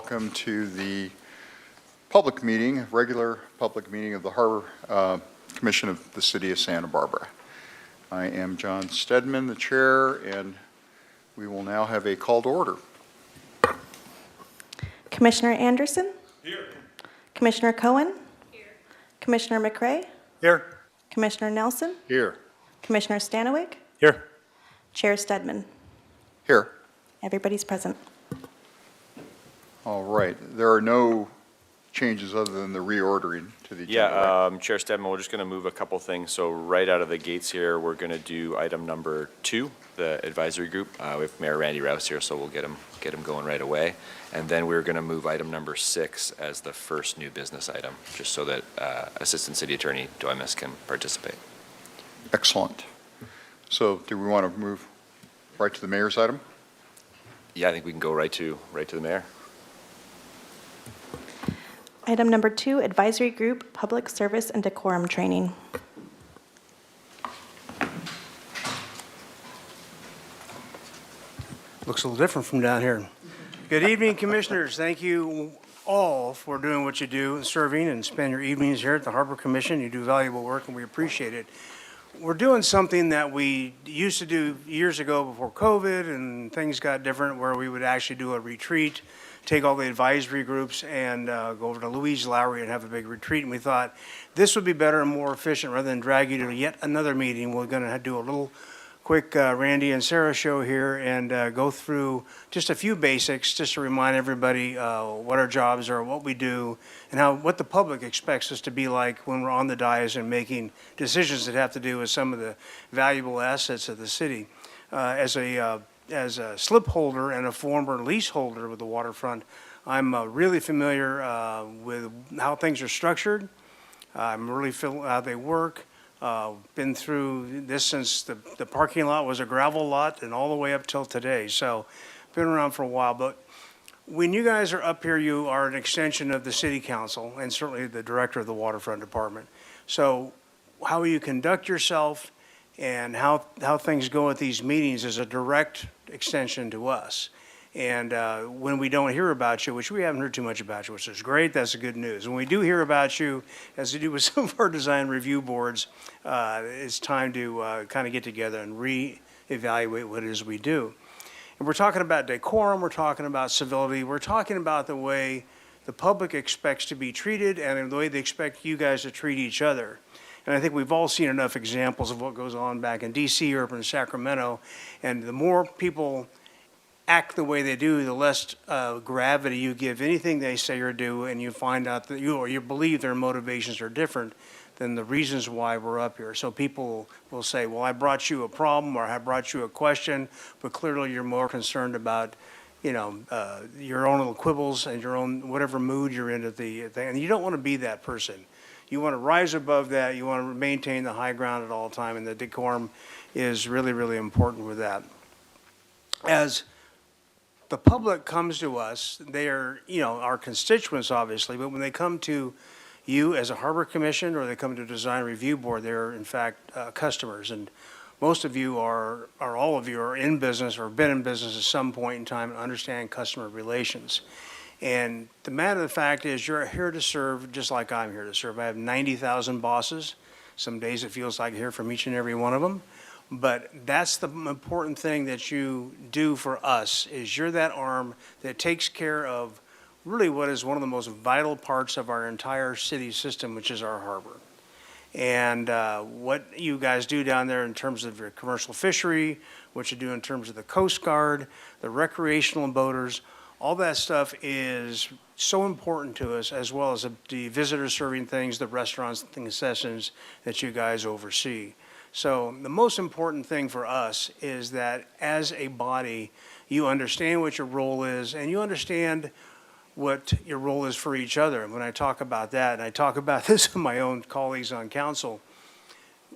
welcome to the public meeting, regular public meeting of the Harbor Commission of the City of Santa Barbara. I am John Stedman, the chair, and We will now have a call to order. Commissioner Anderson? Here. Commissioner Cohen? Here. Commissioner McRae? Here. Commissioner Nelson? Here. Commissioner Stanwyck? Here. Chair Stedman? Here. Everybody's present. All right. There are no changes other than the reordering to the agenda. right? Yeah, Chair Stedman, we're just going to move a couple things. So right out of the gates here, we're going to do item number 2, the advisory group. We have Mayor Randy Rouse here, so we'll get him going right away. And then we're going to move item number 6 as the first new business item, just so that Assistant City Attorney Doimus can participate. Excellent. So do we want to move right to the mayor's item? Yeah, I think we can go right to the mayor. Item number 2, Advisory Group, Public Service and Decorum Training. Looks a little different from down here. Good evening, Commissioners. Thank you all for doing what you do and serving and spend your evenings here at the Harbor Commission. You do valuable work, and we appreciate it. We're doing something that we used to do years ago before COVID, and things got different, where we would actually do a retreat, take all the advisory groups and go over to Louise Lowry and have a big retreat. And we thought this would be better and more efficient rather than drag you to yet another meeting. We're going to do a little quick Randy and Sarah show here and go through just a few basics just to remind everybody what our jobs are, what we do, and what the public expects us to be like when we're on the dais and making decisions that have to do with some of the valuable assets of the city. As a slip holder and a former leaseholder with the waterfront, I'm really familiar with how things are structured. I'm really familiar how they work. Been through this since the parking lot was a gravel lot and all the way up till today. So been around for a while. But when you guys are up here, you are an extension of the city council and certainly the director of the waterfront department. So how you conduct yourself and how things go at these meetings is a direct extension to us. And when we don't hear about you, which we haven't heard too much about you, which is great, that's the good news. When we do hear about you, as we do with some of our design review boards, it's time to kind of get together and reevaluate what it is we do. And we're talking about decorum, we're talking about civility, we're talking about the way the public expects to be treated and the way they expect you guys to treat each other. And I think we've all seen enough examples of what goes on back in D.C. or up in Sacramento. And the more people act the way they do, the less gravity you give anything they say or do, and you find out that you believe their motivations are different than the reasons why we're up here. So people will say, well, I brought you a problem or I brought you a question, but clearly you're more concerned about, your own little quibbles and your own whatever mood you're in at the thing. And you don't want to be that person. You want to rise above that. You want to maintain the high ground at all time, and the decorum is really, really important with that. As the public comes to us, they are, our constituents, obviously, but when they come to you as a Harbor Commission or they come to a Design Review Board, they're, in fact, customers. And most of you or all of you are in business or have been in business at some point in time and understand customer relations. And the matter of the fact is you're here to serve just like I'm here to serve. I have 90,000 bosses. Some days it feels like I hear from each and every one of them. But that's the important thing that you do for us, is you're that arm that takes care of really what is one of the most vital parts of our entire city system, which is our harbor. And what you guys do down there in terms of your commercial fishery, what you do in terms of the Coast Guard, the recreational boaters, all that stuff is so important to us, as well as the visitor serving things, the restaurants, the concessions that you guys oversee. So the most important thing for us is that as a body, you understand what your role is and you understand what your role is for each other. And when I talk about that, and I talk about this with my own colleagues on council,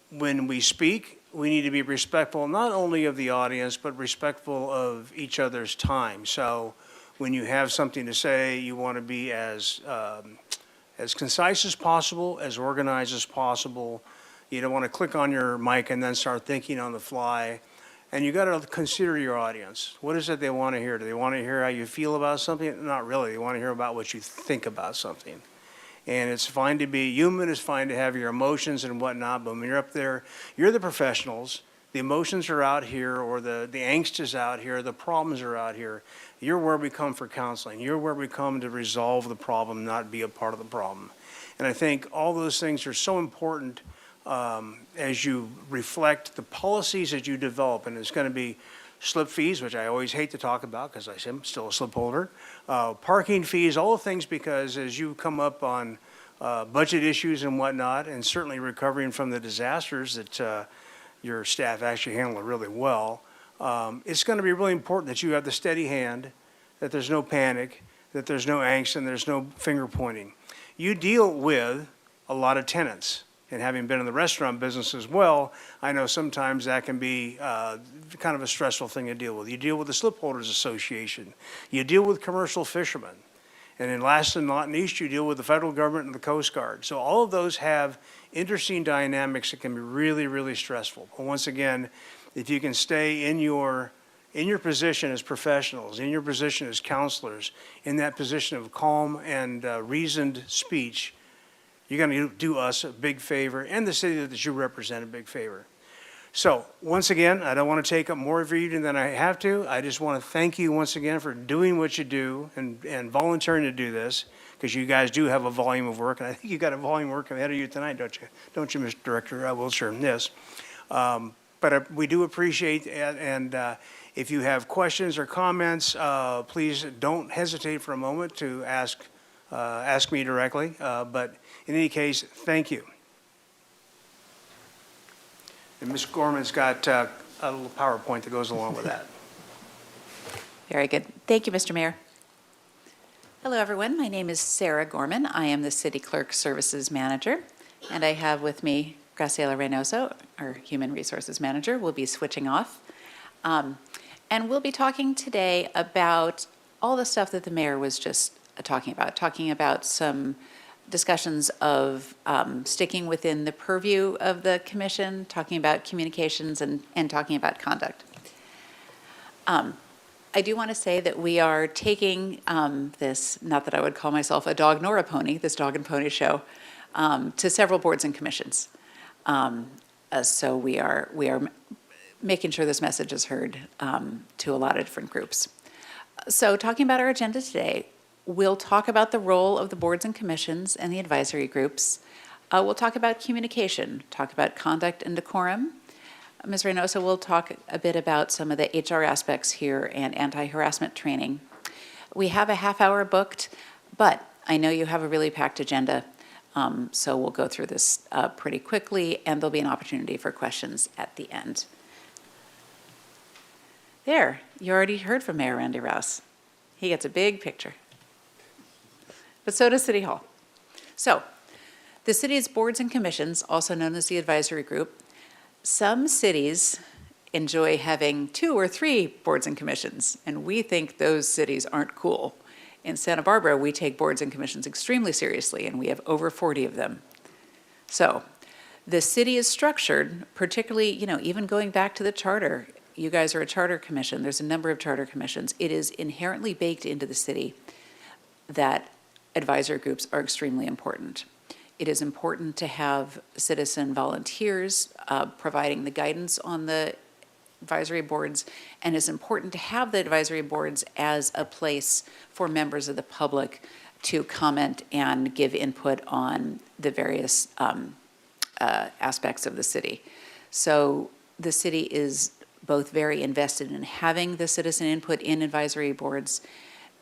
when we speak, we need to be respectful not only of the audience, but respectful of each other's time. So when you have something to say, you want to be as concise as possible, as organized as possible. You don't want to click on your mic and then start thinking on the fly. And you got to consider your audience. What is it they want to hear? Do they want to hear how you feel about something? Not really. They want to hear about what you think about something. And it's fine to be human. It's fine to have your emotions and whatnot. But when you're up there, you're the professionals. the emotions are out here, or the angst is out here, the problems are out here. You're where we come for counseling. You're where we come to resolve the problem, not be a part of the problem. And I think all those things are so important as you reflect the policies that you develop. And it's going to be slip fees, which I always hate to talk about because I'm still a slip holder, parking fees, all the things, because as you come up on budget issues and whatnot, and certainly recovering from the disasters that your staff actually handled really well, it's going to be really important that you have the steady hand, that there's no panic, that there's no angst, and there's no finger pointing. You deal with a lot of tenants, and having been in the restaurant business as well, I know sometimes that can be kind of a stressful thing to deal with. You deal with the Slip Holders Association. You deal with commercial fishermen. And then last and not least, you deal with the federal government and the Coast Guard. So all of those have interesting dynamics that can be really, really stressful. But once again, if you can stay in your position as professionals, in your position as counselors, in that position of calm and reasoned speech, you're going to do us a big favor and the city that you represent a big favor. So once again, I don't want to take up more of your evening than I have to. I just want to thank you once again for doing what you do and volunteering to do this, because you guys do have a volume of work, and I think you've got a volume of work ahead of you tonight, don't you? Don't you, Mr. Director Wiltshire? Yes. But we do appreciate it, and if you have questions or comments, please don't hesitate for a moment to ask me directly. But in any case, thank you. And Ms. Gorman's got a little PowerPoint that goes along with that. Very good. Thank you, Mr. Mayor. Hello, everyone. My name is Sarah Gorman. I am the City Clerk Services Manager, and I have with me Graciela Reynoso, our Human Resources Manager. We'll be switching off. And we'll be talking today about all the stuff that the mayor was just talking about some discussions of sticking within the purview of the commission, talking about communications, and talking about conduct. I do want to say that we are taking this, not that I would call myself a dog nor a pony, this dog and pony show, to several boards and commissions. So we are making sure this message is heard to a lot of different groups. So talking about our agenda today, we'll talk about the role of the boards and commissions and the advisory groups. We'll talk about communication, talk about conduct and decorum. Ms. Reynoso will talk a bit about some of the HR aspects here and anti-harassment training. We have a half hour booked, but I know you have a really packed agenda, so we'll go through this pretty quickly, and there'll be an opportunity for questions at the end. There, you already heard from Mayor Randy Rouse. He gets a big picture. But so does City Hall. So, the city's boards and commissions, also known as the advisory group, some cities enjoy having 2 or 3 boards and commissions, and we think those cities aren't cool. In Santa Barbara, we take boards and commissions extremely seriously, and we have over 40 of them. So, the city is structured, particularly, even going back to the charter. You guys are a charter commission. There's a number of charter commissions. It is inherently baked into the city that advisory groups are extremely important. It is important to have citizen volunteers providing the guidance on the advisory boards, and it's important to have the advisory boards as a place for members of the public to comment and give input on the various aspects of the city. So the city is both very invested in having the citizen input in advisory boards,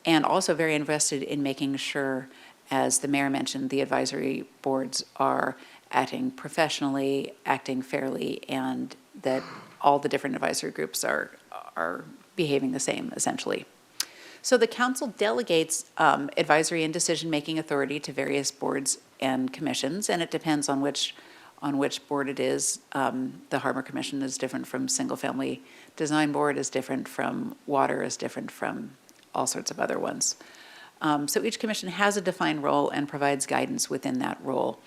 and also very invested in making sure, as the mayor mentioned, the advisory boards are acting professionally, acting fairly, and that all the different advisory groups are behaving the same, essentially. So the council delegates advisory and decision-making authority to various boards and commissions, and it depends on which board it is. The Harbor Commission is different from Single Family Design Board, is different from Water, is different from all sorts of other ones. So each commission has a defined role and provides guidance within that role.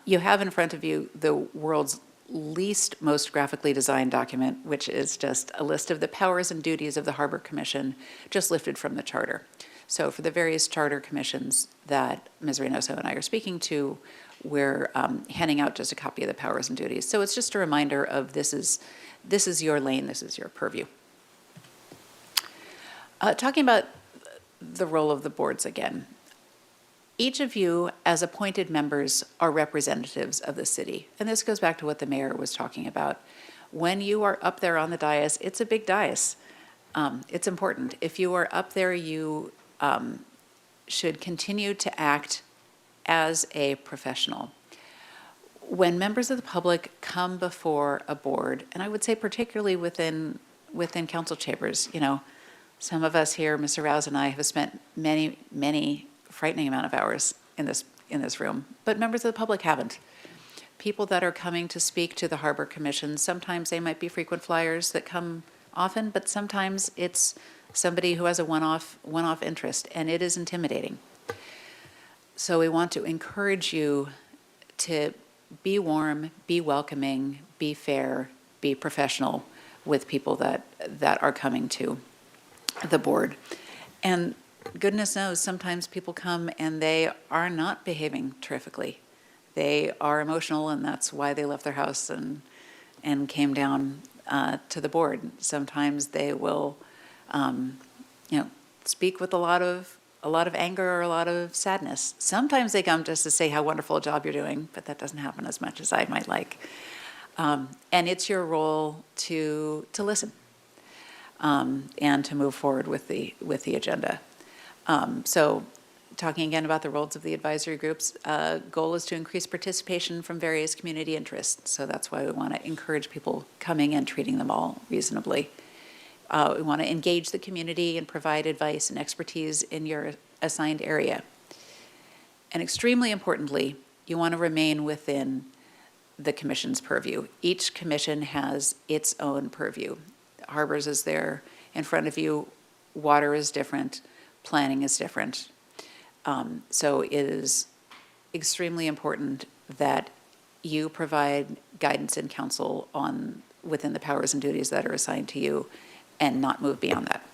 You have in front of you the world's least most graphically designed document, which is just a list of the powers and duties of the Harbor Commission, just lifted from the charter. So for the various charter commissions that Ms. Reynoso and I are speaking to, we're handing out just a copy of the powers and duties. So it's just a reminder of this is your lane, this is your purview. Talking about the role of the boards again. Each of you, as appointed members, are representatives of the city. And this goes back to what the mayor was talking about. When you are up there on the dais, it's a big dais. It's important. If you are up there, you should continue to act as a professional. When members of the public come before a board, and I would say particularly within council chambers, you know, some of us here, Mr. Rouse and I, have spent many frightening amount of hours in this room, but members of the public haven't. People that are coming to speak to the Harbor Commission, sometimes they might be frequent flyers that come often, but sometimes it's somebody who has a one-off interest, and it is intimidating. So we want to encourage you to be warm, be welcoming, be fair, be professional with people that are coming to the board. And goodness knows, sometimes people come and they are not behaving terrifically. They are emotional, and that's why they left their house and came down to the board. Sometimes they will, speak with a lot of anger or a lot of sadness. Sometimes they come just to say how wonderful a job you're doing, but that doesn't happen as much as I might like. And it's your role to listen and to move forward with the agenda. So talking again about the roles of the advisory groups, goal is to increase participation from various community interests. So that's why we want to encourage people coming and treating them all reasonably. We want to engage the community and provide advice and expertise in your assigned area. And extremely importantly, you want to remain within the commission's purview. Each commission has its own purview. Harbors is there in front of you. Water is different. Planning is different. So it is extremely important that you provide guidance and counsel within the powers and duties that are assigned to you, and not move beyond that.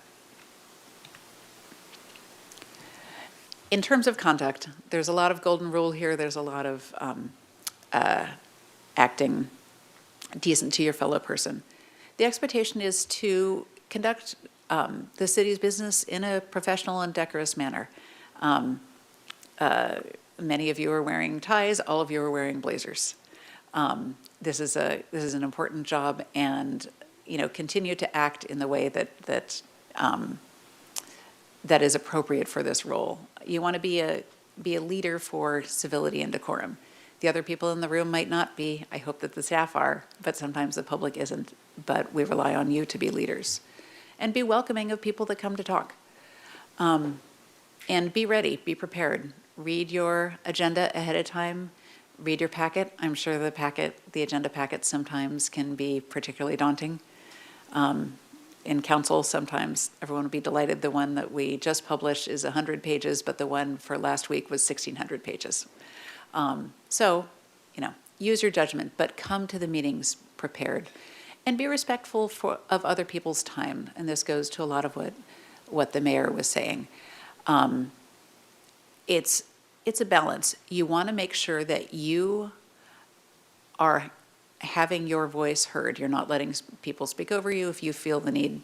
In terms of conduct, there's a lot of golden rule here. There's a lot of acting decent to your fellow person. The expectation is to conduct the city's business in a professional and decorous manner. Many of you are wearing ties. All of you are wearing blazers. This is an important job, and continue to act in the way that is appropriate for this role. You want to be a leader for civility and decorum. The other people in the room might not be. I hope that the staff are, but sometimes the public isn't. But we rely on you to be leaders. And be welcoming of people that come to talk. And be ready, be prepared. Read your agenda ahead of time. Read your packet. I'm sure the agenda packet sometimes can be particularly daunting. In council, sometimes everyone will be delighted. The one that we just published is 100 pages, but the one for last week was 1,600 pages. So, use your judgment, but come to the meetings prepared. And be respectful of other people's time. And this goes to a lot of what the mayor was saying. It's a balance. You want to make sure that you are having your voice heard. You're not letting people speak over you. If you feel the need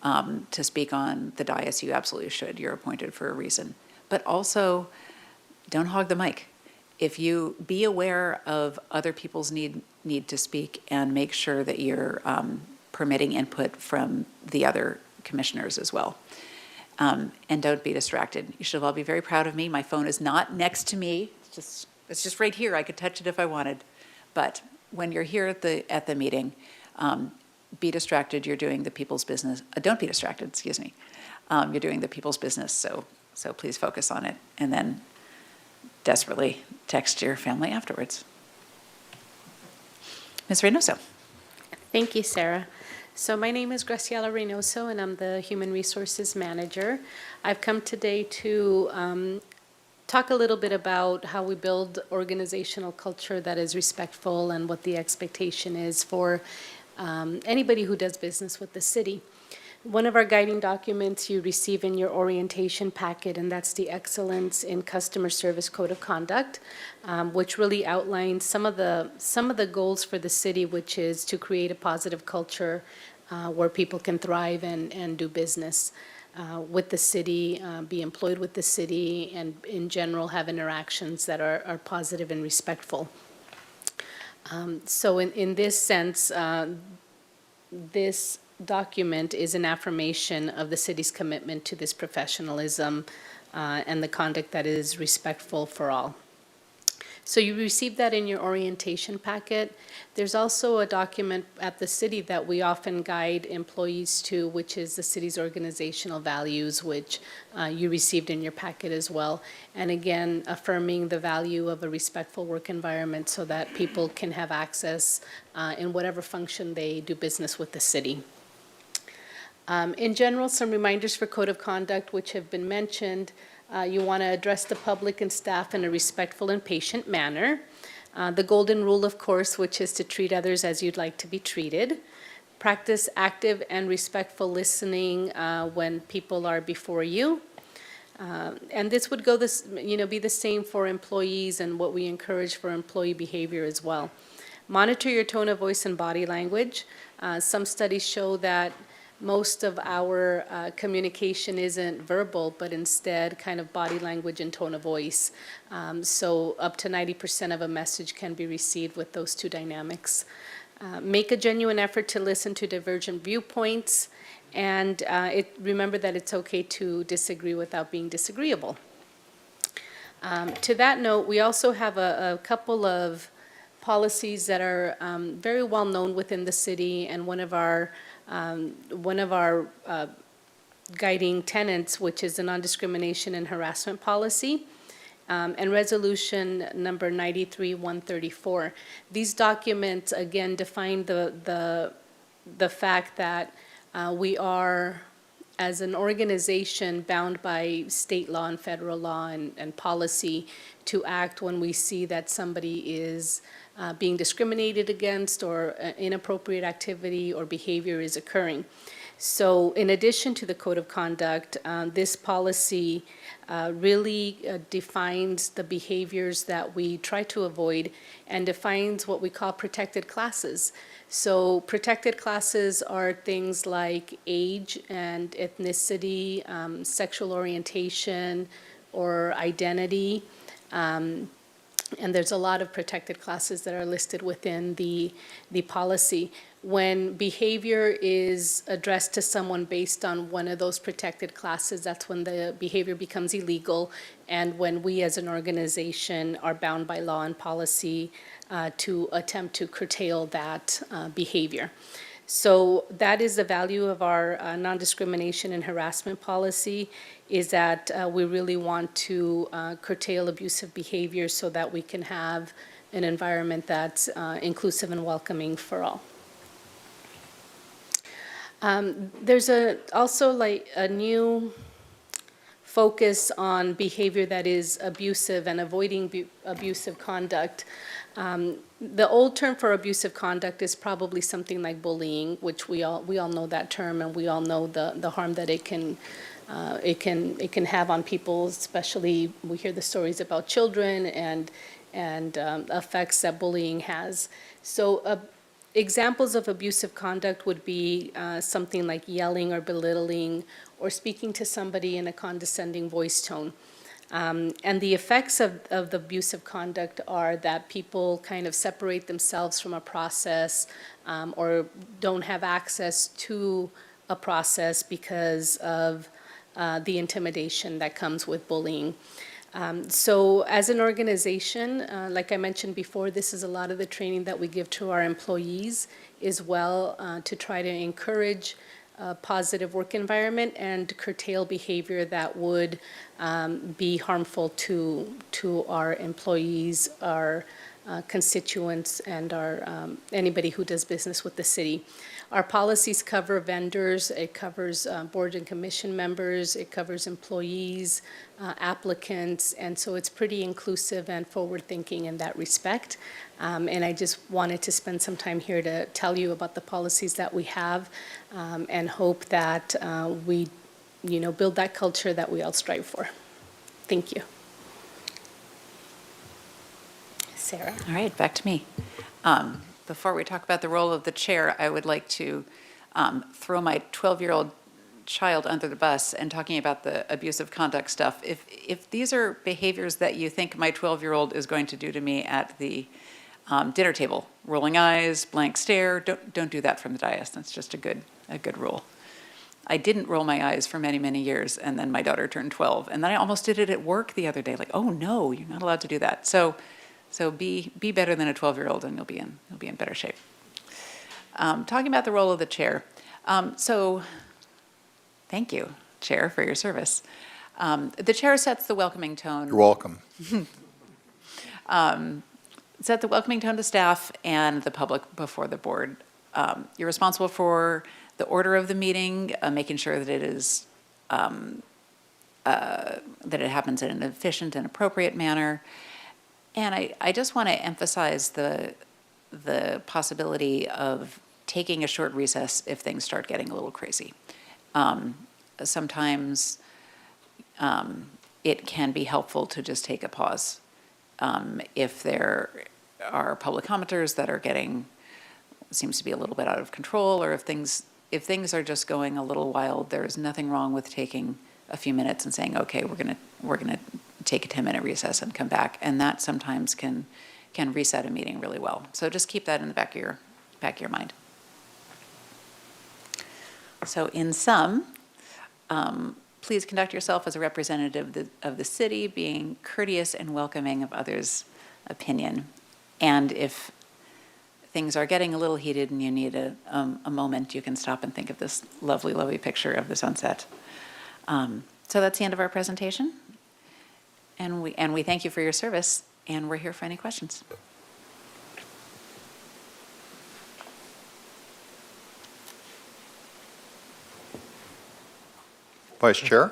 to speak on the dais, you absolutely should. You're appointed for a reason. But also, don't hog the mic. If you be aware of other people's need to speak, and make sure that you're permitting input from the other commissioners as well. And don't be distracted. You should all be very proud of me. My phone is not next to me. It's just right here. I could touch it if I wanted. But when you're here at the meeting, be distracted. You're doing the people's business. Don't be distracted, excuse me. You're doing the people's business, so please focus on it. And then desperately text your family afterwards. Ms. Reynoso. Thank you, Sarah. So my name is Graciela Reynoso, and I'm the Human Resources Manager. I've come today to talk a little bit about how we build organizational culture that is respectful and what the expectation is for anybody who does business with the city. One of our guiding documents you receive in your orientation packet, and that's the Excellence in Customer Service Code of Conduct, which really outlines some of the goals for the city, which is to create a positive culture where people can thrive and do business with the city, be employed with the city, and in general have interactions that are positive and respectful. So in this sense, this document is an affirmation of the city's commitment to this professionalism and the conduct that is respectful for all. So you received that in your orientation packet. There's also a document at the city that we often guide employees to, which is the city's organizational values, which you received in your packet as well. And again, affirming the value of a respectful work environment so that people can have access in whatever function they do business with the city. In general, some reminders for code of conduct which have been mentioned. You want to address the public and staff in a respectful and patient manner. The golden rule, of course, which is to treat others as you'd like to be treated. Practice active and respectful listening when people are before you. And this would go be the same for employees and what we encourage for employee behavior as well. Monitor your tone of voice and body language. Some studies show that most of our communication isn't verbal, but instead kind of body language and tone of voice. So up to 90% of a message can be received with those two dynamics. Make a genuine effort to listen to divergent viewpoints, and remember that it's okay to disagree without being disagreeable. To that note, we also have a couple of policies that are very well known within the city, and one of our guiding tenets, which is the non-discrimination and harassment policy, and resolution number 93-134. These documents, again, define the fact that we are, as an organization, bound by state law and federal law and policy to act when we see that somebody is being discriminated against or inappropriate activity or behavior is occurring. So in addition to the code of conduct, this policy really defines the behaviors that we try to avoid and defines what we call protected classes. So protected classes are things like age and ethnicity, sexual orientation, or identity. And there's a lot of protected classes that are listed within the policy. When behavior is addressed to someone based on one of those protected classes, that's when the behavior becomes illegal, and when we as an organization are bound by law and policy to attempt to curtail that behavior. So that is the value of our non-discrimination and harassment policy, is that we really want to curtail abusive behavior so that we can have an environment that's inclusive and welcoming for all. There's also like a new focus on behavior that is abusive and avoiding abusive conduct. The old term for abusive conduct is probably something like bullying, which we all know that term, and we all know the harm that it can have on people. Especially, we hear the stories about children and effects that bullying has. So examples of abusive conduct would be something like yelling or belittling or speaking to somebody in a condescending voice tone. And the effects of the abusive conduct are that people kind of separate themselves from a process or don't have access to a process because of the intimidation that comes with bullying. So as an organization, like I mentioned before, this is a lot of the training that we give to our employees as well to try to encourage a positive work environment and curtail behavior that would be harmful to our employees, our constituents and our anybody who does business with the city. Our policies cover vendors, it covers board and commission members, it covers employees, applicants, and so it's pretty inclusive and forward-thinking in that respect. And I just wanted to spend some time here to tell you about the policies that we have and hope that we, build that culture that we all strive for. Thank you. Sarah? All right, back to me. Before we talk about the role of the chair, I would like to throw my 12-year-old child under the bus and talking about the abusive conduct stuff. If these are behaviors that you think my 12-year-old is going to do to me at the dinner table, rolling eyes, blank stare, don't do that from the dais. That's just a good rule. I didn't roll my eyes for many, many years, and then my daughter turned 12, and then I almost did it at work the other day. Like, oh no, you're not allowed to do that. So be better than a 12-year-old, and you'll be in better shape. Talking about the role of the chair. So thank you, Chair, for your service. The chair sets the welcoming tone. You're welcome. Set the welcoming tone to staff and the public before the board. You're responsible for the order of the meeting, making sure that it is that it happens in an efficient and appropriate manner. And I just want to emphasize the possibility of taking a short recess if things start getting a little crazy. Sometimes it can be helpful to just take a pause. If there are public commenters that are seems to be a little bit out of control, or if things are just going a little wild, there's nothing wrong with taking a few minutes and saying, okay, we're gonna take a 10-minute recess and come back, and that sometimes can reset a meeting really well. So just keep that in the back of your mind. So in sum, please conduct yourself as a representative of the city, being courteous and welcoming of others' opinion. And if things are getting a little heated and you need a moment, you can stop and think of this lovely, lovely picture of the sunset. So that's the end of our presentation. And we thank you for your service, and we're here for any questions. Vice Chair?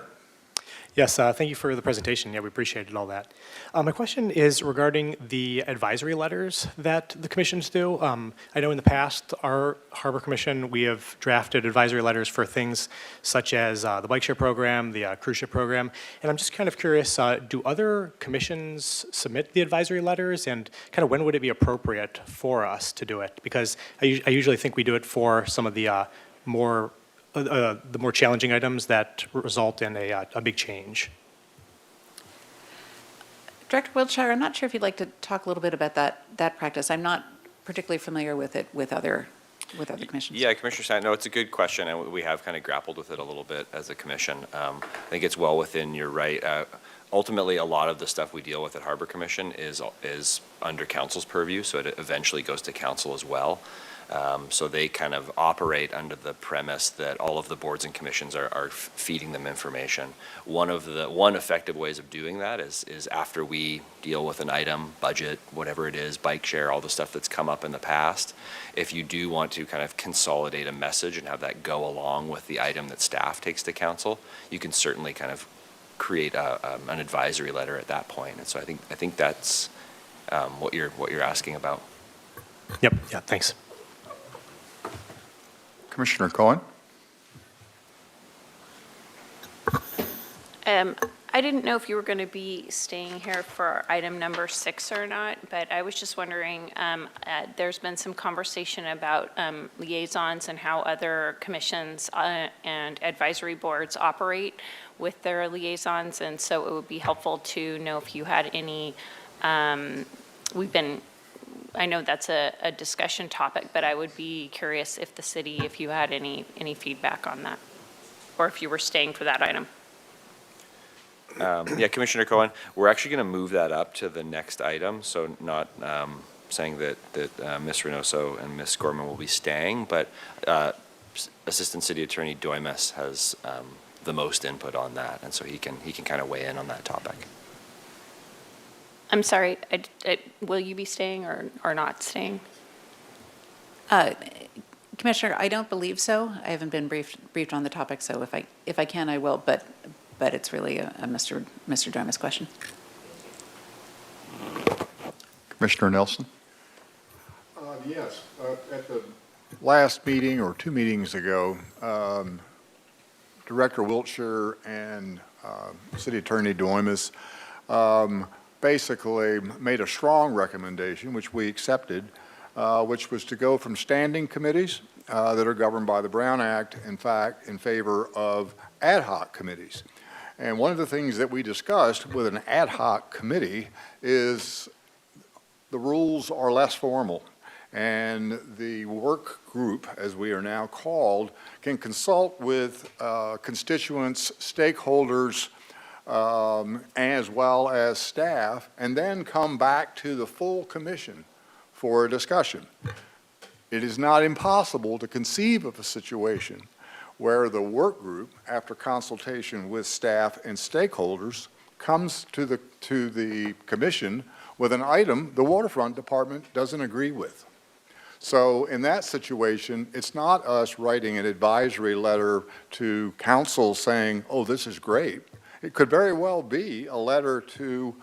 Yes, thank you for the presentation. Yeah, we appreciated all that. My question is regarding the advisory letters that the commissions do. I know in the past, our Harbor Commission, we have drafted advisory letters for things such as the bike share program, the cruise ship program. And I'm just kind of curious, do other commissions submit the advisory letters, and kind of when would it be appropriate for us to do it? Because I usually think we do it for some of the more challenging items that result in a big change. Director Wiltshire, I'm not sure if you'd like to talk a little bit about that practice. I'm not particularly familiar with it with other commissions. Yeah, Commissioner Stein, no, it's a good question, and we have kind of grappled with it a little bit as a commission. I think it's well within your right. Ultimately, a lot of the stuff we deal with at Harbor Commission is under council's purview, so it eventually goes to council as well. So they kind of operate under the premise that all of the boards and commissions are feeding them information. One effective ways of doing that is after we deal with an item, budget, whatever it is, bike share, all the stuff that's come up in the past. If you do want to kind of consolidate a message and have that go along with the item that staff takes to council, you can certainly kind of create an advisory letter at that point. And so I think that's what you're asking about. Yep, yeah, thanks. Commissioner Cohen? I didn't know if you were going to be staying here for item number 6 or not, but I was just wondering, there's been some conversation about liaisons and how other commissions and advisory boards operate with their liaisons, and so it would be helpful to know if you had any, I know that's a discussion topic, but I would be curious if you had any feedback on that, or if you were staying for that item. Yeah, Commissioner Cohen, we're actually going to move that up to the next item, so not saying that Ms. Reynoso and Ms. Gorman will be staying, but Assistant City Attorney Doimes has the most input on that, and so he can kind of weigh in on that topic. I'm sorry, will you be staying or not staying? Commissioner, I don't believe so. I haven't been briefed on the topic, so if I can, I will, but it's really a Mr. Domas question. Commissioner Nelson? Yes, at the last meeting or 2 meetings ago, Director Wiltshire and City Attorney Doimus basically made a strong recommendation, which we accepted, which was to go from standing committees that are governed by the Brown Act, in fact, in favor of ad hoc committees. And one of the things that we discussed with an ad hoc committee is the rules are less formal, and the work group, as we are now called, can consult with constituents, stakeholders, as well as staff, and then come back to the full commission for a discussion. It is not impossible to conceive of a situation where the work group, after consultation with staff and stakeholders, comes to the commission with an item the waterfront department doesn't agree with. So in that situation, it's not us writing an advisory letter to council saying, oh, this is great. It could very well be a letter to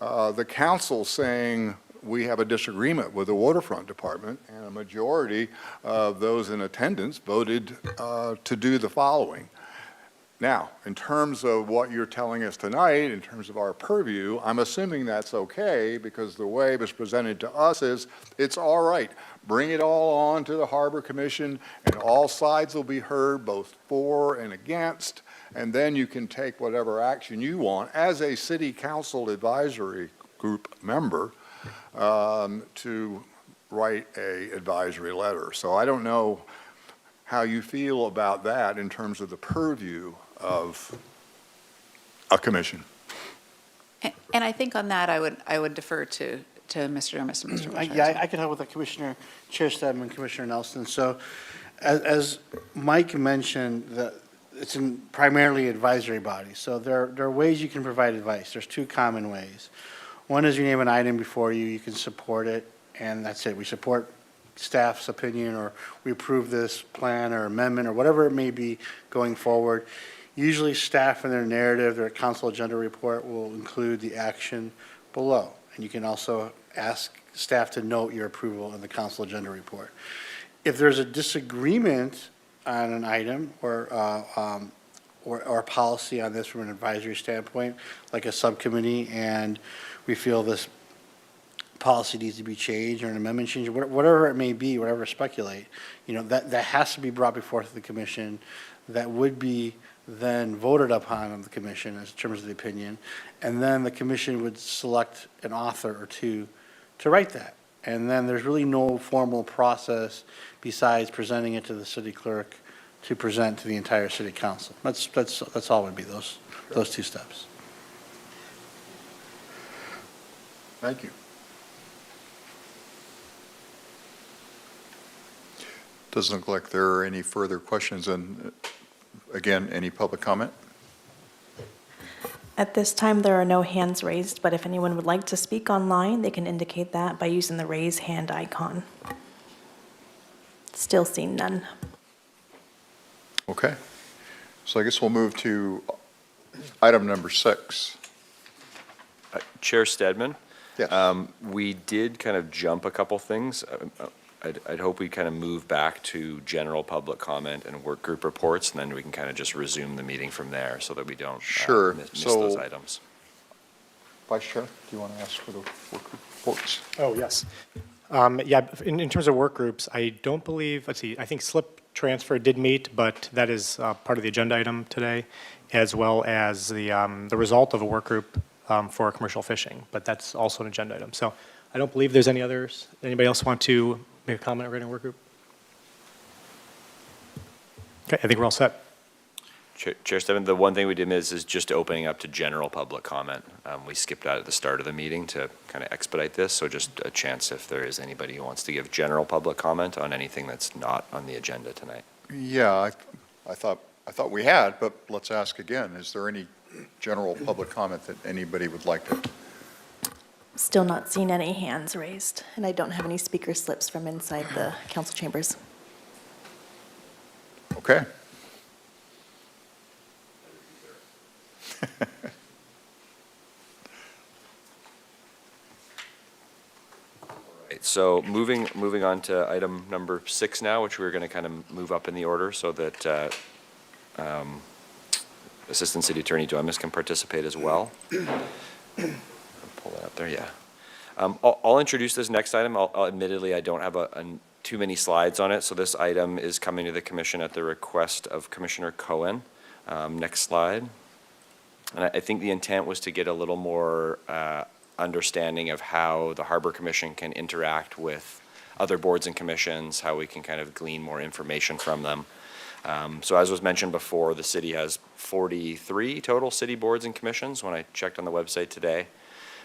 the council saying, we have a disagreement with the waterfront department, and a majority of those in attendance voted to do the following. Now, in terms of what you're telling us tonight, in terms of our purview, I'm assuming that's okay, because the way it was presented to us is, it's all right. Bring it all on to the Harbor Commission, and all sides will be heard, both for and against, and then you can take whatever action you want as a city council advisory group member to write a advisory letter. So I don't know how you feel about that in terms of the purview of a commission. And I think on that, I would defer to Mr. Domas and Mr. Wiltshire. Yeah, I can help with that, Commissioner Chair Stedman and Commissioner Nelson. So as Mike mentioned, it's in primarily advisory body. So there are ways you can provide advice. There's 2 common ways. One is you name an item before you, you can support it, and that's it. We support staff's opinion, or we approve this plan or amendment or whatever it may be going forward. Usually staff in their narrative, their council agenda report will include the action below. And you can also ask staff to note your approval in the council agenda report. If there's a disagreement on an item or a policy on this from an advisory standpoint, like a subcommittee, and we feel this policy needs to be changed or an amendment change, whatever it may be, whatever speculate, that has to be brought before the commission. That would be then voted upon on the commission as terms of the opinion, and then the commission would select an author or 2 to write that. And then there's really no formal process besides presenting it to the city clerk to present to the entire city council. That's all would be those 2 steps. Thank you. Doesn't look like there are any further questions, and again, any public comment? At this time, there are no hands raised, but if anyone would like to speak online, they can indicate that by using the raise hand icon. Still seeing none. Okay. So I guess we'll move to item number 6. Chair Stedman? Yes. We did kind of jump a couple things. I'd hope we kind of move back to general public comment and work group reports, and then we can kind of just resume the meeting from there so that we don't Sure. miss those So- items. Vice Chair, do you want to ask for the work reports? Oh, yes. Yeah, in terms of work groups, I don't believe, let's see, I think slip transfer did meet, but that is part of the agenda item today, as well as the result of a work group for commercial fishing, but that's also an agenda item. So I don't believe there's any others. Anybody else want to make a comment regarding work group? Okay, I think we're all set. Chair Stedman, the one thing we did miss is just opening up to general public comment. We skipped out at the start of the meeting to kind of expedite this, so just a chance if there is anybody who wants to give general public comment on anything that's not on the agenda tonight. Yeah, I thought we had, but let's ask again. Is there any general public comment that anybody would like to Still not seeing any hands raised, and I don't have any speaker slips from inside the council chambers. Okay. Right, so moving on to item number 6 now, which we're going to kind of move up in the order so that Assistant City Attorney Duemis can participate as well. Pull that up there, yeah. I'll introduce this next item. Admittedly, I don't have too many slides on it, so this item is coming to the commission at the request of Commissioner Cohen. Next slide. And I think the intent was to get a little more understanding of how the Harbor Commission can interact with other boards and commissions, how we can kind of glean more information from them. So as was mentioned before, the city has 43 total city boards and commissions when I checked on the website today.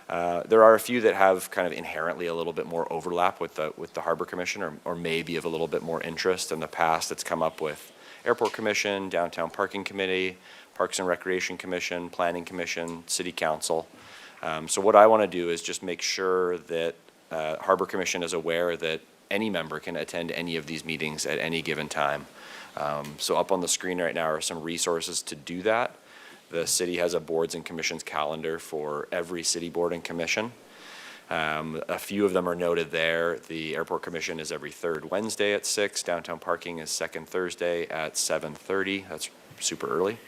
There are a few that have kind of inherently a little bit more overlap with the Harbor Commission or maybe of a little bit more interest. In the past, it's come up with Airport Commission, Downtown Parking Committee, Parks and Recreation Commission, Planning Commission, City Council. So what I want to do is just make sure that Harbor Commission is aware that any member can attend any of these meetings at any given time. So up on the screen right now are some resources to do that. The city has a boards and commissions calendar for every city board and commission. A few of them are noted there. The Airport Commission is every third Wednesday at 6. Downtown Parking is second Thursday at 7:30. That's super early.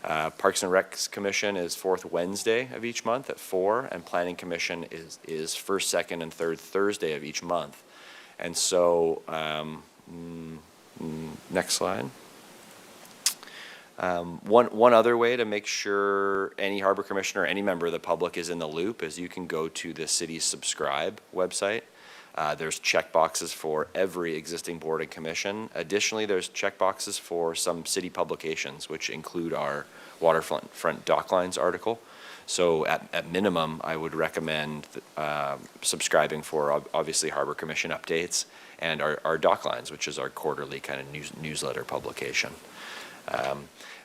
Parks and Recs Commission is fourth Wednesday of each month at 4, and Planning Commission is first, second, and third Thursday of each month. And so, next slide. One other way to make sure any Harbor Commissioner or any member of the public is in the loop is you can go to the city's subscribe website. There's check boxes for every existing board and commission. Additionally, there's check boxes for some city publications, which include our waterfront docklines article. So at minimum, I would recommend subscribing for obviously Harbor Commission updates and our docklines, which is our quarterly kind of newsletter publication.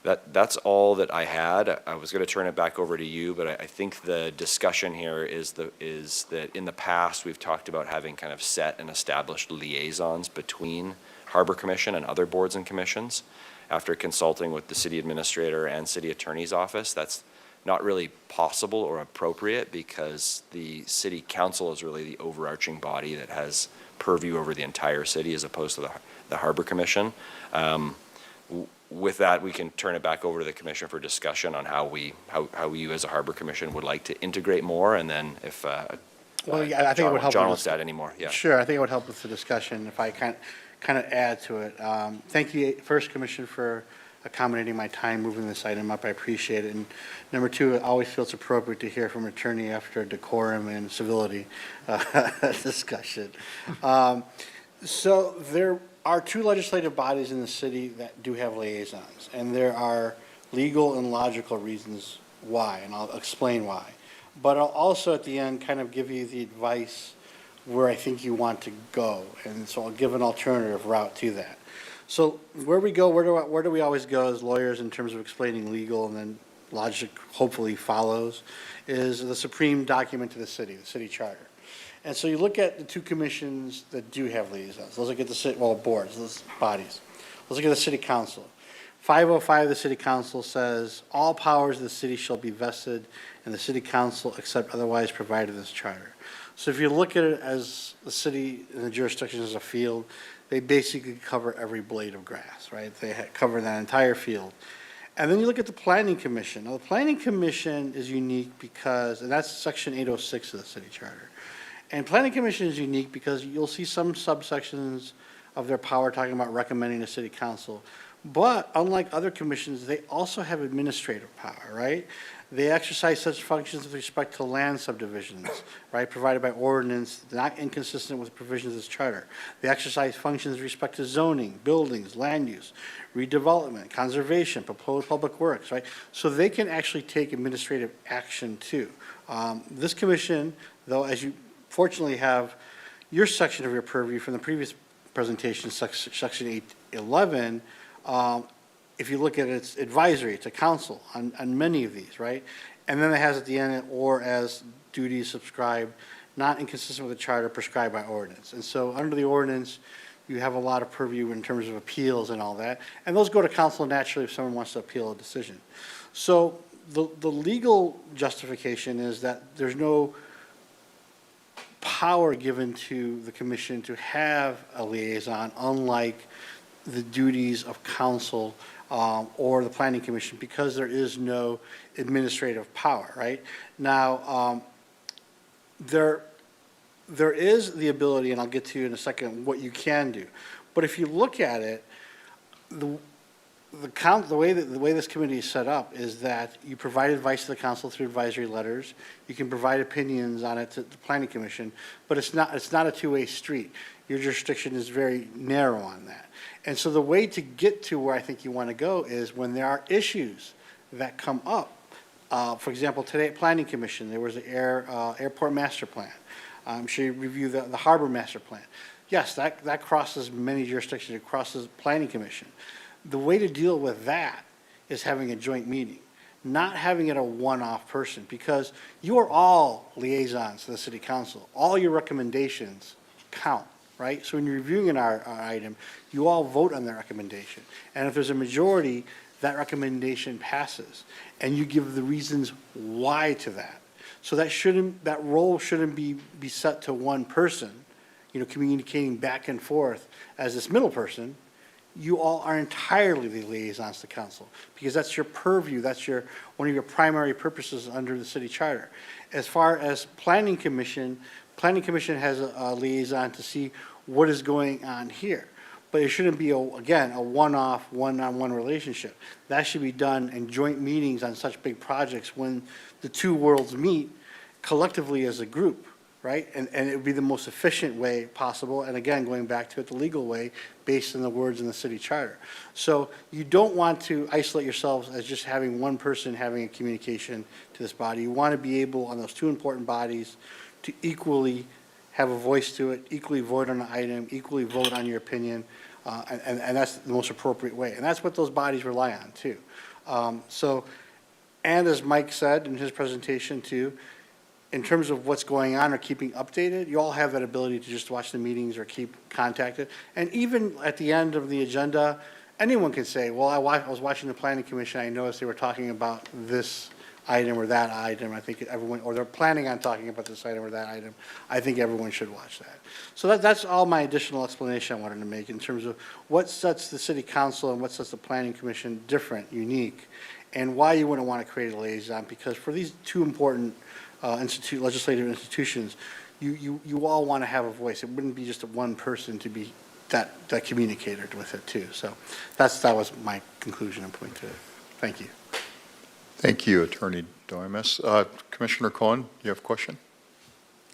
That's all that I had. I was going to turn it back over to you, but I think the discussion here is that in the past, we've talked about having kind of set and established liaisons between Harbor Commission and other boards and commissions. After consulting with the city administrator and city attorney's office, that's not really possible or appropriate because the city council is really the overarching body that has purview over the entire city as opposed to the Harbor Commission. With that, we can turn it back over to the commission for discussion on how you as a Harbor Commission would like to integrate more, and then if Well, yeah, I think it would help. John with wants this- to add any more, yeah. Sure, I think it would help with the discussion if I kind of add to it. Thank you, first, Commissioner, for accommodating my time moving this item up. I appreciate it. And number two, I always feel it's appropriate to hear from an attorney after decorum and civility discussion. So there are two legislative bodies in the city that do have liaisons, and there are legal and logical reasons why, and I'll explain why. But I'll also at the end kind of give you the advice where I think you want to go, and so I'll give an alternative route to that. So where we go, where do we always go as lawyers in terms of explaining legal, and then logic hopefully follows, is the supreme document to the city charter. And so you look at the two commissions that do have liaisons. Let's look at the city, well, boards, those bodies. Let's look at the city council. 505 of the city council says, all powers of the city shall be vested in the city council except otherwise provided in this charter. So if you look at it as the city and the jurisdiction as a field, they basically cover every blade of grass, right? They cover that entire field. And then you look at the planning commission. Now, the planning commission is unique because, and that's section 806 of the city charter. And planning commission is unique because you'll see some subsections of their power talking about recommending to city council. But unlike other commissions, they also have administrative power, right? They exercise such functions with respect to land subdivisions, right, provided by ordinance, not inconsistent with the provisions of this charter. They exercise functions with respect to zoning, buildings, land use, redevelopment, conservation, proposed public works, right? So they can actually take administrative action too. This commission, though, as you fortunately have your section of your purview from the previous presentation, section 811, if you look at it, it's advisory, it's a council on many of these, right? And then it has at the end, or as duties subscribed, not inconsistent with the charter prescribed by ordinance. And so under the ordinance, you have a lot of purview in terms of appeals and all that. And those go to council naturally if someone wants to appeal a decision. So the legal justification is that there's no power given to the commission to have a liaison, unlike the duties of council or the planning commission, because there is no administrative power, right? Now, there is the ability, and I'll get to you in a second, what you can do. But if you look at it, the way this committee is set up is that you provide advice to the council through advisory letters. You can provide opinions on it to the planning commission, but it's not a two-way street. Your jurisdiction is very narrow on that. And so the way to get to where I think you want to go is when there are issues that come up. For example, today at Planning Commission, there was an airport master plan. I'm sure you reviewed the harbor master plan. Yes, that crosses many jurisdictions. It crosses Planning Commission. The way to deal with that is having a joint meeting, not having it a one-off person, because you are all liaisons to the city council. All your recommendations count, right? So when you're reviewing our item, you all vote on the recommendation. And if there's a majority, that recommendation passes, and you give the reasons why to that. So that role shouldn't be set to one person, communicating back and forth as this middle person. You all are entirely the liaisons to council, because that's your purview, that's one of your primary purposes under the city charter. As far as Planning Commission has a liaison to see what is going on here. But it shouldn't be, again, a one-off, one-on-one relationship. That should be done in joint meetings on such big projects when the two worlds meet collectively as a group, right? And it would be the most efficient way possible, and again, going back to it, the legal way, based on the words in the city charter. So you don't want to isolate yourselves as just having one person having a communication to this body. You want to be able, on those two important bodies, to equally have a voice to it, equally vote on an item, equally vote on your opinion, and that's the most appropriate way. And that's what those bodies rely on, too. And as Mike said in his presentation, too, in terms of what's going on or keeping updated, you all have that ability to just watch the meetings or keep contacted. And even at the end of the agenda, anyone can say, well, I was watching the Planning Commission, I noticed they were talking about this item or that item. I think everyone, or they're planning on talking about this item or that item. I think everyone should watch that. So that's all my additional explanation I wanted to make in terms of what sets the city council and what sets the Planning Commission different, unique, and why you wouldn't want to create a liaison, because for these two important legislative institutions, you all want to have a voice. It wouldn't be just one person to be that communicator with it too. So that was my conclusion and point to it. Thank you. Thank you, Attorney Doimus. Commissioner Cohen, you have a question?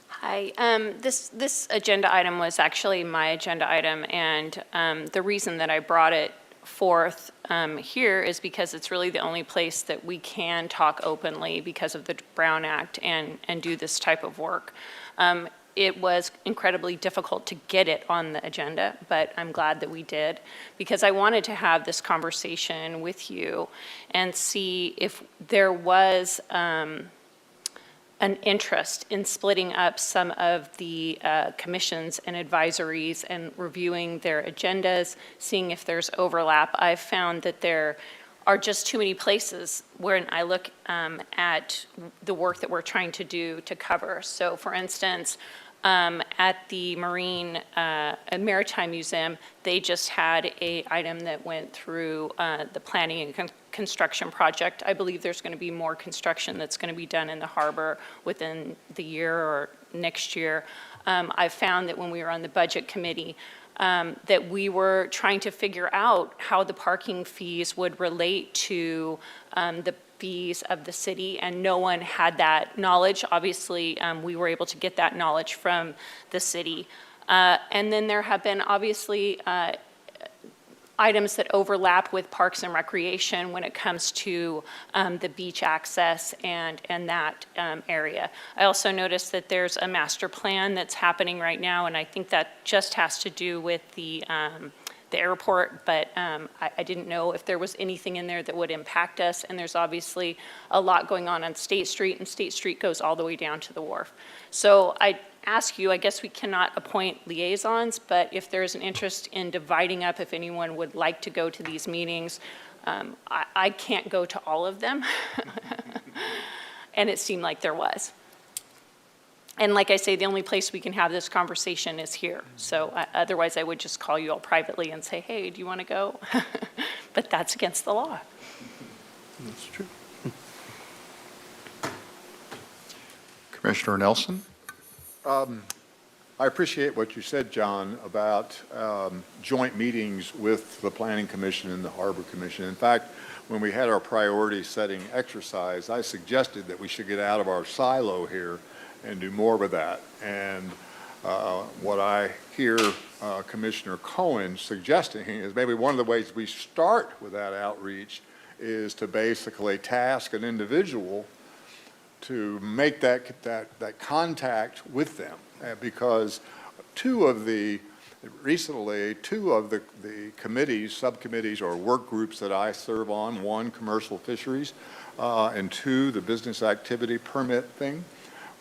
Hi. This agenda item was actually my agenda item, and the reason that I brought it forth here is because it's really the only place that we can talk openly because of the Brown Act and do this type of work. It was incredibly difficult to get it on the agenda, but I'm glad that we did, because I wanted to have this conversation with you and see if there was an interest in splitting up some of the commissions and advisories and reviewing their agendas, seeing if there's overlap. I've found that there are just too many places when I look at the work that we're trying to do to cover. So for instance, at the Maritime Museum, they just had an item that went through the planning and construction project. I believe there's going to be more construction that's going to be done in the harbor within the year or next year. I found that when we were on the budget committee, that we were trying to figure out how the parking fees would relate to the fees of the city, and no one had that knowledge. Obviously, we were able to get that knowledge from the city. And then there have been obviously items that overlap with Parks and Recreation when it comes to the beach access and that area. I also noticed that there's a master plan that's happening right now, and I think that just has to do with the the airport, but I didn't know if there was anything in there that would impact us. And there's obviously a lot going on State Street, and State Street goes all the way down to the wharf. So I ask you, I guess we cannot appoint liaisons, but if there's an interest in dividing up, if anyone would like to go to these meetings, I can't go to all of them. And it seemed like there was. And like I say, the only place we can have this conversation is here. So otherwise, I would just call you all privately and say, hey, do you want to go? But that's against the law. That's true. Commissioner Nelson? I appreciate what you said, John, about joint meetings with the Planning Commission and the Harbor Commission. In fact, when we had our priority-setting exercise, I suggested that we should get out of our silo here and do more with that. And what I hear Commissioner Cohen suggesting is maybe one of the ways we start with that outreach is to basically task an individual to make that contact with them. Because recently, two of the committees, subcommittees, or work groups that I serve on, one, commercial fisheries, and two, the business activity permit thing.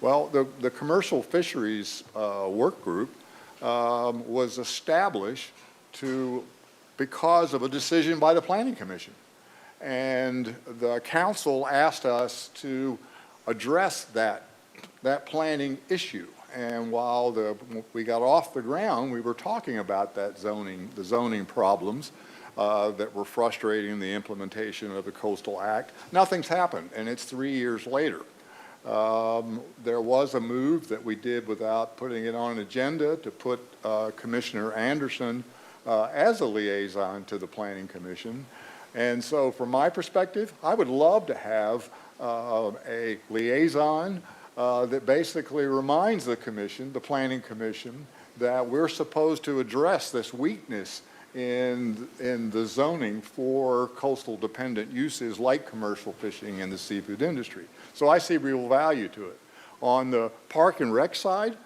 Well, the commercial fisheries work group was established because of a decision by the Planning Commission. And the council asked us to address that planning issue. And while we got off the ground, we were talking about the zoning problems that were frustrating the implementation of the Coastal Act. Nothing's happened, and it's 3 years later. There was a move that we did without putting it on an agenda to put Commissioner Anderson as a liaison to the Planning Commission. And so from my perspective, I would love to have a liaison that basically reminds the commission, the Planning Commission, that we're supposed to address this weakness in the zoning for coastal dependent uses like commercial fishing and the seafood industry. So I see real value to it. On the Park and Rec side,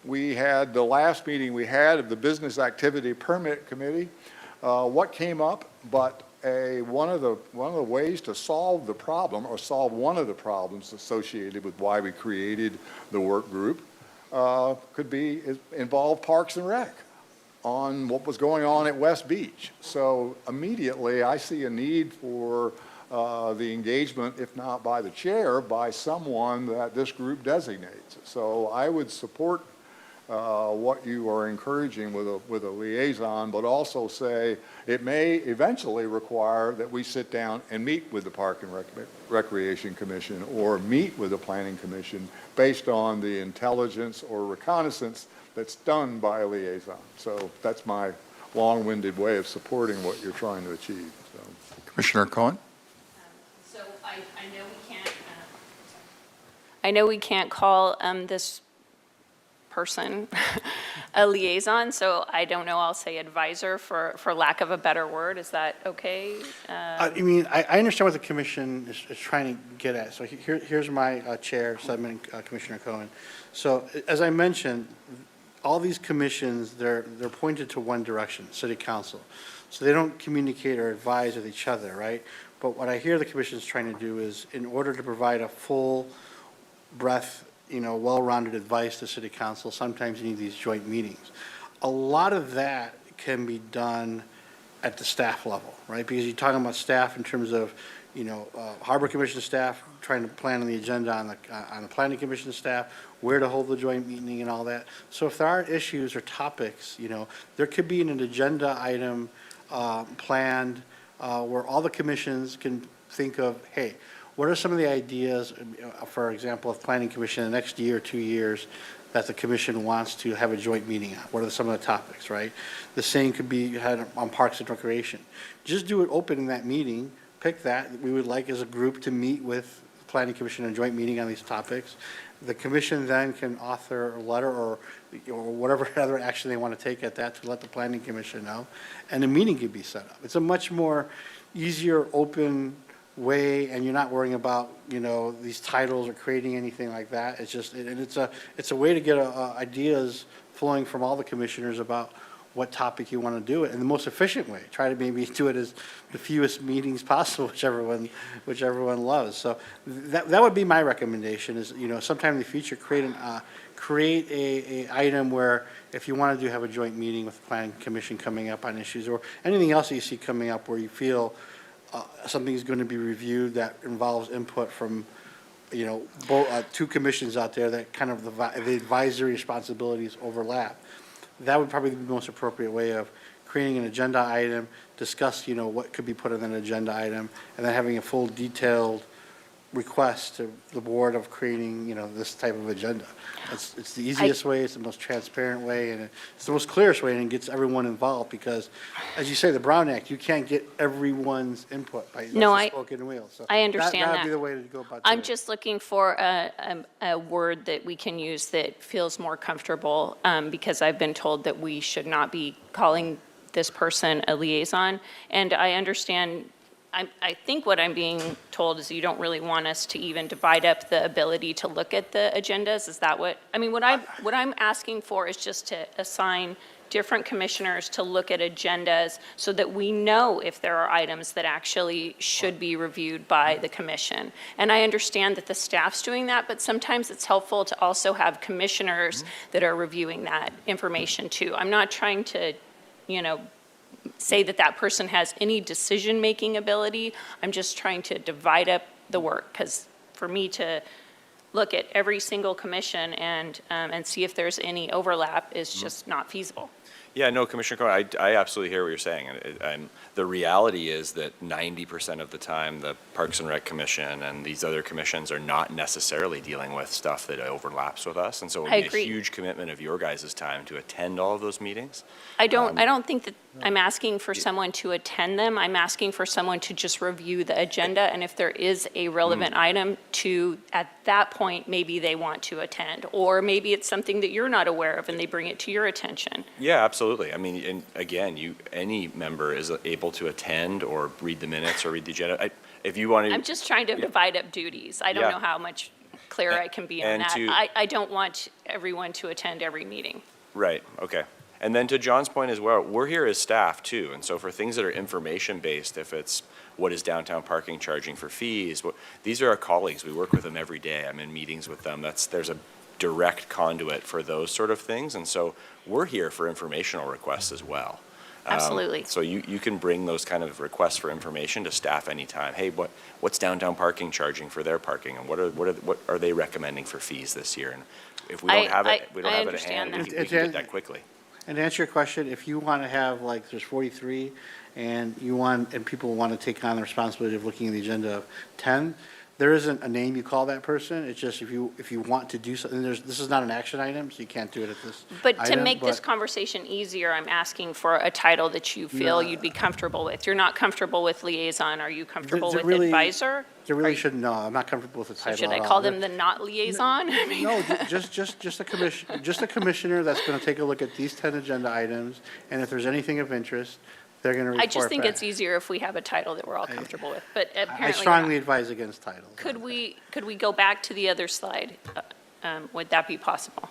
we had the last meeting we had of the Business Activity Permit Committee. What came up but one of the ways to solve the problem, or solve one of the problems associated with why we created the work group, could involve Parks and Rec on what was going on at West Beach. So immediately I see a need for the engagement, if not by the chair, by someone that this group designates. So I would support what you are encouraging with a liaison, but also say it may eventually require that we sit down and meet with the Park and Recreation Commission or meet with the Planning Commission based on the intelligence or reconnaissance that's done by a liaison. So that's my long-winded way of supporting what you're trying to achieve. So. Commissioner Cohen? So I know we can't call this person a liaison, so I don't know, I'll say advisor for lack of a better word. Is that okay? I mean, I understand what the commission is trying to get at. So here's my chair, Subcommittee Commissioner Cohen. So as I mentioned, all these commissions, they're pointed to one direction, city council. So they don't communicate or advise with each other, right? But what I hear the commission is trying to do is, in order to provide a full breadth, well-rounded advice to city council, sometimes you need these joint meetings. A lot of that can be done at the staff level, right? Because you're talking about staff in terms of, Harbor Commission staff trying to plan on the agenda on the Planning Commission staff, where to hold the joint meeting and all that. So if there are issues or topics, there could be an agenda item planned where all the commissions can think of, hey, what are some of the ideas, for example, of Planning Commission in the next year or 2 years that the commission wants to have a joint meeting on? What are some of the topics, right? The same could be had on Parks and Recreation. Just do it open in that meeting, pick that. We would like as a group to meet with the Planning Commission in a joint meeting on these topics. The commission then can author a letter or whatever other action they want to take at that to let the Planning Commission know, and a meeting could be set up. It's a much more easier, open way, and you're not worrying about these titles or creating anything like that. It's just it's a way to get ideas flowing from all the commissioners about what topic you want to do it in the most efficient way. Try to maybe do it as the fewest meetings possible, which everyone loves. So that would be my recommendation is, sometime in the future, create a item where if you want to have a joint meeting with the planning commission coming up on issues or anything else that you see coming up where you feel something is going to be reviewed that involves input from, two commissions out there that kind of the advisory responsibilities overlap. That would probably be the most appropriate way of creating an agenda item, discuss, what could be put in an agenda item, and then having a full detailed request to the board of creating, this type of agenda. It's the easiest way, it's the most transparent way, and it's the most clearest way, and it gets everyone involved, because, as you say, the Brown Act, you can't get everyone's input by No, the spoken wheel. So I understand That would that. be the way to go about I'm doing it. just looking for a word that we can use that feels more comfortable, because I've been told that we should not be calling this person a liaison. And I understand, I think what I'm being told is you don't really want us to even divide up the ability to look at the agendas. Is that what I'm asking for is just to assign different commissioners to look at agendas so that we know if there are items that actually should be reviewed by the commission. And I understand that the staff's doing that, but sometimes it's helpful to also have commissioners that are reviewing that information too. I'm not trying to, say that person has any decision-making ability. I'm just trying to divide up the work, because for me to look at every single commission and see if there's any overlap is just not feasible. Yeah, no, Commissioner Cohen, I absolutely hear what you're saying. And the reality is that 90% of the time, the Parks and Rec Commission and these other commissions are not necessarily dealing with stuff that overlaps with us. And so it I would be agree. a huge commitment of your guys' time to attend all of those meetings. I don't think that I'm asking for someone to attend them. I'm asking for someone to just review the agenda, and if there is a relevant item at that point, maybe they want to attend. Or maybe it's something that you're not aware of and they bring it to your attention. Yeah, absolutely. I mean, and again, any member is able to attend or read the minutes or read the agenda. If you want to. I'm just trying to divide up duties. I don't Yeah. know how much clearer I can be on And that. I don't want everyone to attend every meeting. Right, okay. And then to John's point as well, we're here as staff too, and so for things that are information-based, if it's what is downtown parking charging for fees, these are our colleagues, we work with them every day, I'm in meetings with them, there's a direct conduit for those sort of things, and so we're here for informational requests as well. Absolutely. So you can bring those kind of requests for information to staff anytime. Hey, what's downtown parking charging for their parking, and what are they recommending for fees this year? And if we don't have it, we don't I have it at understand hand, that. we can get that quickly. And to answer your question, if you want to have, there's 43, and people want to take on the responsibility of looking at the agenda of 10, there isn't a name you call that person. It's just if you want to do something, this is not an action item, so you can't do it at this But to item, make this but- conversation easier, I'm asking for a title that you feel No. you'd be comfortable with. You're not comfortable with liaison. Are you comfortable there with really- advisor? There Are really you- shouldn't, no, I'm not comfortable with the So title should I at all. call them the not liaison? I mean, No, just a commissioner that's going to take a look at these 10 agenda items, and if there's anything of interest, they're going to report I just think back. it's easier if we have a title that we're all comfortable with, but apparently I we're strongly not. advise against titles. Could we go back to the other slide? Would that be possible?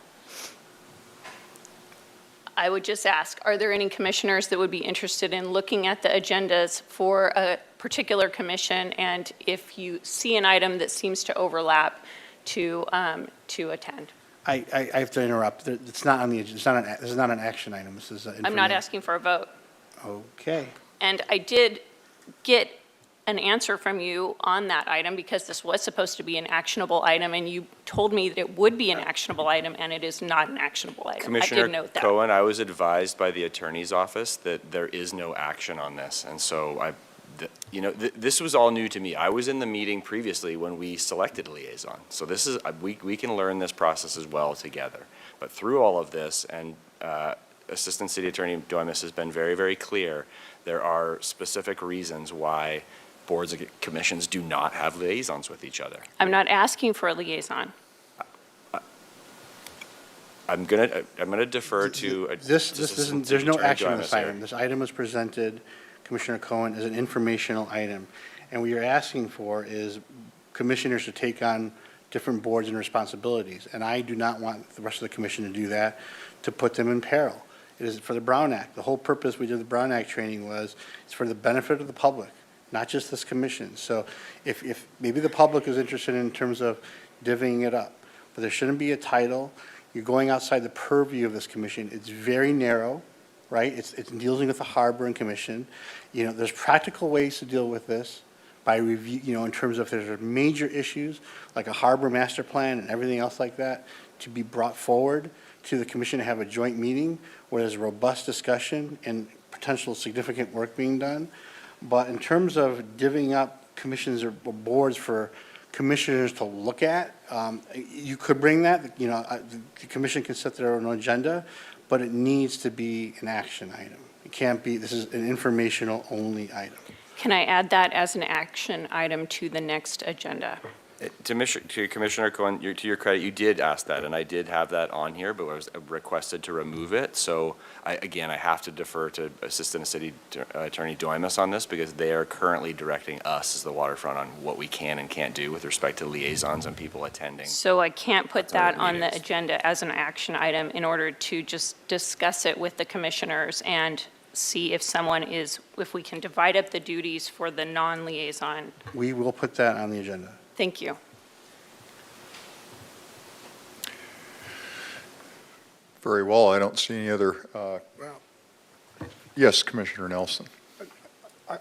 I would just ask, are there any commissioners that would be interested in looking at the agendas for a particular commission? And if you see an item that seems to overlap, to attend? I have to interrupt. It's not on the agenda. This is not an action item. This is I'm not information. asking for a vote. Okay. And I did get an answer from you on that item because this was supposed to be an actionable item, and you told me that it would be an actionable item, and it is not an actionable item. I Commissioner did note that. Cohen, I was advised by the attorney's office that there is no action on this, and so this was all new to me. I was in the meeting previously when we selected a liaison, so this is, we can learn this process as well together. But through all of this, and Assistant City Attorney Doimus has been very, very clear, there are specific reasons why boards and commissions do not have liaisons with each other. I'm not asking for a liaison. I'm gonna defer to. This Assistant isn't, City there's no Attorney action on Doimus this here. item. This item was presented, Commissioner Cohen, as an informational item. And what you're asking for is commissioners to take on different boards and responsibilities. And I do not want the rest of the commission to do that, to put them in peril. It is for the Brown Act. The whole purpose we did the Brown Act training was, it's for the benefit of the public, not just this commission. So if maybe the public is interested in terms of divvying it up, but there shouldn't be a title. You're going outside the purview of this commission. It's very narrow, right? It's dealing with the harbor and commission. You know, there's practical ways to deal with this by review, you know, in terms of if there's major issues, like a harbor master plan and everything else like that, to be brought forward to the commission to have a joint meeting where there's robust discussion and potential significant work being done. But in terms of divvying up commissions or boards for commissioners to look at, you could bring that, you know, the commission can set their own agenda, but it needs to be an action item. It can't be, this is an informational only item. Can I add that as an action item to the next agenda? To Commissioner Cohen, to your credit, you did ask that, and I did have that on here, but I was requested to remove it. So again, I have to defer to Assistant City Attorney Doimus on this, because they are currently directing us as the waterfront on what we can and can't do with respect to liaisons and people attending. So I can't put that on the meetings. agenda as an action item in order to just discuss it with the commissioners and see if if we can divide up the duties for the non-liaison. We will put that on the agenda. Thank you. Very well, I don't see any other, yes, Commissioner Nelson.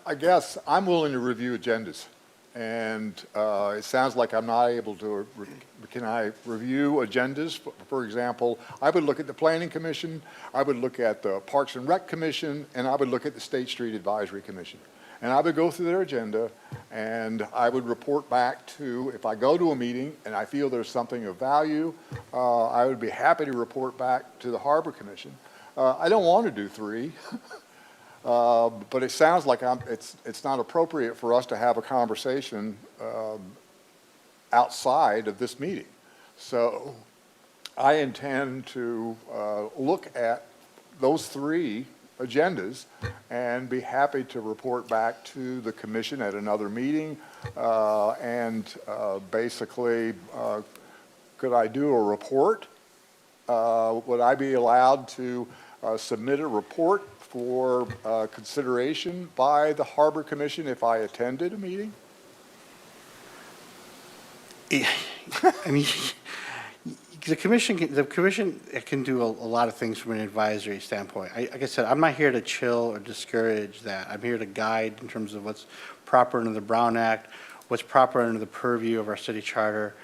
I guess I'm willing to review agendas, and it sounds like I'm not able to, can I review agendas? For example, I would look at the Planning Commission, I would look at the Parks and Rec Commission, and I would look at the State Street Advisory Commission. And I would go through their agenda, and I would report back to, if I go to a meeting and I feel there's something of value, I would be happy to report back to the Harbor Commission. I don't want to do three. But it sounds like it's not appropriate for us to have a conversation outside of this meeting. So I intend to look at those three agendas and be happy to report back to the commission at another meeting. Basically, could I do a report? Would I be allowed to submit a report for consideration by the Harbor Commission if I attended a meeting? I mean, the commission can do a lot of things from an advisory standpoint. Like I said, I'm not here to chill or discourage that. I'm here to guide in terms of what's proper under the Brown Act, what's proper under the purview of our city charter,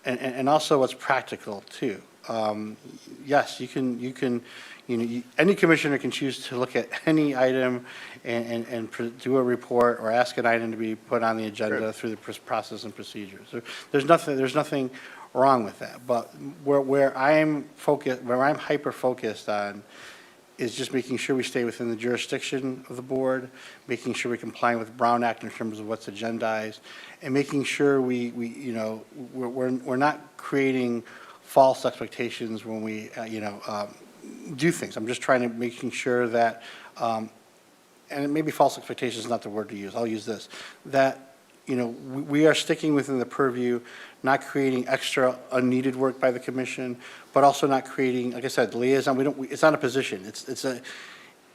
and also what's practical too. Yes, any commissioner can choose to look at any item and do a report or ask an item to be put on the agenda through the process and procedures. There's nothing wrong with that. But where I'm hyper focused on is just making sure we stay within the jurisdiction of the board, making sure we're complying with Brown Act in terms of what's agendized, and making sure we're not creating false expectations when we do things. I'm just trying to making sure that, and maybe false expectations is not the word to use. I'll use this, that we are sticking within the purview, not creating extra unneeded work by the commission, but also not creating, like I said, liaison. It's not a position.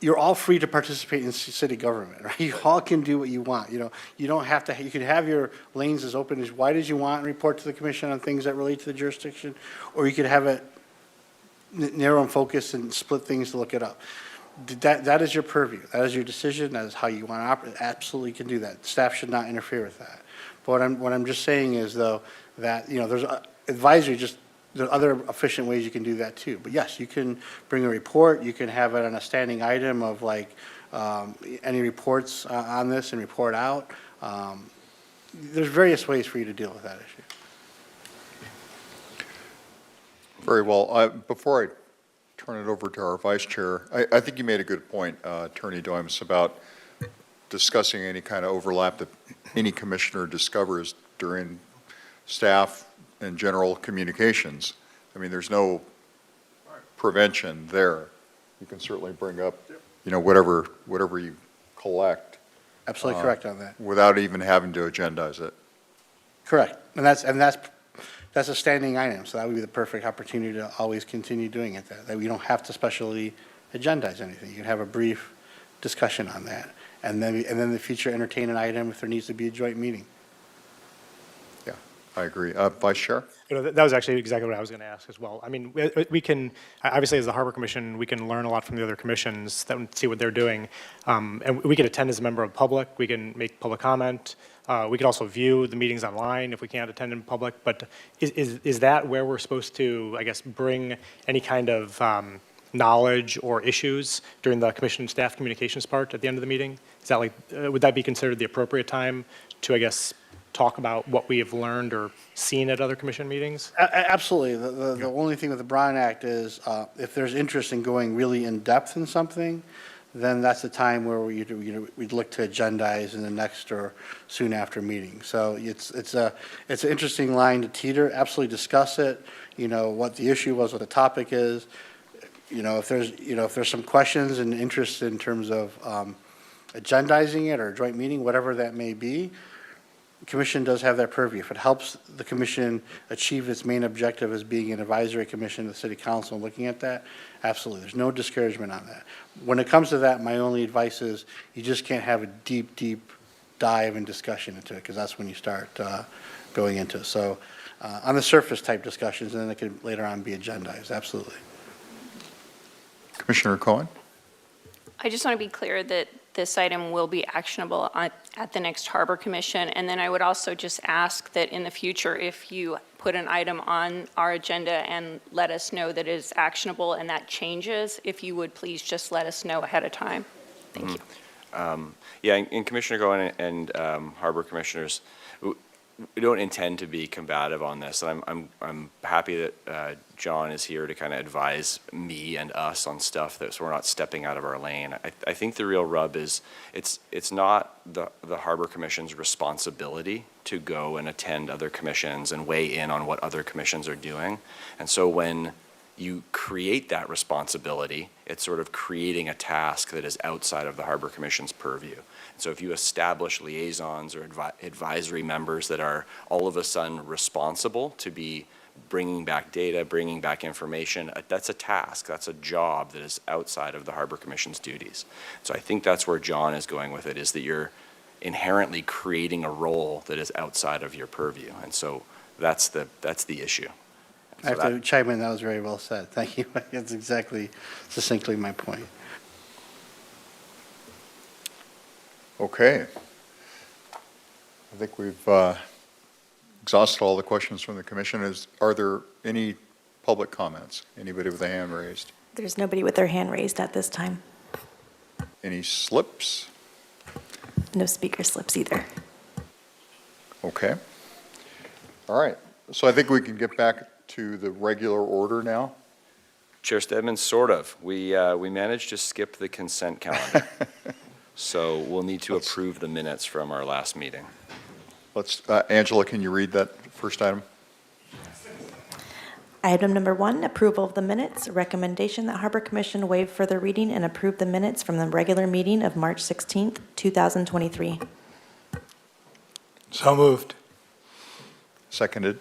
You're all free to participate in city government, right? You all can do what you want. You don't have to. You can have your lanes as open as wide as you want and report to the commission on things that relate to the jurisdiction, or you could have it narrow and focus and split things to look it up. That is your purview. That is your decision. That is how you want to operate. Absolutely can do that. Staff should not interfere with that. But what I'm just saying is, though, that there's advisory. There are other efficient ways you can do that too. But yes, you can bring a report. You can have it on a standing item of any reports on this and report out. There's various ways for you to deal with that issue. Very well. Before I turn it over to our vice chair, I think you made a good point, Attorney Doimus, about discussing any kind of overlap that any commissioner discovers during staff and general communications. I mean, there's no prevention there. You can certainly bring up, whatever you collect. Absolutely correct on that. Without even having to agendize it. Correct. And that's a standing item, so that would be the perfect opportunity to always continue doing it, that we don't have to specially agendize anything. You can have a brief discussion on that. And then in the future, entertain an item if there needs to be a joint meeting. Yeah, I agree. Vice Chair? That was actually exactly what I was going to ask as well. I mean, we can, obviously, as the Harbor Commission, we can learn a lot from the other commissions, see what they're doing. And we could attend as a member of the public, we can make public comment. We could also view the meetings online if we can't attend in public. But is that where we're supposed to, I guess, bring any kind of knowledge or issues during the commission staff communications part at the end of the meeting? Is that like, would that be considered the appropriate time to, I guess, talk about what we have learned or seen at other commission meetings? Absolutely. The only thing with the Brown Act is if there's interest in going really in-depth in something, then that's the time where we'd look to agendize in the next or soon after meeting. So it's an interesting line to teeter. Absolutely discuss it, what the issue was, what the topic is. If there's some questions and interest in terms of agendizing it or a joint meeting, whatever that may be, the commission does have that purview. If it helps the commission achieve its main objective as being an advisory commission to the city council and looking at that, absolutely. There's no discouragement on that. When it comes to that, my only advice is you just can't have a deep, deep dive and discussion into it because that's when you start going into it. So on the surface type discussions, and then it could later on be agendized, absolutely. Commissioner Cohen? I just want to be clear that this item will be actionable at the next Harbor Commission. And then I would also just ask that in the future, if you put an item on our agenda and let us know that it is actionable and that changes, if you would please just let us know ahead of time. Thank you. Yeah, and Commissioner Cohen and Harbor Commissioners, we don't intend to be combative on this. I'm happy that John is here to kind of advise me and us on stuff so we're not stepping out of our lane. I think the real rub is it's not the Harbor Commission's responsibility to go and attend other commissions and weigh in on what other commissions are doing. And so when you create that responsibility, it's sort of creating a task that is outside of the Harbor Commission's purview. So if you establish liaisons or advisory members that are all of a sudden responsible to be bringing back data, bringing back information, that's a task, that's a job that is outside of the Harbor Commission's duties. So I think that's where John is going with it, is that you're inherently creating a role that is outside of your purview. And so that's the issue. I have to chime in, that was very well said. Thank you. That's exactly, succinctly my point. Okay. I think we've exhausted all the questions from the commission. Are there any public comments? Anybody with a hand raised? There's nobody with their hand raised at this time. Any slips? No speaker slips either. Okay. All right. So I think we can get back to the regular order now. Chair Stedman, sort of. We managed to skip the consent calendar. So we'll need to approve the minutes from our last meeting. Angela, can you read that first item? Item number 1, approval of the minutes. Recommendation that Harbor Commission waive further reading and approve the minutes from the regular meeting of March 16th, 2023. So moved. Seconded.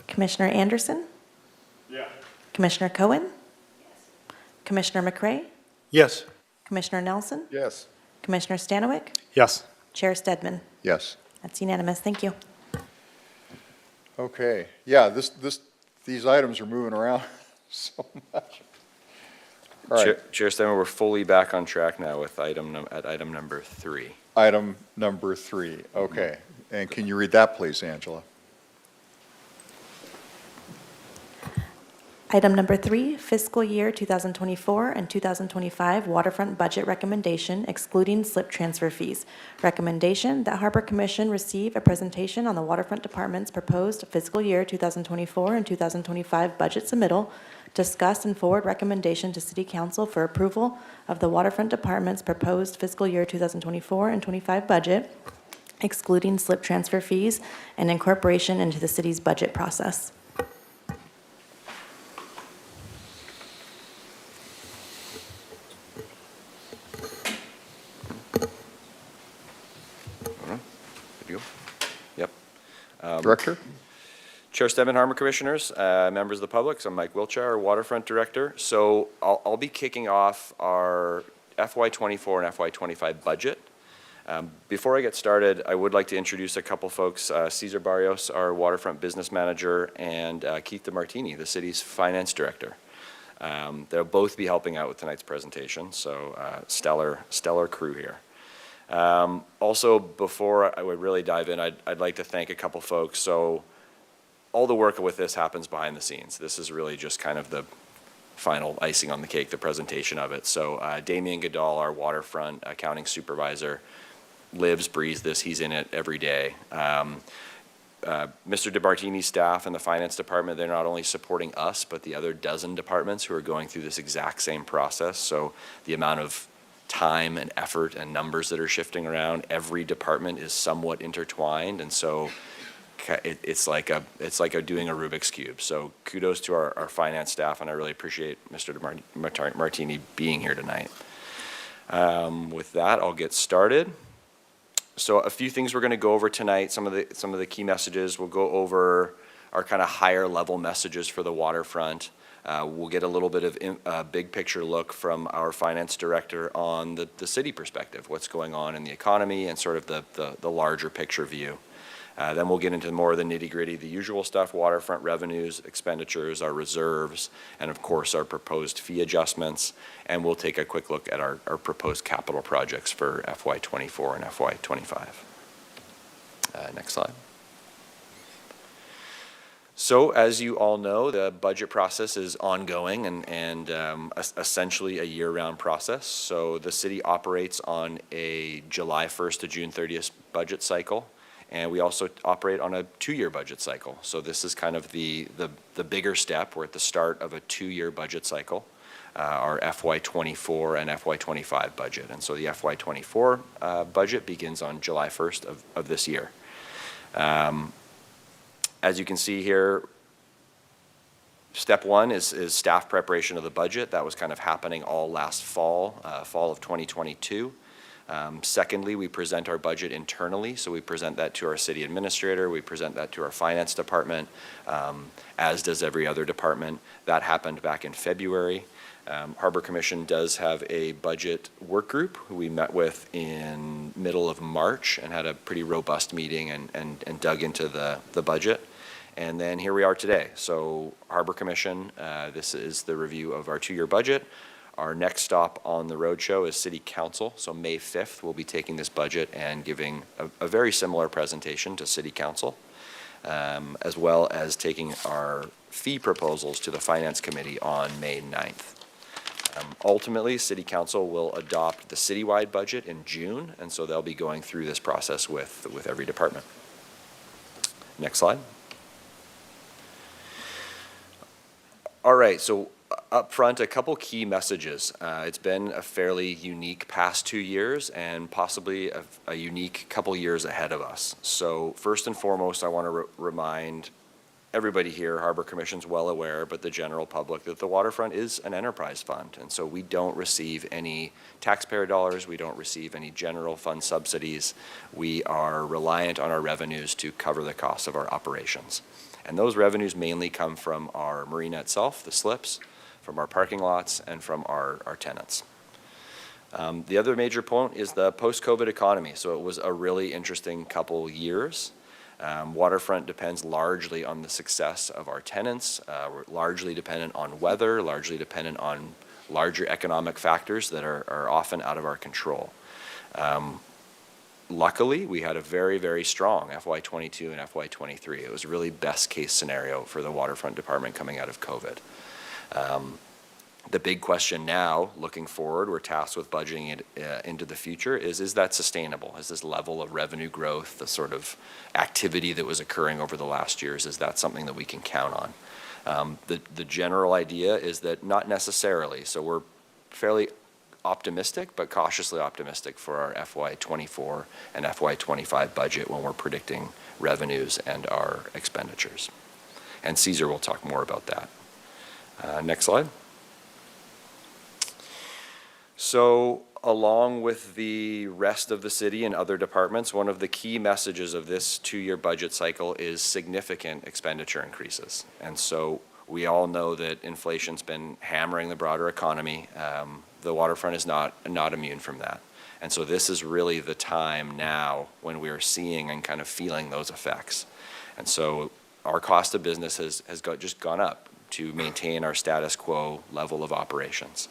Commissioner Anderson? Yeah. Commissioner Cohen? Commissioner McCray? Yes. Commissioner Nelson? Yes. Commissioner Stanowick? Yes. Chair Stedman? Yes. That's unanimous. Thank you. Okay. Yeah, these items are moving around so much. All right. Chair Stedman, we're fully back on track now with item number 3. Item number 3. Okay. And can you read that, please, Angela? Item number 3, fiscal year 2024 and 2025 waterfront budget recommendation excluding slip transfer fees. Recommendation that Harbor Commission receive a presentation on the waterfront department's proposed fiscal year 2024 and 2025 budget submittal, discuss and forward recommendation to City Council for approval of the waterfront department's proposed fiscal year 2024 and 25 budget, excluding slip transfer fees and incorporation into the city's budget process. Good to go? Yep. Director? Chair Stebbin, Harbor Commissioners, members of the public, so I'm Mike Wiltshire, Waterfront Director. So I'll be kicking off our FY24 and FY25 budget. Before I get started, I would like to introduce a couple folks, Cesar Barrios, our Waterfront Business Manager, and Keith DeMartini, the city's Finance Director. They'll both be helping out with tonight's presentation, so stellar crew here. Also, before I would really dive in, I'd like to thank a couple folks. So all the work with this happens behind the scenes. This is really just kind of the final icing on the cake, the presentation of it. So Damien Goodall, our Waterfront Accounting Supervisor, lives, breathes this. He's in it every day. Mr. DeMartini's staff in the Finance Department, they're not only supporting us, but the other dozen departments who are going through this exact same process. So the amount of time and effort and numbers that are shifting around, every department is somewhat intertwined, and so it's like doing a Rubik's Cube. So kudos to our finance staff, and I really appreciate Mr. DeMartini being here tonight. With that, I'll get started. So a few things we're going to go over tonight, some of the key messages. We'll go over our kind of higher level messages for the waterfront. We'll get a little bit of big picture look from our finance director on the city perspective, what's going on in the economy and sort of the larger picture view. Then we'll get into more of the nitty gritty, the usual stuff, waterfront revenues, expenditures, our reserves, and of course our proposed fee adjustments. And we'll take a quick look at our proposed capital projects for FY24 and FY25. Next slide. So as you all know, the budget process is ongoing and essentially a year-round process. So the city operates on a July 1st to June 30th budget cycle, and we also operate on a 2-year budget cycle. So this is kind of the bigger step. We're at the start of a 2-year budget cycle, our FY24 and FY25 budget. And so the FY24 budget begins on July 1st of this year. As you can see here, step one is staff preparation of the budget. That was kind of happening all last fall, fall of 2022. Secondly, we present our budget internally. So we present that to our city administrator. We present that to our finance department, as does every other department. That happened back in February. Harbor Commission does have a budget work group who we met with in middle of March and had a pretty robust meeting and dug into the budget. And then here we are today. So Harbor Commission, this is the review of our 2-year budget. Our next stop on the roadshow is City Council. So May 5th, we'll be taking this budget and giving a very similar presentation to City Council, as well as taking our fee proposals to the Finance Committee on May 9th. Ultimately, City Council will adopt the citywide budget in June, and so they'll be going through this process with every department. Next slide. All right, so up front, a couple key messages. It's been a fairly unique past 2 years and possibly a unique couple years ahead of us. So first and foremost, I want to remind everybody here, Harbor Commission's well aware, but the general public, that the waterfront is an enterprise fund. And so we don't receive any taxpayer dollars. We don't receive any general fund subsidies. We are reliant on our revenues to cover the costs of our operations. And those revenues mainly come from our marina itself, the slips, from our parking lots, and from our tenants. The other major point is the post-COVID economy. So it was a really interesting couple years. Waterfront depends largely on the success of our tenants. We're largely dependent on weather, largely dependent on larger economic factors that are often out of our control. Luckily, we had a very, very strong FY22 and FY23. It was really best case scenario for the waterfront department coming out of COVID. The big question now, looking forward, we're tasked with budgeting it into the future, is that sustainable? Is this level of revenue growth, the sort of activity that was occurring over the last years, is that something that we can count on? The general idea is that not necessarily. So we're fairly optimistic, but cautiously optimistic for our FY24 and FY25 budget when we're predicting revenues and our expenditures. And Cesar will talk more about that. Next slide. So Along with the rest of the city and other departments, one of the key messages of this two-year budget cycle is significant expenditure increases. And so we all know that inflation's been hammering the broader economy. The waterfront is not immune from that. And so this is really the time now when we are seeing and kind of feeling those effects. And so our cost of business has just gone up to maintain our status quo level of operations.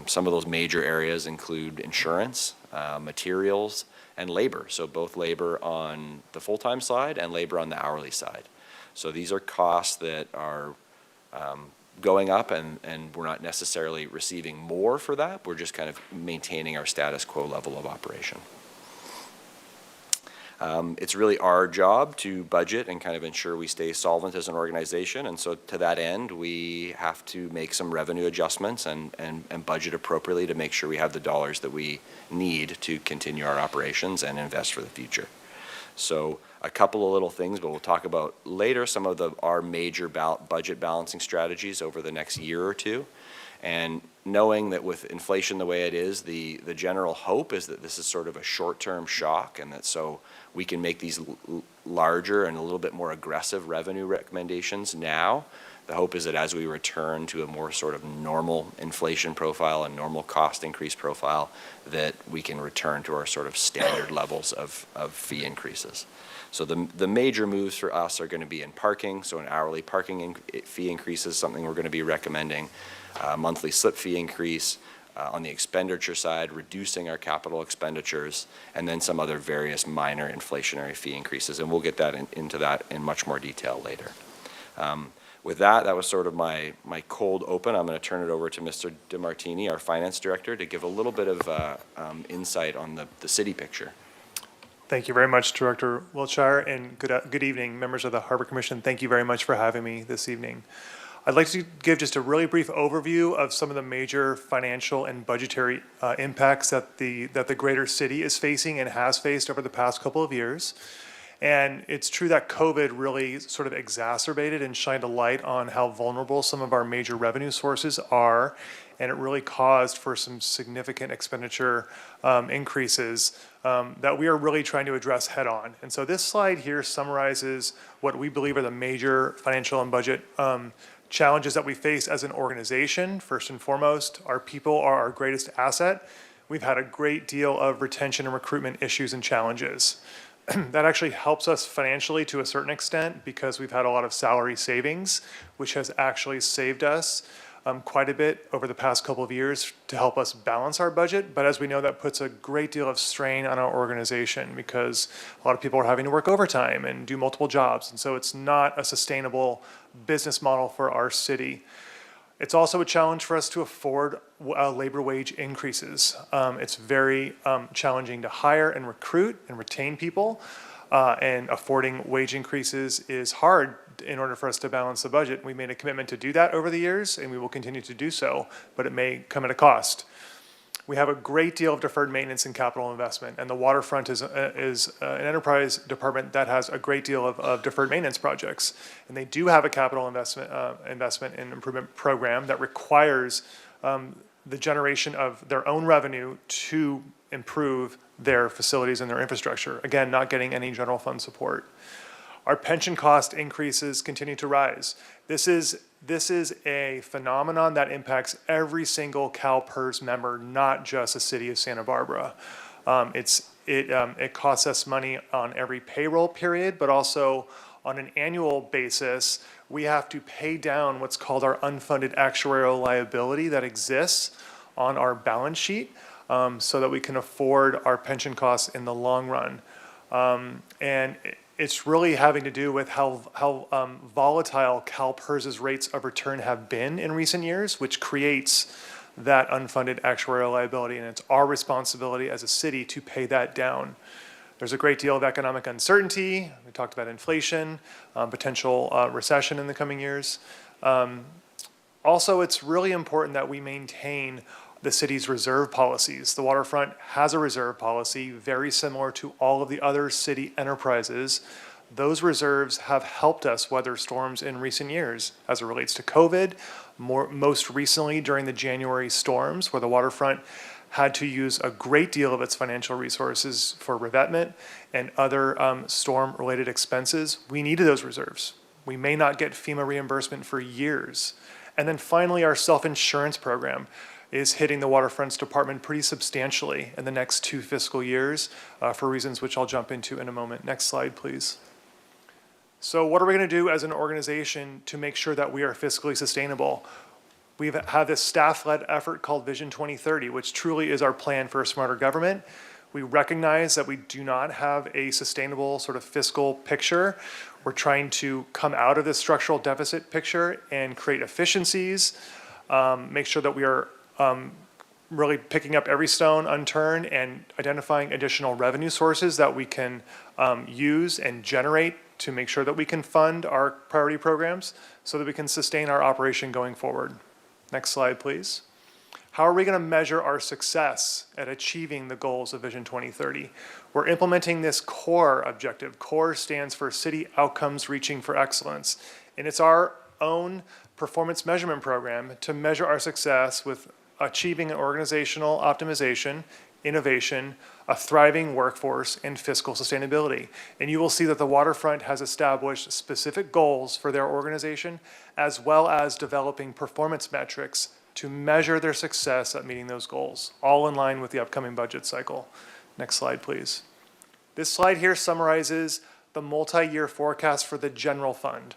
Some of those major areas include insurance, materials, and labor. So both labor on the full-time side and labor on the hourly side. So these are costs that are going up, and we're not necessarily receiving more for that. We're just kind of maintaining our status quo level of operation. It's really our job to budget and kind of ensure we stay solvent as an organization. And so to that end, we have to make some revenue adjustments and budget appropriately to make sure we have the dollars that we need to continue our operations and invest for the future. So a couple of little things, but we'll talk about later some of our major budget balancing strategies over the next year or two. And knowing that with inflation the way it is, the general hope is that this is sort of a short-term shock, and that so we can make these larger and a little bit more aggressive revenue recommendations now. The hope is that as we return to a more sort of normal inflation profile and normal cost increase profile, that we can return to our sort of standard levels of fee increases. So the major moves for us are going to be in parking. So an hourly parking fee increase is something we're going to be recommending. Monthly slip fee increase. On the expenditure side, reducing our capital expenditures, and then some other various minor inflationary fee increases. And we'll get that into that in much more detail later. With that was sort of my cold open. I'm going to turn it over to Mr. DeMartini, our finance director, to give a little bit of insight on the city picture. Thank you very much, Director Wiltshire, and good evening, members of the Harbor Commission. Thank you very much for having me this evening. I'd like to give just a really brief overview of some of the major financial and budgetary impacts that the greater city is facing and has faced over the past couple of years. And it's true that COVID really sort of exacerbated and shined a light on how vulnerable some of our major revenue sources are, and it really caused for some significant expenditure increases that we are really trying to address head on. And so this slide here summarizes what we believe are the major financial and budget challenges that we face as an organization. First and foremost, our people are our greatest asset. We've had a great deal of retention and recruitment issues and challenges. That actually helps us financially to a certain extent because we've had a lot of salary savings, which has actually saved us quite a bit over the past couple of years to help us balance our budget. But as we know, that puts a great deal of strain on our organization because a lot of people are having to work overtime and do multiple jobs. And so it's not a sustainable business model for our city. It's also a challenge for us to afford labor wage increases. It's very challenging to hire and recruit and retain people, and affording wage increases is hard in order for us to balance the budget. We made a commitment to do that over the years, and we will continue to do so, but it may come at a cost. We have a great deal of deferred maintenance and capital investment, and the waterfront is an enterprise department that has a great deal of deferred maintenance projects. And they do have a capital investment and improvement program that requires the generation of their own revenue to improve their facilities and their infrastructure. Again, not getting any general fund support. Our pension cost increases continue to rise. This is a phenomenon that impacts every single CalPERS member, not just the city of Santa Barbara. It costs us money on every payroll period, but also on an annual basis, we have to pay down what's called our unfunded actuarial liability that exists on our balance sheet so that we can afford our pension costs in the long run. And it's really having to do with how volatile CalPERS's rates of return have been in recent years, which creates that unfunded actuarial liability, and it's our responsibility as a city to pay that down. There's a great deal of economic uncertainty. We talked about inflation, potential recession in the coming years. Also, it's really important that we maintain the city's reserve policies. The waterfront has a reserve policy very similar to all of the other city enterprises. Those reserves have helped us weather storms in recent years as it relates to COVID, most recently during the January storms, where the waterfront had to use a great deal of its financial resources for revetment and other storm-related expenses. We needed those reserves. We may not get FEMA reimbursement for years. And then finally, our self-insurance program is hitting the Waterfronts Department pretty substantially in the next 2 fiscal years for reasons which I'll jump into in a moment. Next slide, please. So what are we going to do as an organization to make sure that we are fiscally sustainable? We've had this staff-led effort called Vision 2030, which truly is our plan for a smarter government. We recognize that we do not have a sustainable sort of fiscal picture. We're trying to come out of this structural deficit picture and create efficiencies, make sure that we are really picking up every stone unturned and identifying additional revenue sources that we can use and generate to make sure that we can fund our priority programs so that we can sustain our operation going forward. Next slide, please. How are we going to measure our success at achieving the goals of Vision 2030? We're implementing this CORE objective. CORE stands for City Outcomes Reaching for Excellence. And it's our own performance measurement program to measure our success with achieving an organizational optimization, innovation, a thriving workforce, and fiscal sustainability. And you will see that the Waterfront has established specific goals for their organization, as well as developing performance metrics to measure their success at meeting those goals, all in line with the upcoming budget cycle. Next slide, please. This slide here summarizes the multi-year forecast for the general fund.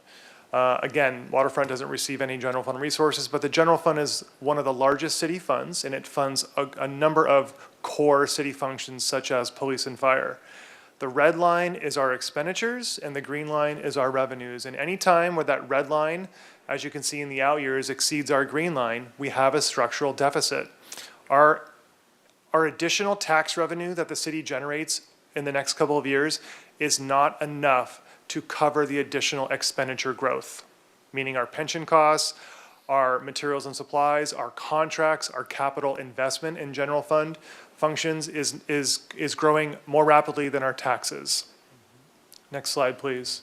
Again, Waterfront doesn't receive any general fund resources, but the general fund is one of the largest city funds, and it funds a number of core city functions such as police and fire. The red line is our expenditures, and the green line is our revenues. And any time where that red line, as you can see in the out years, exceeds our green line, we have a structural deficit. Our additional tax revenue that the city generates in the next couple of years is not enough to cover the additional expenditure growth, meaning our pension costs, our materials and supplies, our contracts, our capital investment in general fund functions is growing more rapidly than our taxes. Next slide, please.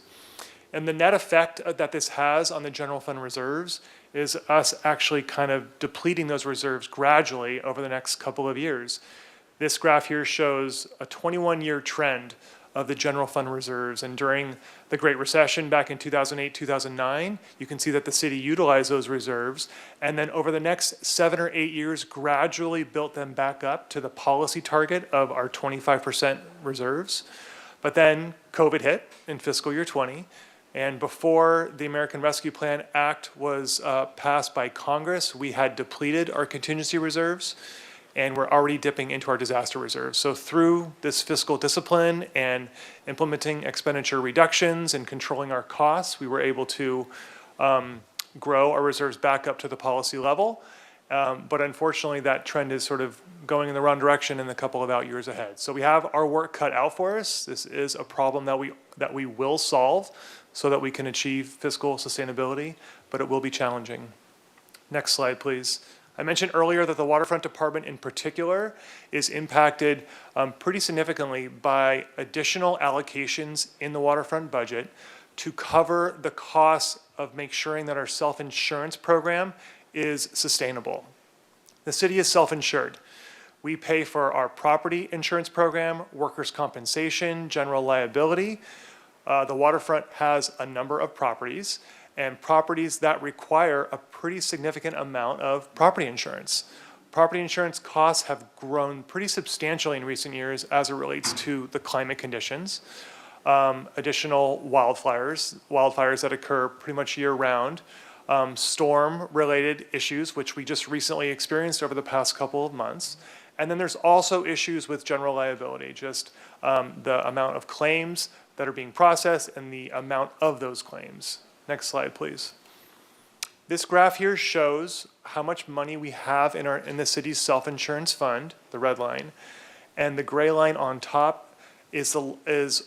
And the net effect that this has on the general fund reserves is us actually kind of depleting those reserves gradually over the next couple of years. This graph here shows a 21-year trend of the general fund reserves. And during the Great Recession back in 2008, 2009, you can see that the city utilized those reserves. And then over the next 7 or 8 years, gradually built them back up to the policy target of our 25% reserves. But then COVID hit in fiscal year 20. And before the American Rescue Plan Act was passed by Congress, we had depleted our contingency reserves, and we're already dipping into our disaster reserves. So through this fiscal discipline and implementing expenditure reductions and controlling our costs, we were able to grow our reserves back up to the policy level. But unfortunately, that trend is sort of going in the wrong direction in the couple of out years ahead. So we have our work cut out for us. This is a problem that we will solve so that we can achieve fiscal sustainability, but it will be challenging. Next slide, please. I mentioned earlier that the Waterfront Department in particular is impacted pretty significantly by additional allocations in the waterfront budget to cover the costs of making sure that our self-insurance program is sustainable. The city is self-insured. We pay for our property insurance program, workers' compensation, general liability. The waterfront has a number of properties, and properties that require a pretty significant amount of property insurance. Property insurance costs have grown pretty substantially in recent years as it relates to the climate conditions. Additional wildfires that occur pretty much year-round, storm-related issues, which we just recently experienced over the past couple of months. And then there's also issues with general liability, just the amount of claims that are being processed and the amount of those claims. Next slide, please. This graph here shows how much money we have in the city's self-insurance fund, the red line, and the gray line on top is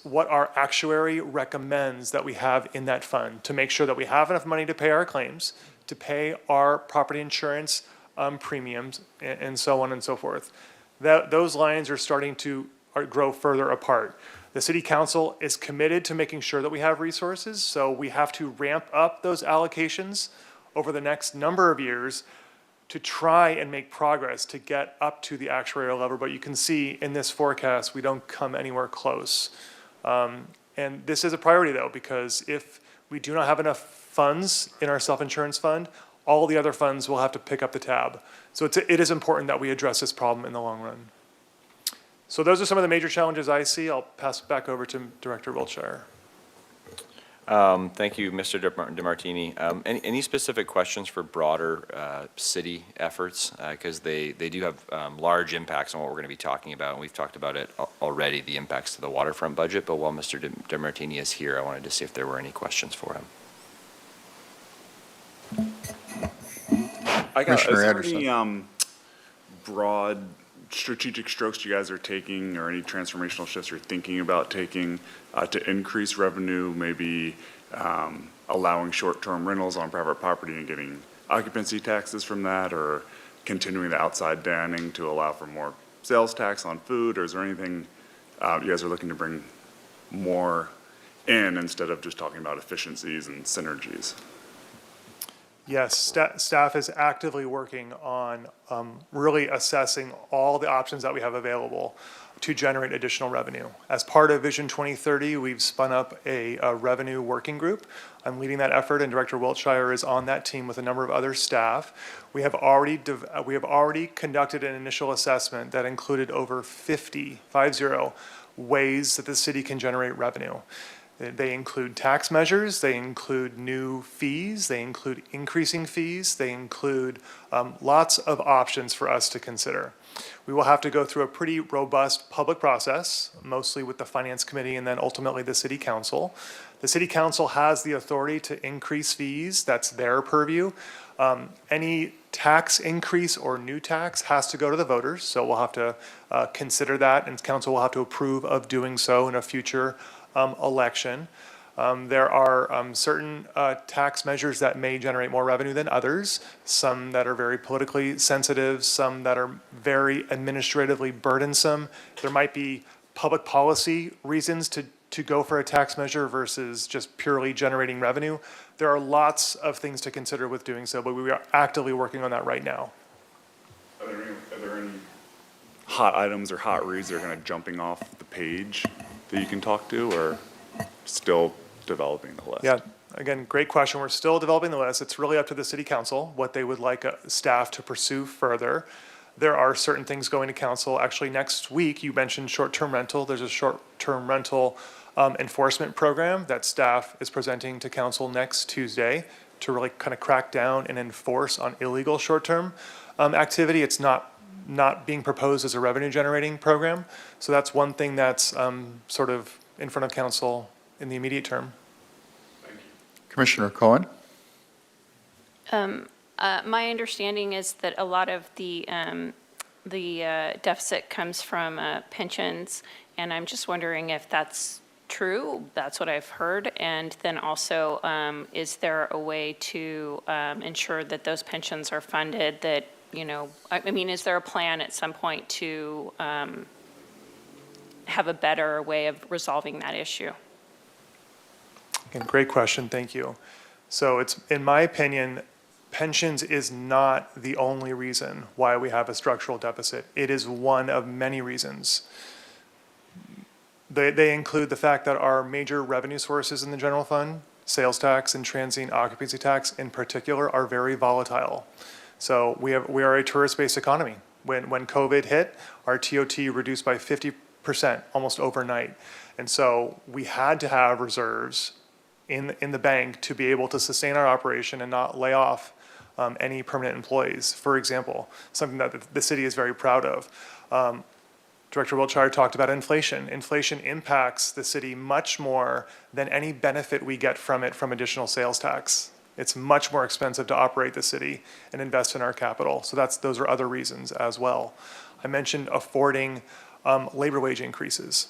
what our actuary recommends that we have in that fund to make sure that we have enough money to pay our claims, to pay our property insurance premiums, and so on and so forth. Those lines are starting to grow further apart. The city council is committed to making sure that we have resources, so we have to ramp up those allocations over the next number of years to try and make progress to get up to the actuarial level, but you can see in this forecast, we don't come anywhere close. And this is a priority though, because if we do not have enough funds in our self-insurance fund, all the other funds will have to pick up the tab. So it is important that we address this problem in the long run. So those are some of the major challenges I see. I'll pass it back over to Director Wiltshire. Thank you, Mr. DeMartini. Any specific questions for broader city efforts? Because they do have large impacts on what we're going to be talking about, and we've talked about it already, the impacts to the waterfront budget. But while Mr. DeMartini is here, I wanted to see if there were any questions for him. Commissioner Is Anderson. there any broad strategic strokes you guys are taking or any transformational shifts you're thinking about taking to increase revenue, maybe allowing short-term rentals on private property and getting occupancy taxes from that, or continuing the outside dining to allow for more sales tax on food, or is there anything you guys are looking to bring more in instead of just talking about efficiencies and synergies? Yes, staff is actively working on really assessing all the options that we have available to generate additional revenue. As part of Vision 2030, we've spun up a revenue working group. I'm leading that effort, and Director Wiltshire is on that team with a number of other staff. We have already conducted an initial assessment that included over 50 ways that the city can generate revenue. They include tax measures, they include new fees, they include increasing fees, they include lots of options for us to consider. We will have to go through a pretty robust public process, mostly with the Finance Committee and then ultimately the City Council. The City Council has the authority to increase fees, that's their purview. Any tax increase or new tax has to go to the voters, so we'll have to consider that, and Council will have to approve of doing so in a future election. There are certain tax measures that may generate more revenue than others, some that are very politically sensitive, some that are very administratively burdensome. There might be public policy reasons to go for a tax measure versus just purely generating revenue. There are lots of things to consider with doing so, but we are actively working on that right now. Are there any hot items or hot reads that are kind of jumping off the page that you can talk to, or still developing the list? Yeah, again, great question. We're still developing the list. It's really up to the City Council, what they would like staff to pursue further. There are certain things going to council. Actually, next week, you mentioned short-term rental. There's a short-term rental enforcement program that staff is presenting to council next Tuesday to really kind of crack down and enforce on illegal short-term activity. It's not being proposed as a revenue-generating program. So that's one thing that's sort of in front of council in the immediate term. Commissioner Cohen? My understanding is that a lot of the deficit comes from pensions, and I'm just wondering if that's true. That's what I've heard. And then also, is there a way to ensure that those pensions are funded, that, you know, I mean, is there a plan at some point to have a better way of resolving that issue? Again, great question, thank you. So it's, in my opinion, pensions is not the only reason why we have a structural deficit. It is one of many reasons. They include the fact that our major revenue sources in the general fund, sales tax and transient occupancy tax in particular, are very volatile. So we are a tourist-based economy. When COVID hit, our TOT reduced by 50% almost overnight. And so we had to have reserves in the bank to be able to sustain our operation and not lay off any permanent employees, for example, something that the city is very proud of. Director Wiltshire talked about inflation. Inflation impacts the city much more than any benefit we get from it from additional sales tax. It's much more expensive to operate the city and invest in our capital. So those are other reasons as well. I mentioned affording labor wage increases.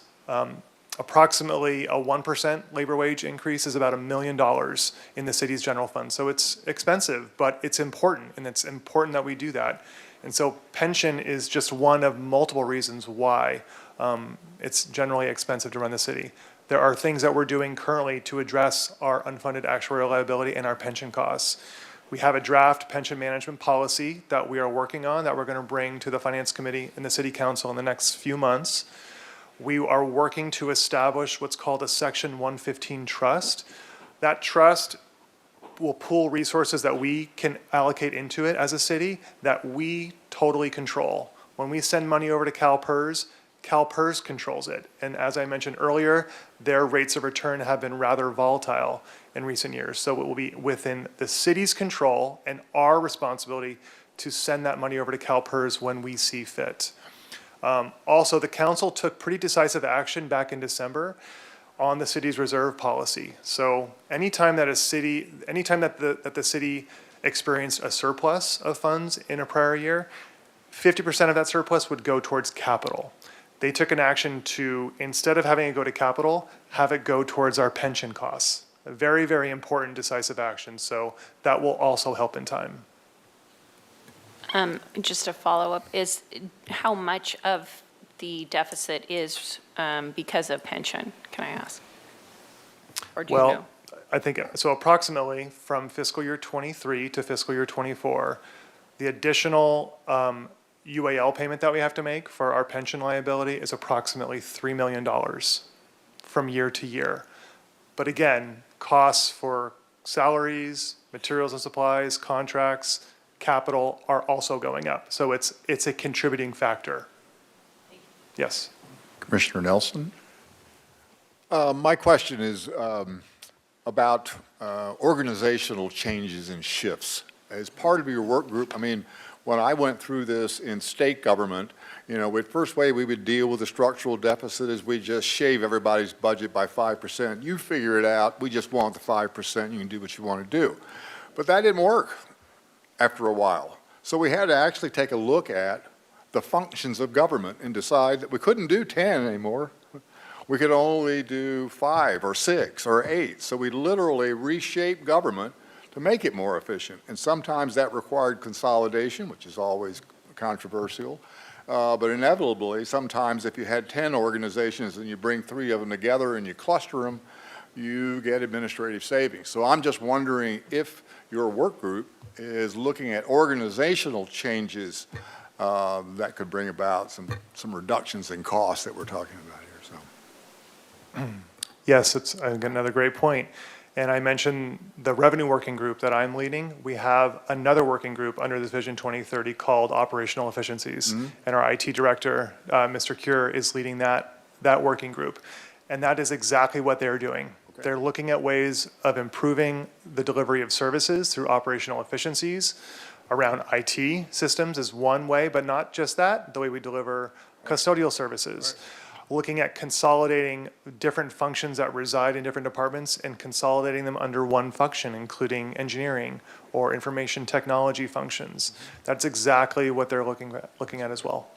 Approximately a 1% labor wage increase is about $1 million in the city's general fund. So it's expensive, but it's important, and it's important that we do that. And so pension is just one of multiple reasons why it's generally expensive to run the city. There are things that we're doing currently to address our unfunded actuarial liability and our pension costs. We have a draft pension management policy that we are working on, that we're going to bring to the Finance Committee and the City Council in the next few months. We are working to establish what's called a Section 115 trust. That trust will pool resources that we can allocate into it as a city that we totally control. When we send money over to CalPERS, CalPERS controls it. And as I mentioned earlier, their rates of return have been rather volatile in recent years. So it will be within the city's control and our responsibility to send that money over to CalPERS when we see fit. Also, the council took pretty decisive action back in December on the city's reserve policy. So anytime that the city experienced a surplus of funds in a prior year, 50% of that surplus would go towards capital. They took an action to, instead of having it go to capital, have it go towards our pension costs. A very, very important decisive action. So that will also help in time. Just a follow-up, is how much of the deficit is because of pension, can I ask? Or do you know? Well, I think, so approximately from fiscal year '23 to fiscal year '24, the additional UAL payment that we have to make for our pension liability is approximately $3 million from year to year. But again, costs for salaries, materials and supplies, contracts, capital are also going up. So it's a contributing factor. Yes. Commissioner Nelson? My question is about organizational changes and shifts. As part of your work group, I mean, when I went through this in state government, you know, the first way we would deal with the structural deficit is we just shave everybody's budget by 5%. You figure it out. We just want the 5%. You can do what you want to do. But that didn't work after a while. So we had to actually take a look at the functions of government and decide that we couldn't do 10 anymore. We could only do 5 or 6 or 8. So we literally reshaped government to make it more efficient. And sometimes that required consolidation, which is always controversial. But inevitably, sometimes if you had 10 organizations and you bring 3 of them together and you cluster them, you get administrative savings. So I'm just wondering if your work group is looking at organizational changes that could bring about some reductions in costs that we're talking about here. So. Yes, it's another great point. And I mentioned the revenue working group that I'm leading. We have another working group under this Vision 2030 called Operational Efficiencies. Mm-hmm. And our IT director, Mr. Cure, is leading that working group. And that is exactly what they're doing. Okay. They're looking at ways of improving the delivery of services through operational efficiencies. Around IT systems is one way, but not just that, the way we deliver custodial services. Right. Looking at consolidating different functions that reside in different departments and consolidating them under one function, including engineering or information technology functions. That's exactly what they're looking at as well.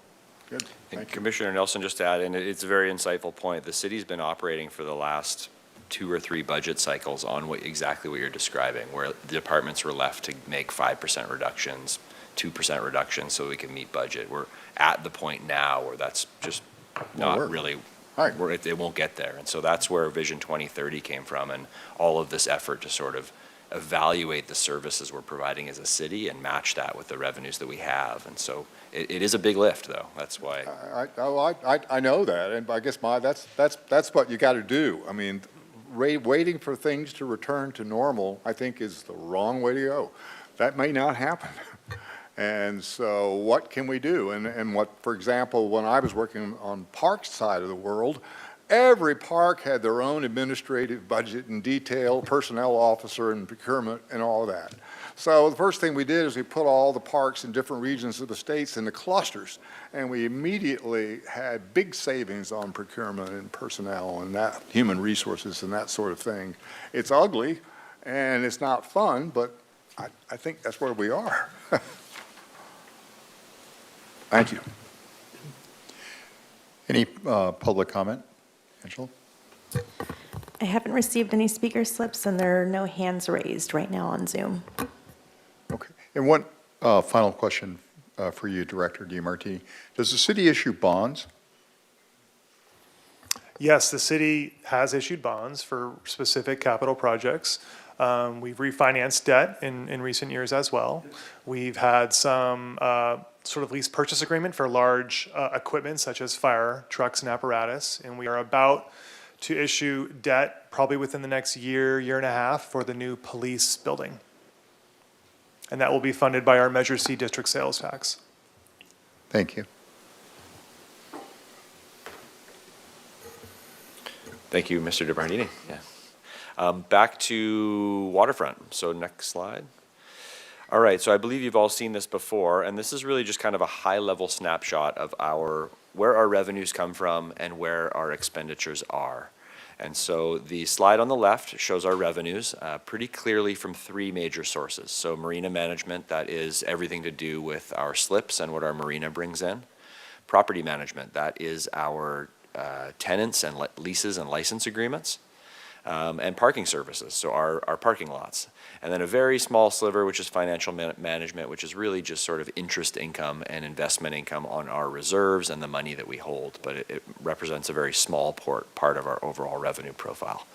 Good. And Thank you. Commissioner Nelson, just to add in, it's a very insightful point. The city's been operating for the last 2 or 3 budget cycles on exactly what you're describing, where the departments were left to make 5% reductions, 2% reductions so we can meet budget. We're at the point now where that's just not work. really, Right. it won't get there. And so that's where Vision 2030 came from, and all of this effort to sort of evaluate the services we're providing as a city and match that with the revenues that we have. And so it is a big lift, though. That's why. I know that, and I guess that's what you got to do. I mean, waiting for things to return to normal, I think, is the wrong way to go. That may not happen. And so what can we do? And what, for example, when I was working on parks side of the world, every park had their own administrative budget and detail, personnel officer and procurement and all of that. So the first thing we did is we put all the parks in different regions of the states into clusters, and we immediately had big savings on procurement and personnel and that, human resources and that sort of thing. It's ugly and it's not fun, but I think that's where we are. Thank you. Any public comment? Angela? I haven't received any speaker slips, and there are no hands raised right now on Zoom. Okay. And one final question for you, Director DiMartini. Does the city issue bonds? Yes, the city has issued bonds for specific capital projects. We've refinanced debt in recent years as well. We've had some sort of lease purchase agreement for large equipment such as fire trucks and apparatus. And we are about to issue debt probably within the next year, year and a half for the new police building. And that will be funded by our Measure C district sales tax. Thank you. Thank you, Mr. DeBarnini. Yeah. Back to waterfront. So next slide. All right, so I believe you've all seen this before, and this is really just kind of a high-level snapshot of where our revenues come from and where our expenditures are. And so the slide on the left shows our revenues pretty clearly from three major sources. So marina management, that is everything to do with our slips and what our marina brings in. Property management, that is our tenants and leases and license agreements. And parking services, so our parking lots. And then a very small sliver, which is financial management, which is really just sort of interest income and investment income on our reserves and the money that we hold. But it represents a very small part of our overall revenue profile.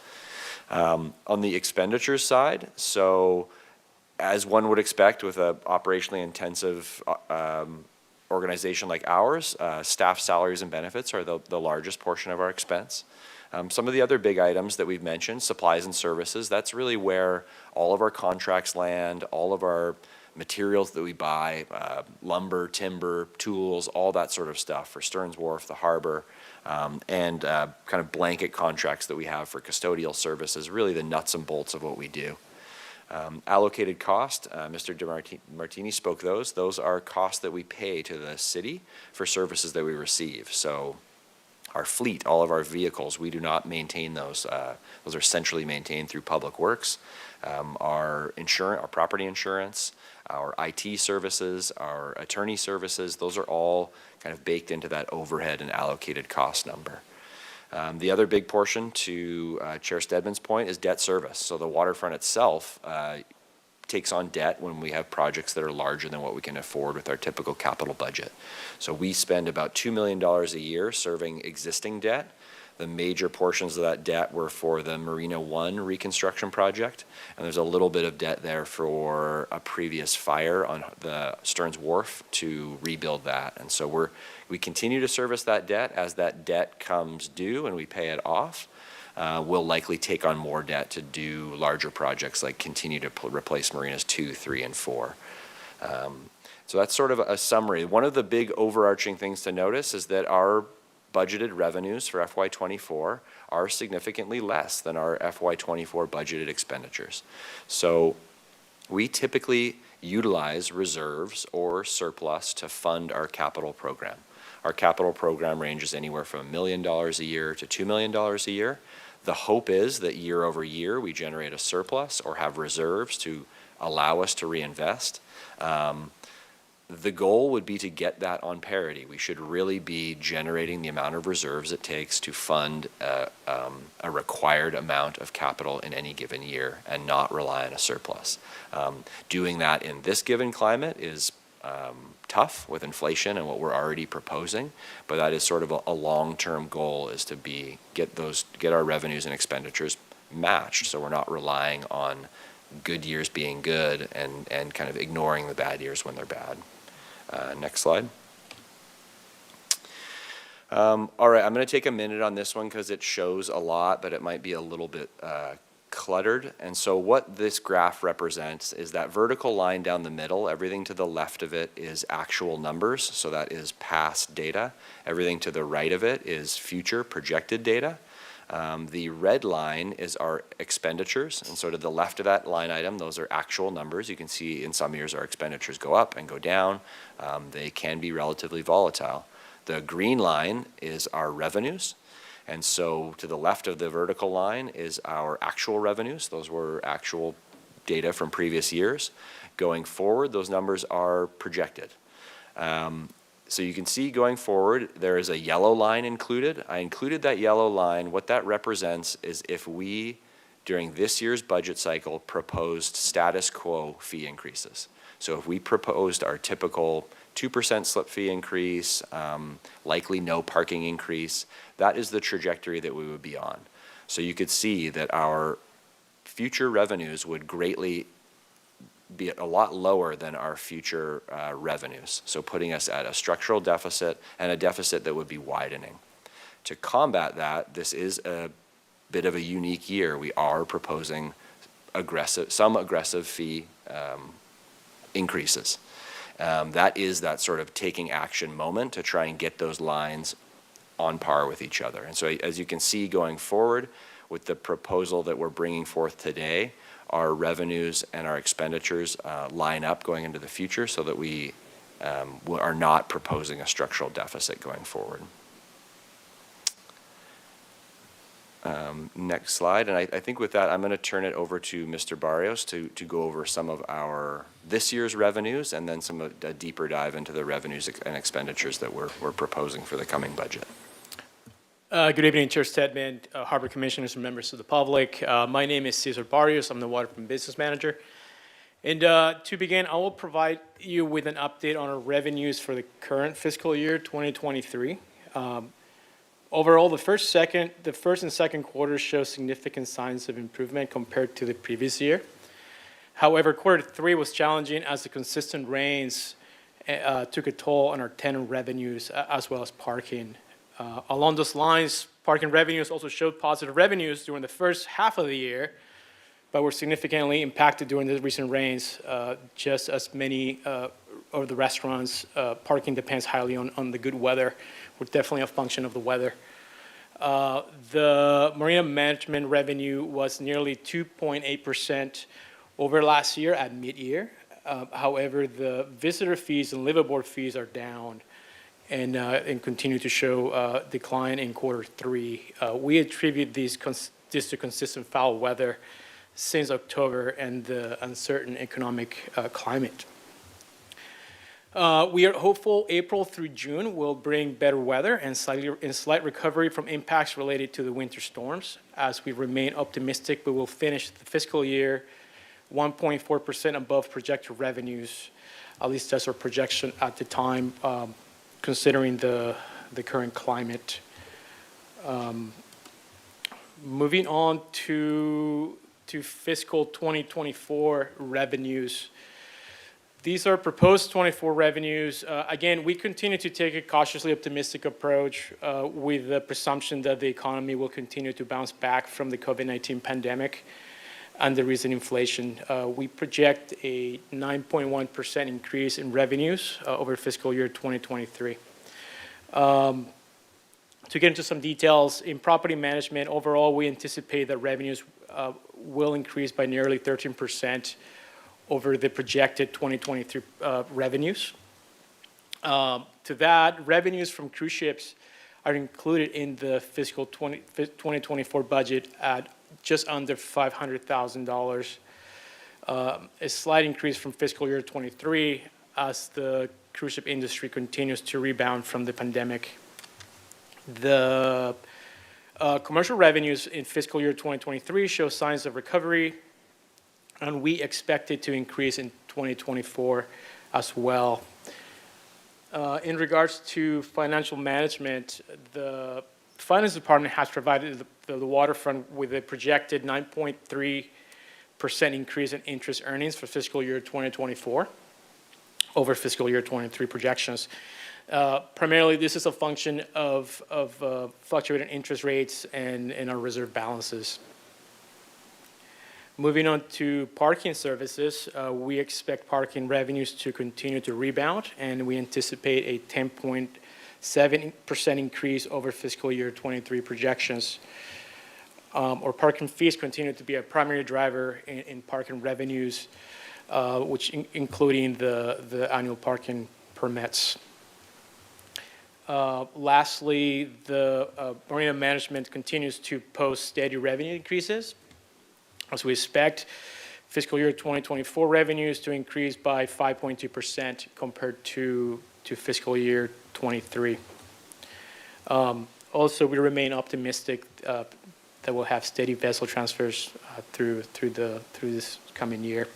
On the expenditures side, so as one would expect with an operationally intensive organization like ours, staff salaries and benefits are the largest portion of our expense. Some of the other big items that we've mentioned, supplies and services, that's really where all of our contracts land, all of our materials that we buy, lumber, timber, tools, all that sort of stuff for Stearns Wharf, the harbor, and kind of blanket contracts that we have for custodial services, really the nuts and bolts of what we do. Allocated cost, Mr. DeMartini spoke those. Those are costs that we pay to the city for services that we receive. So our fleet, all of our vehicles, we do not maintain those. Those are centrally maintained through Public Works. Our insurance, our property insurance, our IT services, our attorney services, those are all kind of baked into that overhead and allocated cost number. The other big portion, to Chair Stedman's point, is debt service. So the waterfront itself takes on debt when we have projects that are larger than what we can afford with our typical capital budget. So we spend about $2 million a year serving existing debt. The major portions of that debt were for the Marina One reconstruction project, and there's a little bit of debt there for a previous fire on the Stearns Wharf to rebuild that. And so we continue to service that debt. As that debt comes due and we pay it off, we'll likely take on more debt to do larger projects like continue to replace Marinas 2, 3, and 4. So that's sort of a summary. One of the big overarching things to notice is that our budgeted revenues for FY24 are significantly less than our FY24 budgeted expenditures. So we typically utilize reserves or surplus to fund our capital program. Our capital program ranges anywhere from $1 million a year to $2 million a year. The hope is that year over year we generate a surplus or have reserves to allow us to reinvest. The goal would be to get that on parity. We should really be generating the amount of reserves it takes to fund a required amount of capital in any given year and not rely on a surplus. Doing that in this given climate is tough with inflation and what we're already proposing, but that is sort of a long-term goal, is to get our revenues and expenditures matched, so we're not relying on good years being good and kind of ignoring the bad years when they're bad. Next slide. All right, I'm going to take a minute on this one because it shows a lot, but it might be a little bit cluttered. And so what this graph represents is that vertical line down the middle. Everything to the left of it is actual numbers, so that is past data. Everything to the right of it is future projected data. The red line is our expenditures, and so to the left of that line item, those are actual numbers. You can see in some years our expenditures go up and go down. They can be relatively volatile. The green line is our revenues, and so to the left of the vertical line is our actual revenues. Those were actual data from previous years. Going forward, those numbers are projected. So you can see going forward, there is a yellow line included. I included that yellow line. What that represents is if we, during this year's budget cycle, proposed status quo fee increases. So if we proposed our typical 2% slip fee increase, likely no parking increase. That is the trajectory that we would be on. So you could see that our future revenues would greatly be a lot lower than our future revenues. So putting us at a structural deficit and a deficit that would be widening. To combat that, this is a bit of a unique year. We are proposing some aggressive fee increases. That is that sort of taking action moment to try and get those lines on par with each other. And so as you can see going forward with the proposal that we're bringing forth today, our revenues and our expenditures line up going into the future so that we are not proposing a structural deficit going forward. Next slide, and I think with that, I'm going to turn it over to Mr. Barrios to go over some of our this year's revenues and then a deeper dive into the revenues and expenditures that we're proposing for the coming budget. Good evening, Chair Stedman, Harbor Commissioners, and members of the public. My name is Cesar Barrios. I'm the Waterfront Business Manager. And to begin, I will provide you with an update on our revenues for the current fiscal year, 2023. Overall, the first and second quarters show significant signs of improvement compared to the previous year. However, quarter three was challenging as the consistent rains took a toll on our tenant revenues as well as parking. Along those lines, parking revenues also showed positive revenues during the first half of the year, but were significantly impacted during the recent rains. Just as many of the restaurants, parking depends highly on the good weather. We're definitely a function of the weather. The marina management revenue was nearly 2.8% over last year at mid-year. However, the visitor fees and liveaboard fees are down and continue to show decline in quarter three. We attribute this to consistent foul weather since October and the uncertain economic climate. We are hopeful April through June will bring better weather and slight recovery from impacts related to the winter storms. As we remain optimistic, we will finish the fiscal year 1.4% above projected revenues. At least that's our projection at the time, considering the current climate. Moving on to fiscal 2024 revenues. These are proposed 24 revenues. Again, we continue to take a cautiously optimistic approach with the presumption that the economy will continue to bounce back from the COVID-19 pandemic and the recent inflation. We project a 9.1% increase in revenues over fiscal year 2023. To get into some details, in property management, overall, we anticipate that revenues will increase by nearly 13% over the projected 2023 revenues. To that, revenues from cruise ships are included in the fiscal 2024 budget at just under $500,000, a slight increase from fiscal year 23 as the cruise ship industry continues to rebound from the pandemic. The commercial revenues in fiscal year 2023 show signs of recovery, and we expect it to increase in 2024 as well. In regards to financial management, the Finance Department has provided the waterfront with a projected 9.3% increase in interest earnings for fiscal year 2024 over fiscal year 23 projections. Primarily, this is a function of fluctuating interest rates and our reserve balances. Moving on to parking services, we expect parking revenues to continue to rebound, and we anticipate a 10.7% increase over fiscal year 23 projections. Our parking fees continue to be a primary driver in parking revenues, which including the annual parking permits. Lastly, the marina management continues to post steady revenue increases. As we expect fiscal year 2024 revenues to increase by 5.2% compared to fiscal year 23. Also, we remain optimistic that we'll have steady vessel transfers through this coming year.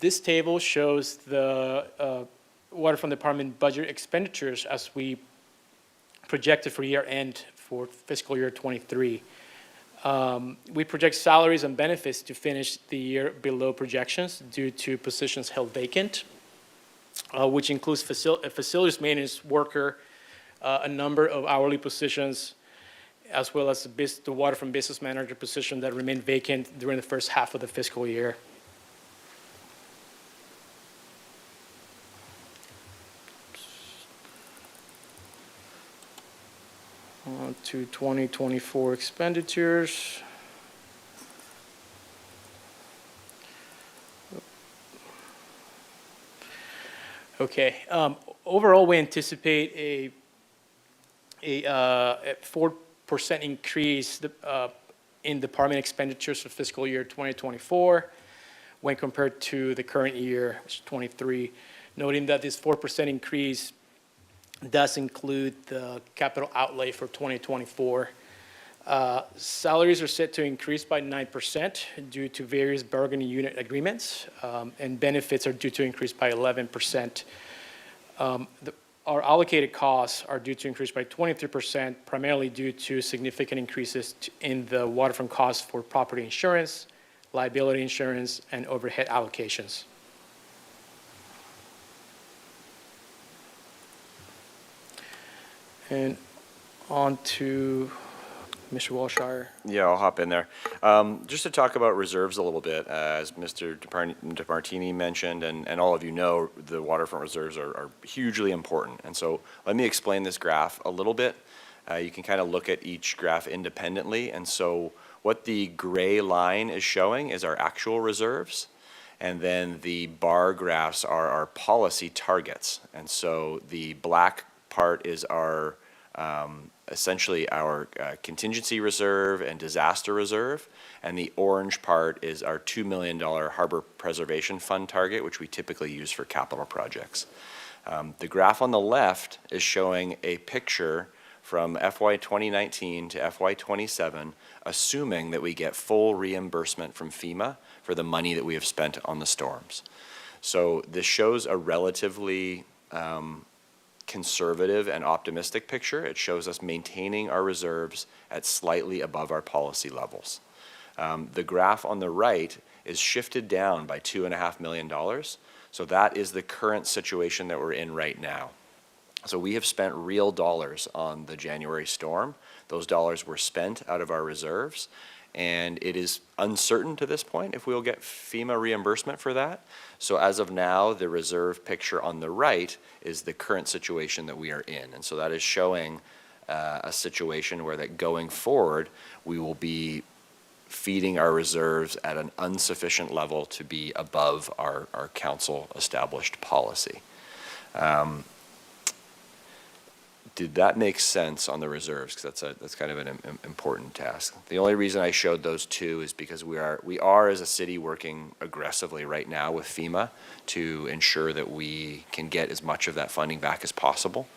This table shows the waterfront department budget expenditures as we projected for year end for fiscal year '23. We project salaries and benefits to finish the year below projections due to positions held vacant, which includes facilities maintenance worker, a number of hourly positions, as well as the waterfront business manager position that remained vacant during the first half of the fiscal year. On to 2024 expenditures. Okay, overall, we anticipate a 4% increase in department expenditures for fiscal year 2024 when compared to the current year, which is '23, noting that this 4% increase does include the capital outlay for 2024. Salaries are set to increase by 9% due to various bargaining unit agreements, and benefits are due to increase by 11%. Our allocated costs are due to increase by 23%, primarily due to significant increases in the waterfront costs for property insurance, liability insurance, and overhead allocations. And on to Mr. Wilshire. Yeah, I'll hop in there. Just to talk about reserves a little bit, as Mr. DeMartini mentioned, and all of you know, the waterfront reserves are hugely important. And so let me explain this graph a little bit. You can kind of look at each graph independently. And so what the gray line is showing is our actual reserves. And then the bar graphs are our policy targets. And so the black part is our essentially our contingency reserve and disaster reserve, and the orange part is our $2 million harbor preservation fund target, which we typically use for capital projects. The graph on the left is showing a picture from FY 2019 to FY 27, assuming that we get full reimbursement from FEMA for the money that we have spent on the storms. So this shows a relatively conservative and optimistic picture. It shows us maintaining our reserves at slightly above our policy levels. The graph on the right is shifted down by $2.5 million. So that is the current situation that we're in right now. So we have spent real dollars on the January storm. Those dollars were spent out of our reserves, and it is uncertain to this point if we will get FEMA reimbursement for that. So as of now, the reserve picture on the right is the current situation that we are in. And so that is showing a situation where that going forward, we will be feeding our reserves at an insufficient level to be above our council established policy. Did that make sense on the reserves? Because that's kind of an important task. The only reason I showed those two is because we are as a city working aggressively right now with FEMA to ensure that we can get as much of that funding back as possible.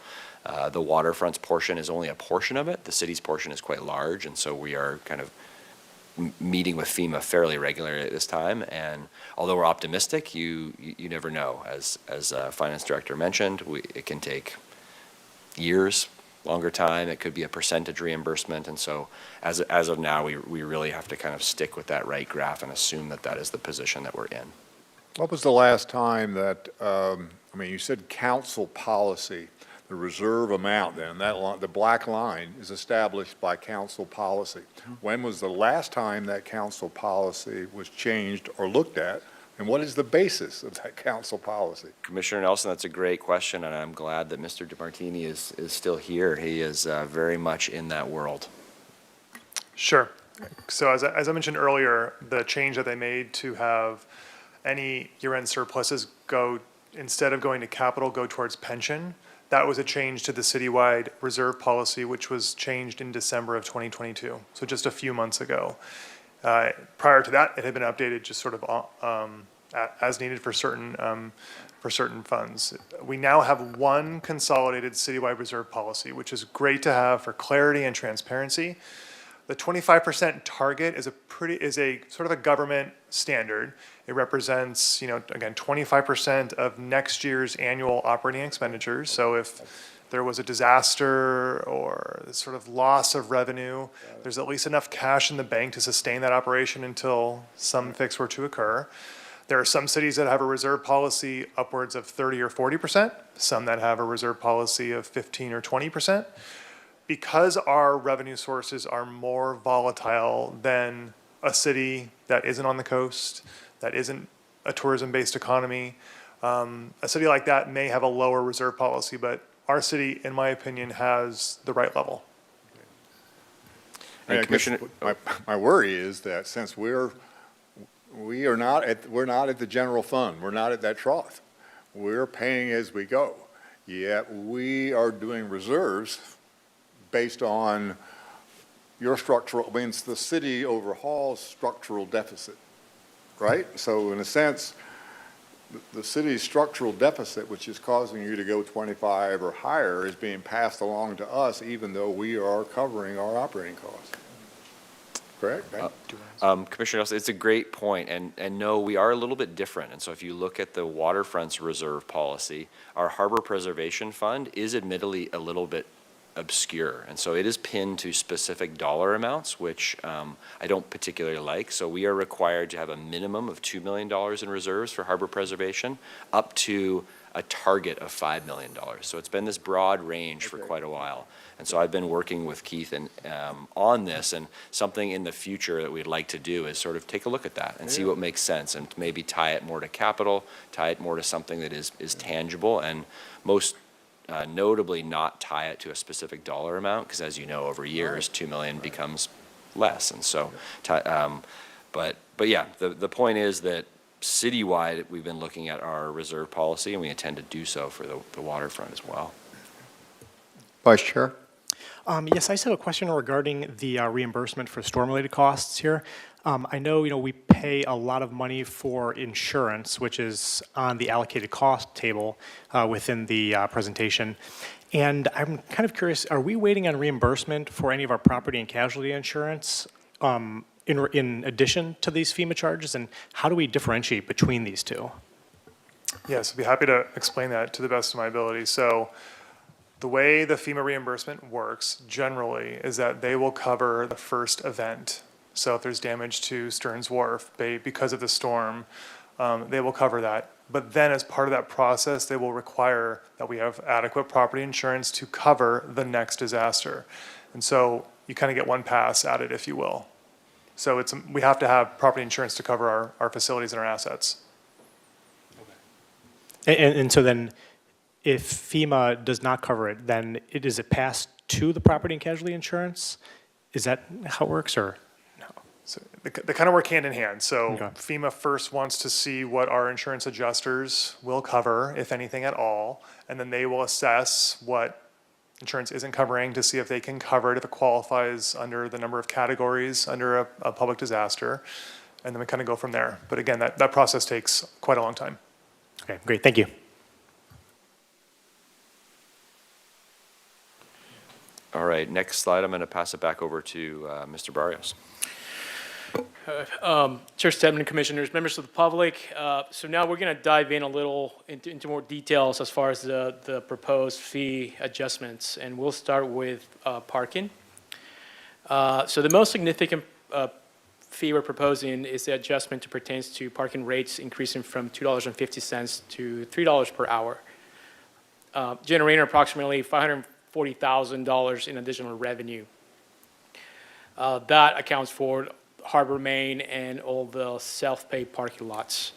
The waterfront's portion is only a portion of it. The city's portion is quite large, and so we are kind of meeting with FEMA fairly regularly at this time. And although we're optimistic, you never know. As Finance Director mentioned, it can take years, longer time. It could be a percentage reimbursement. And so as of now, we really have to kind of stick with that right graph and assume that that is the position that we're in. What was the last time that, you said council policy, the reserve amount then, the black line is established by council policy. When was the last time that council policy was changed or looked at? And what is the basis of that council policy? Commissioner Nelson, that's a great question, and I'm glad that Mr. DeMartini is still here. He is very much in that world. Sure. So as I mentioned earlier, the change that they made to have any year-end surpluses go, instead of going to capital, go towards pension, that was a change to the citywide reserve policy, which was changed in December of 2022, so just a few months ago. Prior to that, it had been updated just sort of as needed for certain funds. We now have one consolidated citywide reserve policy, which is great to have for clarity and transparency. The 25% target is a sort of a government standard. It represents, again, 25% of next year's annual operating expenditures. So if there was a disaster or sort of loss of revenue, there's at least enough cash in the bank to sustain that operation until some fix were to occur. There are some cities that have a reserve policy upwards of 30 or 40%, some that have a reserve policy of 15 or 20%. Because our revenue sources are more volatile than a city that isn't on the coast, that isn't a tourism-based economy, a city like that may have a lower reserve policy, but our city, in my opinion, has the right level. And I guess Commissioner, my worry is that since we're not at the general fund, we're not at that trough. We're paying as we go, yet we are doing reserves based on your structural, means the city overhauls structural deficit, right? So in a sense, the city's structural deficit, which is causing you to go 25 or higher, is being passed along to us, even though we are covering our operating costs. Correct? Commissioner Nelson, it's a great point, and no, we are a little bit different. And so if you look at the waterfront's reserve policy, our harbor preservation fund is admittedly a little bit obscure. And so it is pinned to specific dollar amounts, which I don't particularly like. So we are required to have a minimum of $2 million in reserves for harbor preservation, up to a target of $5 million. So it's been this broad range for quite a while. And so I've been working with Keith on this, and something in the future that we'd like to do is sort of take a look at that and see what makes sense, and maybe tie it more to capital, tie it more to something that is tangible, and most notably not tie it to a specific dollar amount, because as you know, over years, 2 million becomes less. And so, but yeah, the point is that citywide, we've been looking at our reserve policy, and we intend to do so for the waterfront as well. Vice Chair? Yes, I just have a question regarding the reimbursement for storm-related costs here. I know, we pay a lot of money for insurance, which is on the allocated cost table within the presentation. And I'm kind of curious, are we waiting on reimbursement for any of our property and casualty insurance in addition to these FEMA charges? And how do we differentiate between these two? Yes, I'd be happy to explain that to the best of my ability. So the way the FEMA reimbursement works generally is that they will cover the first event. So if there's damage to Stearns Wharf because of the storm, they will cover that. But then as part of that process, they will require that we have adequate property insurance to cover the next disaster. And so you kind of get one pass at it, if you will. So we have to have property insurance to cover our facilities and our assets. And so then, if FEMA does not cover it, then is it passed to the property and casualty insurance? Is that how it works, or no? So they kind of work hand in hand. So Okay. FEMA first wants to see what our insurance adjusters will cover, if anything at all, and then they will assess what insurance isn't covering to see if they can cover it, if it qualifies under the number of categories under a public disaster, and then we kind of go from there. But again, that process takes quite a long time. Okay, great, thank you. All right, next slide, I'm going to pass it back over to Mr. Barrios. Chair Stedman, Commissioners, members of the public. So now we're going to dive in a little into more details as far as the proposed fee adjustments, and we'll start with parking. So the most significant fee we're proposing is the adjustment that pertains to parking rates increasing from $2.50 to $3 per hour, generating approximately $540,000 in additional revenue. That accounts for Harbor Main and all the self-pay parking lots.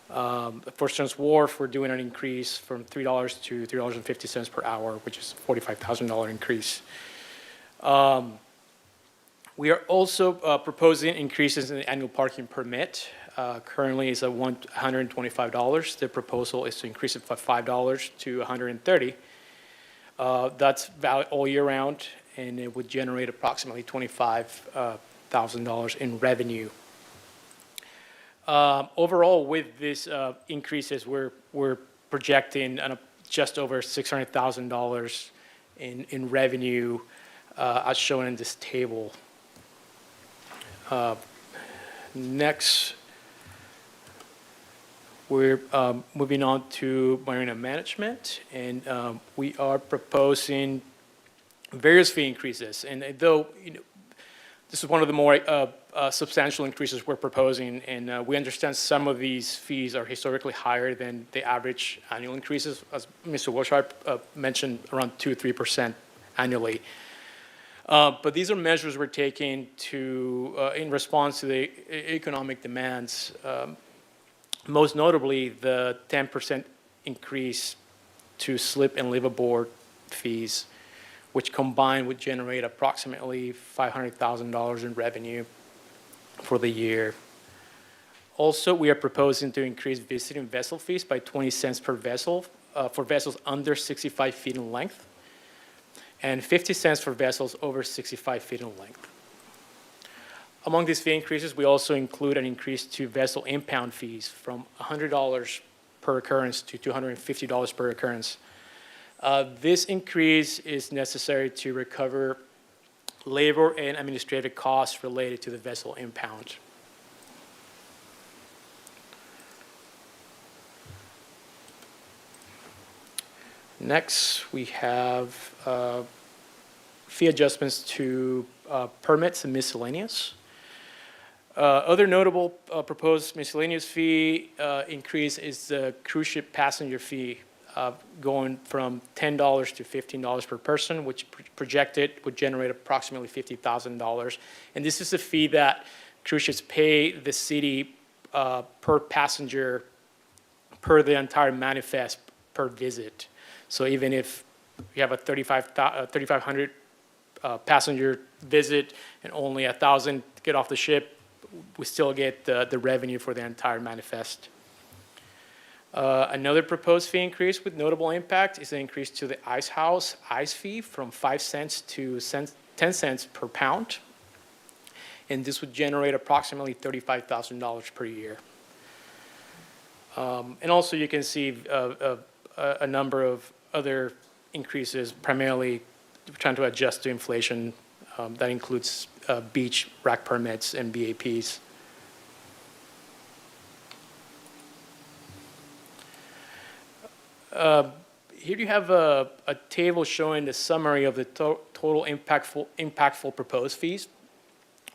For Stearns Wharf, we're doing an increase from $3 to $3.50 per hour, which is a $45,000 increase. We are also proposing increases in the annual parking permit. Currently, it's at $125. The proposal is to increase it from $5 to $130. That's valid all year round, and it would generate approximately $25,000 in revenue. Overall, with these increases, we're projecting just over $600,000 in revenue, as shown in this table. Next, we're moving on to marina management, and we are proposing various fee increases. And though, this is one of the more substantial increases we're proposing, and we understand some of these fees are historically higher than the average annual increases, as Mr. Wilshire mentioned, around 2-3% annually. But these are measures we're taking in response to the economic demands. Most notably, the 10% increase to slip and liveaboard fees, which combined would generate approximately $500,000 in revenue for the year. Also, we are proposing to increase visiting vessel fees by 20 cents per vessel for vessels under 65 feet in length, and 50 cents for vessels over 65 feet in length. Among these fee increases, we also include an increase to vessel impound fees from $100 per occurrence to $250 per occurrence. This increase is necessary to recover labor and administrative costs related to the vessel impound. Next, we have fee adjustments to permits and miscellaneous. Other notable proposed miscellaneous fee increase is the cruise ship passenger fee, going from $10 to $15 per person, which projected would generate approximately $50,000. And this is a fee that cruise ships pay the city per passenger, per the entire manifest, per visit. So even if you have a 3,500 passenger visit and only 1,000 get off the ship, we still get the revenue for the entire manifest. Another proposed fee increase with notable impact is an increase to the ice house ice fee from 5 cents to 10 cents per pound. And this would generate approximately $35,000 per year. And also you can see a number of other increases, primarily trying to adjust to inflation. That includes beach rack permits and BAPs. Here you have a table showing the summary of the total impactful proposed fees,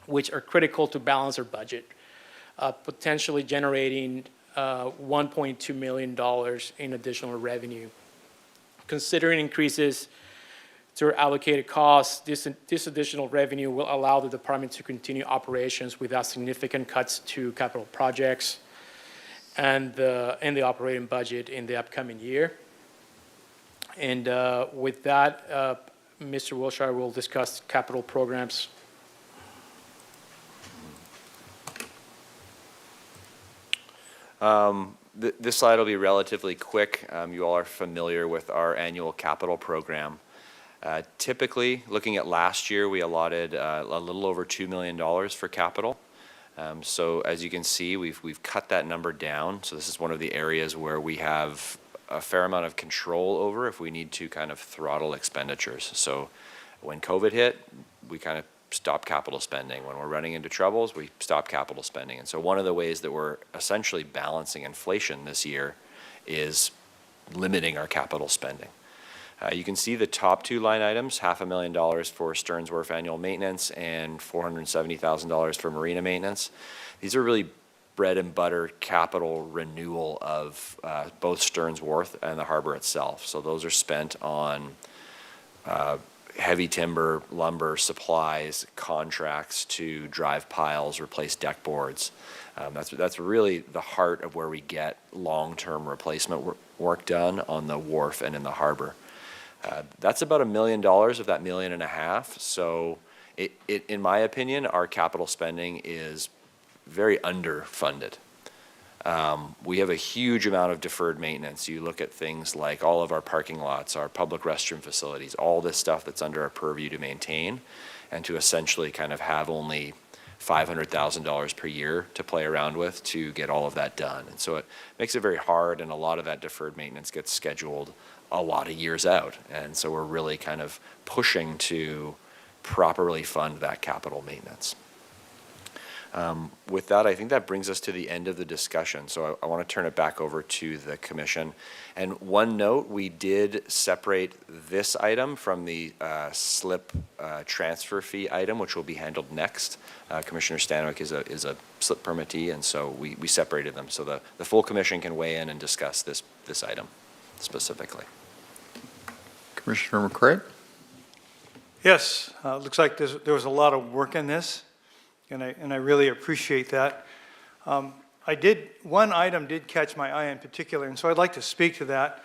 which are critical to balance our budget, potentially generating $1.2 million in additional revenue. Considering increases to our allocated costs, this additional revenue will allow the department to continue operations without significant cuts to capital projects and the operating budget in the upcoming year. And with that, Mr. Wilshire will discuss capital programs. This slide will be relatively quick. You all are familiar with our annual capital program. Typically, looking at last year, we allotted a little over $2 million for capital. So as you can see, we've cut that number down. So this is one of the areas where we have a fair amount of control over if we need to kind of throttle expenditures. So when COVID hit, we kind of stopped capital spending. When we're running into troubles, we stop capital spending. And so one of the ways that we're essentially balancing inflation this year is limiting our capital spending. You can see the top two line items, $500,000 for Stearns Wharf annual maintenance and $470,000 for marina maintenance. These are really bread and butter capital renewal of both Stearns Wharf and the harbor itself. So those are spent on heavy timber, lumber, supplies, contracts to drive piles, replace deck boards. That's really the heart of where we get long-term replacement work done on the wharf and in the harbor. That's about $1 million of that $1.5 million. So in my opinion, our capital spending is very underfunded. We have a huge amount of deferred maintenance. You look at things like all of our parking lots, our public restroom facilities, all this stuff that's under our purview to maintain, and to essentially kind of have only $500,000 per year to play around with to get all of that done. And so it makes it very hard, and a lot of that deferred maintenance gets scheduled a lot of years out. And so we're really kind of pushing to properly fund that capital maintenance. With that, I think that brings us to the end of the discussion. So I want to turn it back over to the commission. And one note, we did separate this item from the slip transfer fee item, which will be handled next. Commissioner Stanwyck is a slip permittee, and so we separated them. So the full commission can weigh in and discuss this item specifically. Commissioner McCray? Yes, looks like there was a lot of work in this, and I really appreciate that. One item did catch my eye in particular, and so I'd like to speak to that.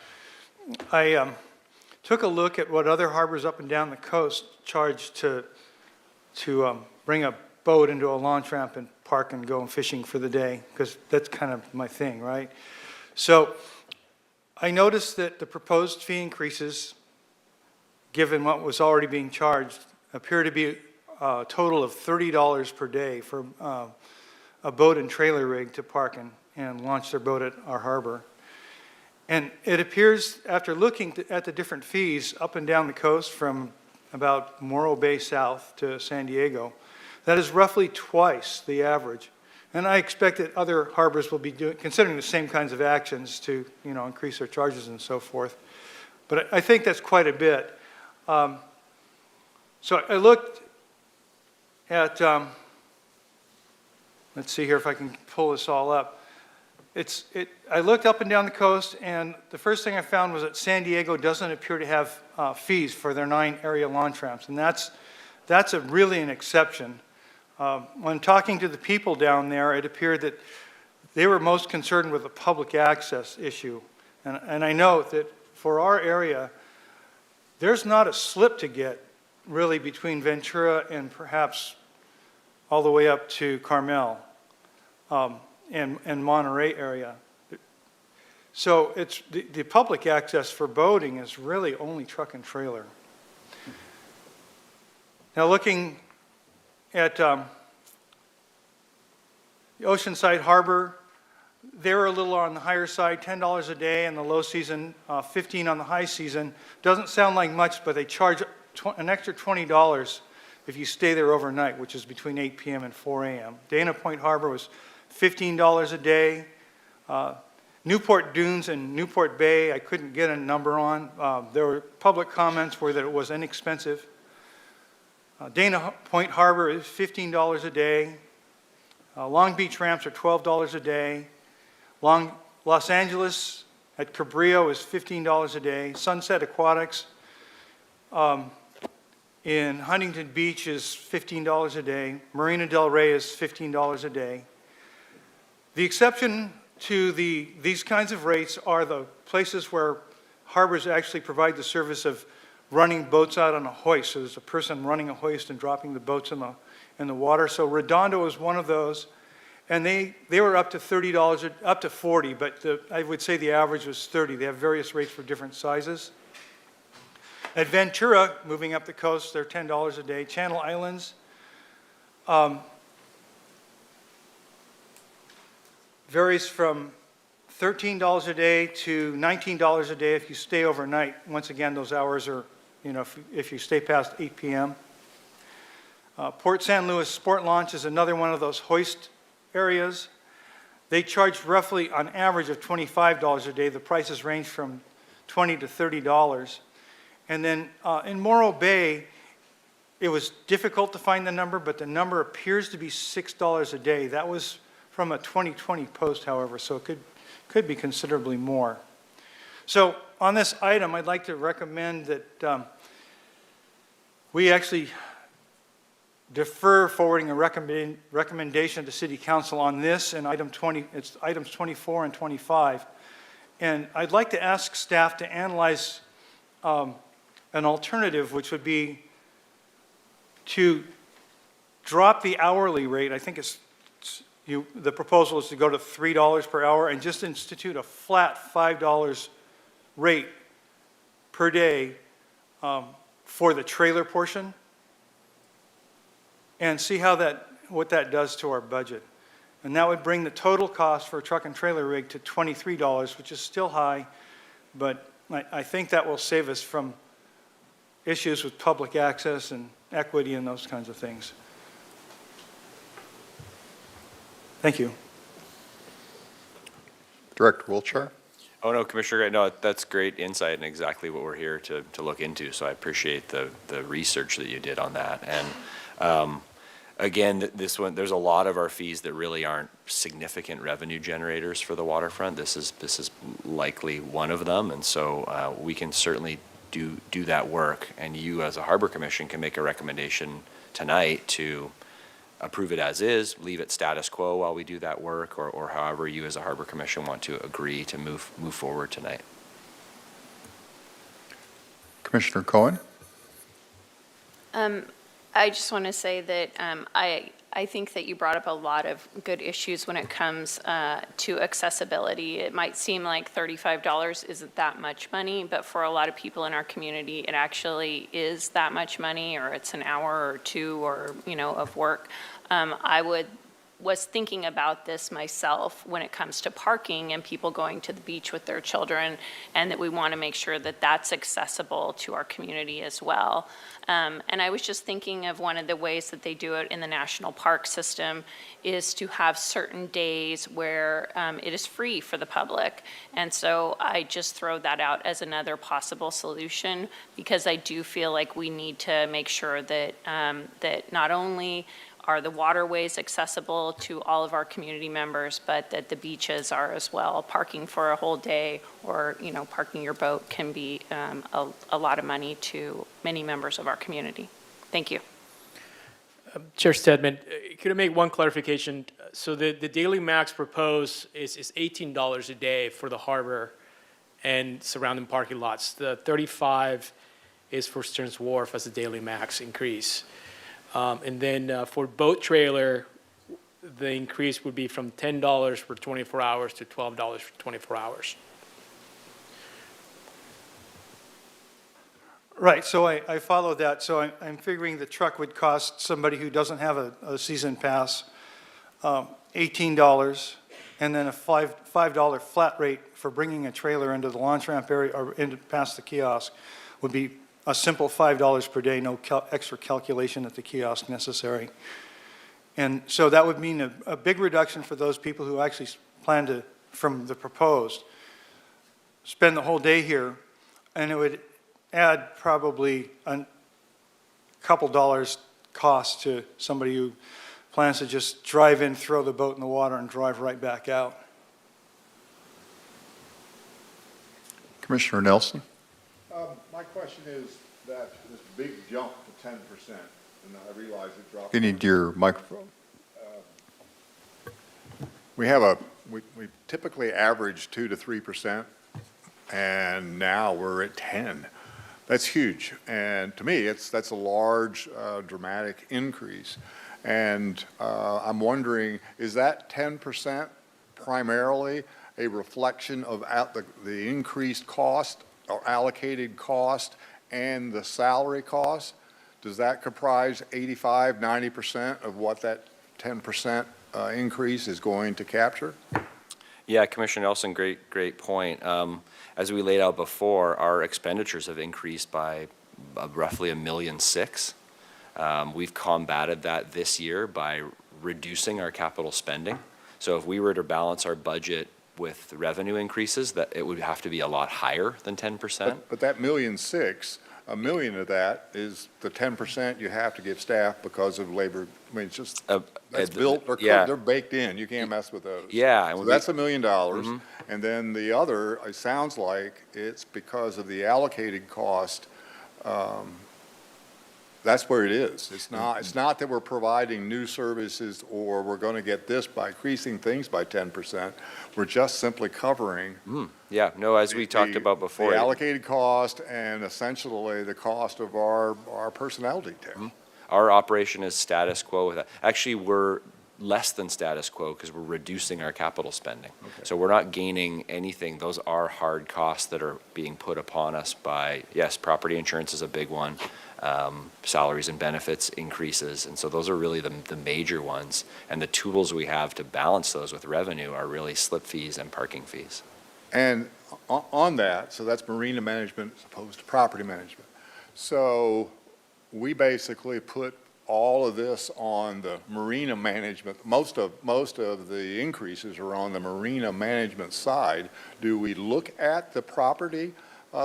I took a look at what other harbors up and down the coast charge to bring a boat into a launch ramp and park and go fishing for the day, because that's kind of my thing, right? So I noticed that the proposed fee increases, given what was already being charged, appear to be a total of $30 per day for a boat and trailer rig to park and launch their boat at our harbor. And it appears, after looking at the different fees up and down the coast from about Morro Bay south to San Diego, that is roughly twice the average. And I expect that other harbors will be considering the same kinds of actions to, increase their charges and so forth. But I think that's quite a bit. So I looked at, let's see here if I can pull this all up. I looked up and down the coast, and the first thing I found was that San Diego doesn't appear to have fees for their 9 area launch ramps, and that's really an exception. When talking to the people down there, it appeared that they were most concerned with the public access issue. And I know that for our area, there's not a slip to get really between Ventura and perhaps all the way up to Carmel and Monterey area. So it's the public access for boating is really only truck and trailer. Now looking at the Oceanside Harbor, they're a little on the higher side, $10 a day in the low season, $15 on the high season. Doesn't sound like much, but they charge an extra $20 if you stay there overnight, which is between 8 p.m. and 4 a.m. Dana Point Harbor was $15 a day. Newport Dunes and Newport Bay, I couldn't get a number on. There were public comments where that it was inexpensive. Dana Point Harbor is $15 a day. Long Beach ramps are $12 a day. Los Angeles at Cabrillo is $15 a day. Sunset Aquatics in Huntington Beach is $15 a day. Marina del Rey is $15 a day. The exception to these kinds of rates are the places where harbors actually provide the service of running boats out on a hoist. So there's a person running a hoist and dropping the boats in the water. So Redondo is one of those. And they were up to $30, up to $40, but I would say the average was $30. They have various rates for different sizes. At Ventura, moving up the coast, they're $10 a day. Channel Islands, varies from $13 a day to $19 a day if you stay overnight. Once again, those hours are, if you stay past 8 p.m. Port San Luis Sport Launch is another one of those hoist areas. They charge roughly on average of $25 a day. The prices range from $20 to $30. And then in Morro Bay, it was difficult to find the number, but the number appears to be $6 a day. That was from a 2020 post, however, so it could be considerably more. So on this item, I'd like to recommend that we actually defer forwarding a recommendation to City Council on this and it's items 24 and 25. And I'd like to ask staff to analyze an alternative, which would be to drop the hourly rate. I think the proposal is to go to $3 per hour and just institute a flat $5 rate per day for the trailer portion, and see what that does to our budget. And that would bring the total cost for a truck and trailer rig to $23, which is still high, but I think that will save us from issues with public access and equity and those kinds of things. Thank you. Director Wiltshire? Oh, no, Commissioner, no, that's great insight and exactly what we're here to look into. So I appreciate the research that you did on that. And again, this one, there's a lot of our fees that really aren't significant revenue generators for the waterfront. This is likely one of them. And so we can certainly do that work. And you, as a Harbor Commission, can make a recommendation tonight to approve it as is, leave it status quo while we do that work, or however you as a Harbor Commission want to agree to move forward tonight. Commissioner Cohen? I just want to say that I think that you brought up a lot of good issues when it comes to accessibility. It might seem like $35 isn't that much money, but for a lot of people in our community, it actually is that much money, or it's an hour or two or, of work. Was thinking about this myself when it comes to parking and people going to the beach with their children, and that we want to make sure that that's accessible to our community as well. And I was just thinking of one of the ways that they do it in the national park system is to have certain days where it is free for the public. And so I just throw that out as another possible solution, because I do feel like we need to make sure that that not only are the waterways accessible to all of our community members, but that the beaches are as well. Parking for a whole day, or, parking your boat can be a lot of money to many members of our community. Thank you. Chair Stedman, could I make one clarification? So the daily max proposed is $18 a day for the harbor and surrounding parking lots. The 35 is for Stearns Wharf as a daily max increase. And then for boat trailer, the increase would be from $10 for 24 hours to $12 for 24 hours. Right, so I followed that. So I'm figuring the truck would cost somebody who doesn't have a season pass $18, and then a $5 flat rate for bringing a trailer into the launch ramp area or past the kiosk would be a simple $5 per day, no extra calculation at the kiosk necessary. And so that would mean a big reduction for those people who actually plan to, from the proposed, spend the whole day here, and it would add probably a couple dollars cost to somebody who plans to just drive in, throw the boat in the water, and drive right back out. Commissioner Nelson? My question is that this big jump to 10%, and I realize it dropped. You need your microphone. We typically average 2 to 3%, and now we're at 10. That's huge, and to me, that's a large, dramatic increase. And I'm wondering, is that 10% primarily a reflection of the increased cost or allocated cost and the salary cost? Does that comprise 85, 90% of what that 10% increase is going to capture? Yeah, Commissioner Nelson, great point. As we laid out before, our expenditures have increased by roughly $1.6 million. We've combated that this year by reducing our capital spending. So if we were to balance our budget with revenue increases, that it would have to be a lot higher than 10%. But that $1.6 million, $1 million of that is the 10% you have to give staff because of labor. I mean, it's just, that's built, they're baked in. You can't mess with those. Yeah. So that's $1 million. And then the other, it sounds like it's because of the allocated cost. That's where it is. It's not that we're providing new services or we're going to get this by increasing things by 10%. We're just simply covering. Yeah, no, as we talked about before. The allocated cost and essentially the cost of our personnel detail. Our operation is status quo with that. Actually, we're less than status quo because we're reducing our capital spending. Okay. So we're not gaining anything. Those are hard costs that are being put upon us by, yes, property insurance is a big one. Salaries and benefits increases. And so those are really the major ones. And the tools we have to balance those with revenue are really slip fees and parking fees. And on that, so that's marina management as opposed to property management. So we basically put all of this on the marina management, most of the increases are on the marina management side. Do we look at the property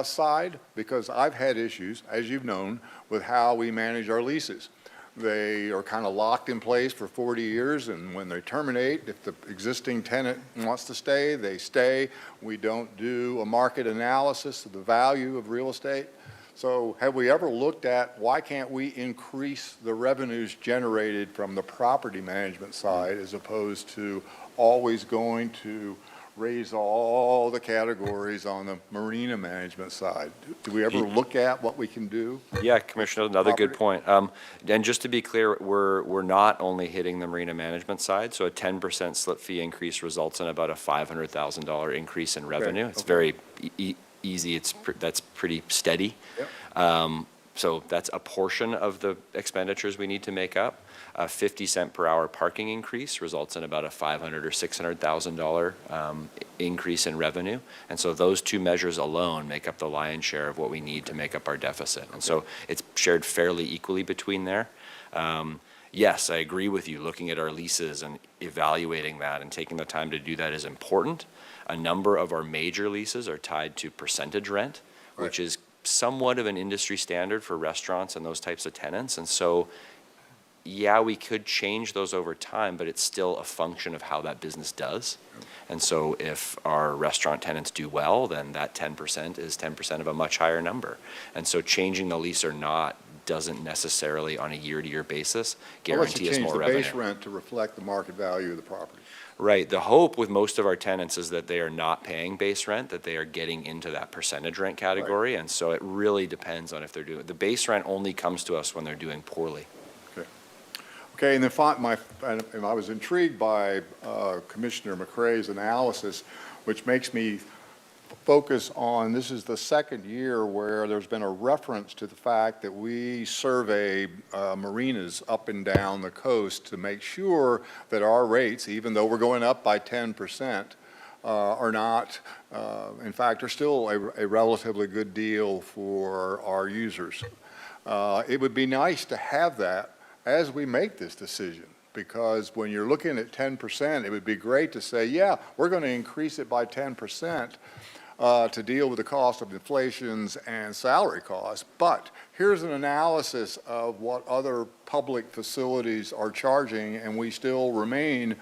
side? Because I've had issues, as you've known, with how we manage our leases. They are kind of locked in place for 40 years, and when they terminate, if the existing tenant wants to stay, they stay. We don't do a market analysis of the value of real estate. So have we ever looked at why can't we increase the revenues generated from the property management side as opposed to always going to raise all the categories on the marina management side? Do we ever look at what we can do? Yeah, Commissioner, another good point. And just to be clear, we're not only hitting the marina management side, so a 10% slip fee increase results in about a $500,000 increase in revenue. It's very easy, that's pretty steady. Yep. So that's a portion of the expenditures we need to make up. A 50-cent per hour parking increase results in about a $500,000 or $600,000 increase in revenue. And so those two measures alone make up the lion's share of what we need to make up our deficit. And so it's shared fairly equally between there. Yes, I agree with you. Looking at our leases and evaluating that and taking the time to do that is important. A number of our major leases are tied to percentage rent, which is somewhat of an industry standard for restaurants and those types of tenants. And so, yeah, we could change those over time, but it's still a function of how that business does. And so if our restaurant tenants do well, then that 10% is 10% of a much higher number. And so changing the lease or not doesn't necessarily on a year-to-year basis guarantee us more revenue. Unless you change the base rent to reflect the market value of the property. Right. The hope with most of our tenants is that they are not paying base rent, that they are getting into that percentage rent category. Right. And so it really depends on if they're doing, the base rent only comes to us when they're doing poorly. Okay, and then I was intrigued by Commissioner McCrae's analysis, which makes me focus on, this is the second year where there's been a reference to the fact that we survey marinas up and down the coast to make sure that our rates, even though we're going up by 10%, are not, in fact, are still a relatively good deal for our users. It would be nice to have that as we make this decision, because when you're looking at 10%, it would be great to say, yeah, we're going to increase it by 10% to deal with the cost of inflations and salary costs. But here's an analysis of what other public facilities are charging, and we still remain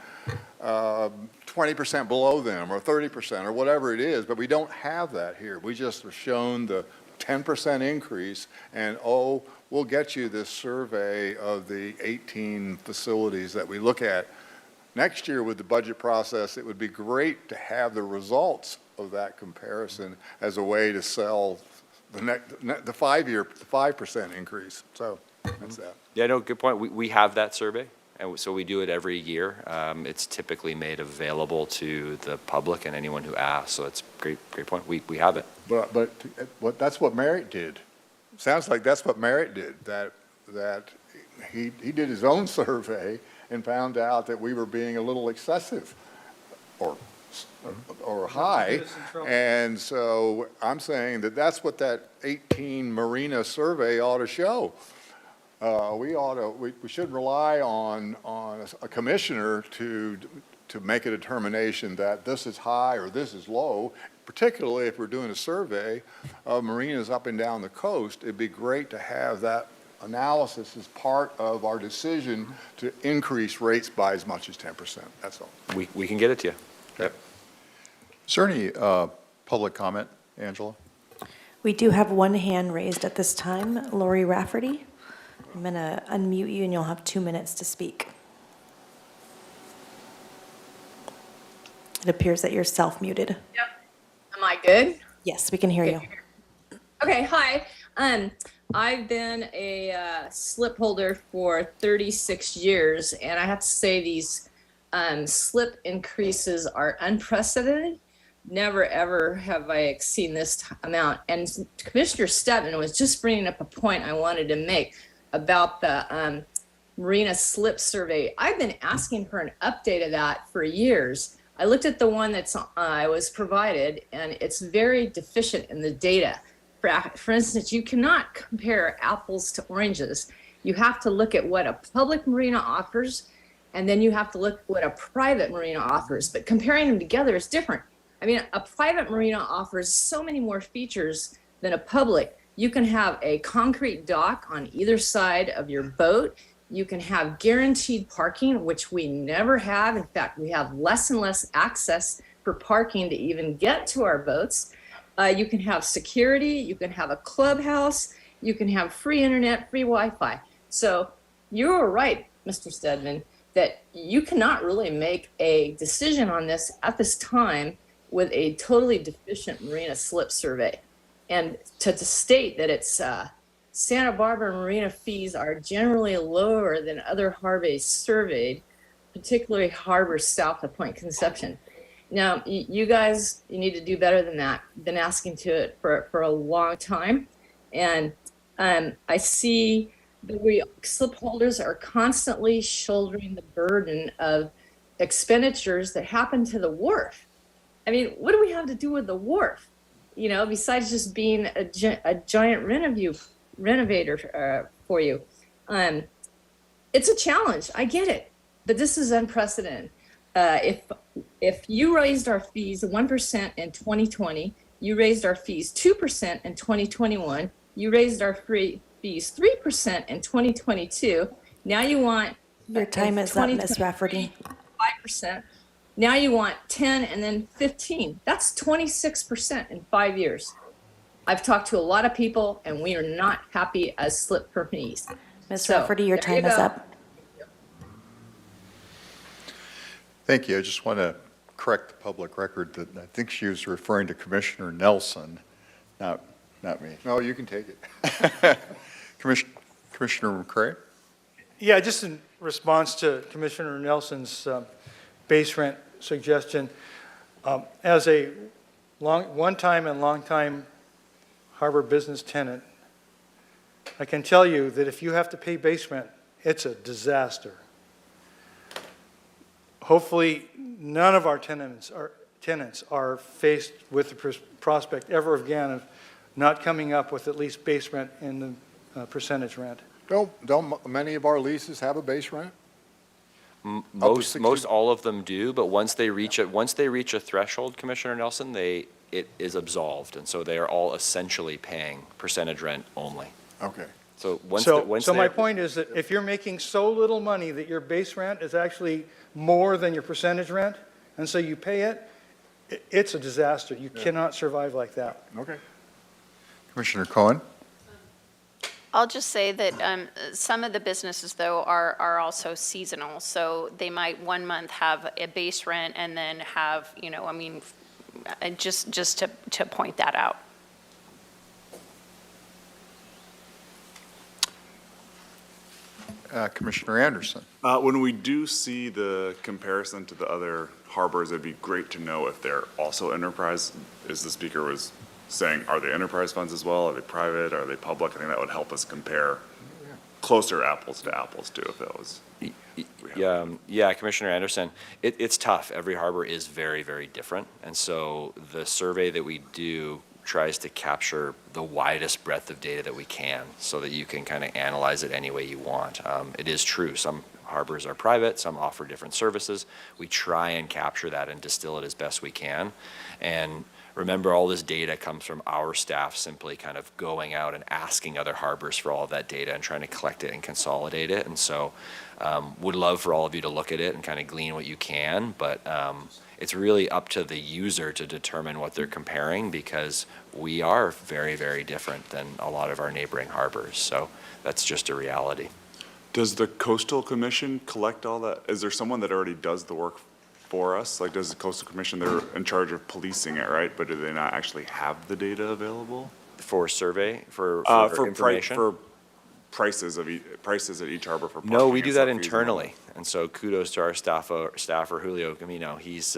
20% below them, or 30%, or whatever it is. But we don't have that here. We just have shown the 10% increase, and we'll get you this survey of the 18 facilities that we look at. Next year with the budget process, it would be great to have the results of that comparison as a way to sell the 5% increase. So that's that. Yeah, no, good point. We have that survey, and so we do it every year. It's typically made available to the public and anyone who asks. So it's great point. We have it. But that's what Merritt did. Sounds like that's what Merritt did. That he did his own survey and found out that we were being a little excessive, or high. And so I'm saying that that's what that 18 marina survey ought to show. We should rely on a commissioner to make a determination that this is high or this is low, particularly if we're doing a survey of marinas up and down the coast. It'd be great to have that analysis as part of our decision to increase rates by as much as 10%. That's all. We can get it to you. Yep. Is there any public comment, Angela? We do have one hand raised at this time. Lori Rafferty. I'm going to unmute you, and you'll have 2 minutes to speak. It appears that you're self-muted. Yep. Am I good? Yes, we can hear you. Okay, hi. I've been a slip holder for 36 years, and I have to say these slip increases are unprecedented. Never, ever have I seen this amount. And Commissioner Stedman was just bringing up a point I wanted to make about the Marina Slip Survey. I've been asking for an update of that for years. I looked at the one that's I was provided, and it's very deficient in the data. For instance, you cannot compare apples to oranges. You have to look at what a public marina offers, and then you have to look at what a private marina offers. But comparing them together is different. I mean, a private marina offers so many more features than a public. You can have a concrete dock on either side of your boat. You can have guaranteed parking, which we never have. In fact, we have less and less access for parking to even get to our boats. You can have security. You can have a clubhouse. You can have free internet, free Wi-Fi. So you're right, Mr. Stedman, that you cannot really make a decision on this at this time with a totally deficient marina slip survey. And to state that it's Santa Barbara marina fees are generally lower than other harbors surveyed, particularly harbors south of Point Conception. Now, you guys, you need to do better than that. Been asking to it for a long time. And I see the slip holders are constantly shouldering the burden of expenditures that happen to the wharf. I mean, what do we have to do with the wharf? You know, besides just being a giant renovator for you. It's a challenge. I get it, but this is unprecedented. If you raised our fees 1% in 2020, you raised our fees 2% in 2021, you raised our fees 3% in 2022. Now you want Your time is up, Ms. Rafferty. 5%. Now you want 10 and then 15. That's 26% in 5 years. I've talked to a lot of people, and we are not happy as slip permittees. Ms. Rafferty, your there you time is go. up. Thank you. I just want to correct the public record that I think she was referring to Commissioner Nelson, not me. No, you can take it. Commissioner McCray? Yeah, just in response to Commissioner Nelson's base rent suggestion, as a one-time and long-time harbor business tenant, I can tell you that if you have to pay base rent, it's a disaster. Hopefully, none of our tenants are faced with the prospect ever again of not coming up with at least base rent in the percentage rent. Don't many of our leases have a base rent? Most all of them do, but once they reach a threshold, Commissioner Nelson, it is absolved, and so they are all essentially paying percentage rent only. Okay. So So my point is that if you're making so little money that your base rent is actually more than your percentage rent, and so you pay it, it's a disaster. You cannot survive like that. Okay. Commissioner Cohen? I'll just say that some of the businesses, though, are also seasonal. So they might 1 month have a base rent and then have, just to point that out. Commissioner Anderson? When we do see the comparison to the other harbors, it'd be great to know if they're also enterprise, as the speaker was saying, are they enterprise funds as well? Are they private? Are they public? I think that would help us compare closer apples to apples too, if that was. Yeah, Commissioner Anderson, it's tough. Every harbor is very, very different. And so the survey that we do tries to capture the widest breadth of data that we can so that you can kind of analyze it any way you want. It is true, some harbors are private, some offer different services. We try and capture that and distill it as best we can. And remember, all this data comes from our staff simply kind of going out and asking other harbors for all of that data and trying to collect it and consolidate it. And so would love for all of you to look at it and kind of glean what you can, but it's really up to the user to determine what they're comparing, because we are very, very different than a lot of our neighboring harbors. So that's just a reality. Does the Coastal Commission collect all that? Is there someone that already does the work for us? Like, does the Coastal Commission, they're in charge of policing it, right? But do they not actually have the data available? For survey, for information? For prices at each harbor for parking? No, we do and that stuff, fees and all internally. And so kudos to our staffer Julio Camino. He is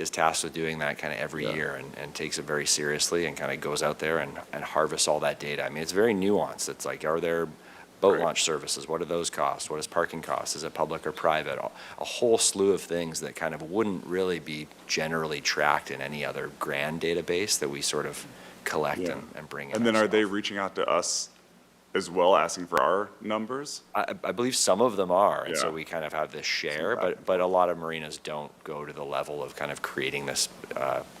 tasked with doing that kind of every year and takes it very seriously and kind of goes out there and harvests all that data. I mean, it's very nuanced. It's like, are there boat launch services? What do those cost? What does parking cost? Is it public or private? A whole slew of things that kind of wouldn't really be generally tracked in any other grand database that we sort of collect and bring in. And then are they ourselves. reaching out to us as well, asking for our numbers? I believe some of them are, and so Yeah. we kind of have this share, back and but a lot of marinas don't go to the level of kind of creating this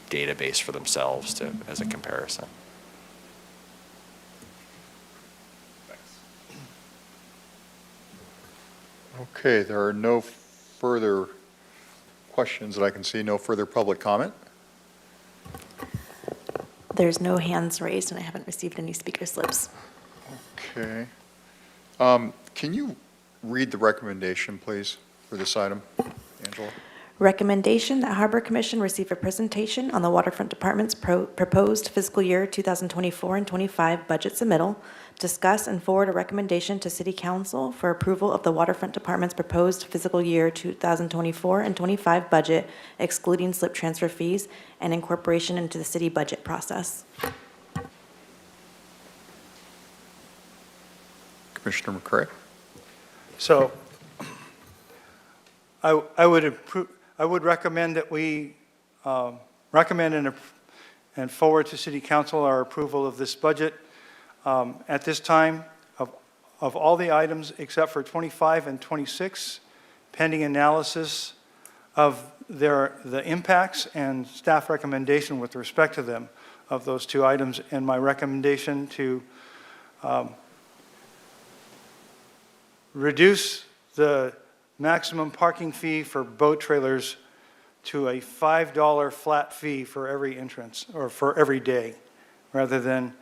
database for themselves to, as a comparison. Okay, there are no further questions that I can see, no further public comment. There's no hands raised, and I haven't received any speaker slips. Okay. Can you read the recommendation, please, for this item, Angela? Recommendation that Harbor Commission receive a presentation on the Waterfront Department's proposed fiscal year 2024 and 25 budget submittal, discuss and forward a recommendation to City Council for approval of the Waterfront Department's proposed fiscal year 2024 and 25 budget, excluding slip transfer fees, and incorporation into the city budget process. Commissioner McCray? So I would recommend that we recommend and forward to City Council our approval of this budget. At this time, of all the items except for 25 and 26, pending analysis of the impacts and staff recommendation with respect to them of those two items, and my recommendation to reduce the maximum parking fee for boat trailers to a $5 flat fee for every entrance, or for every day, rather than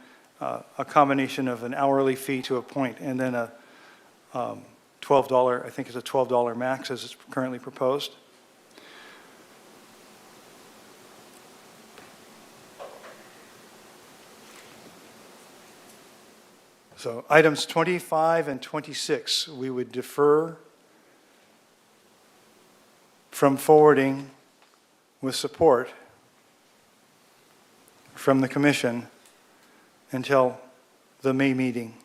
a combination of an hourly fee to a point, and then a $12, I think it's a $12 max as it's currently proposed. So items 25 and 26, we would defer from forwarding with support from the commission until the May meeting.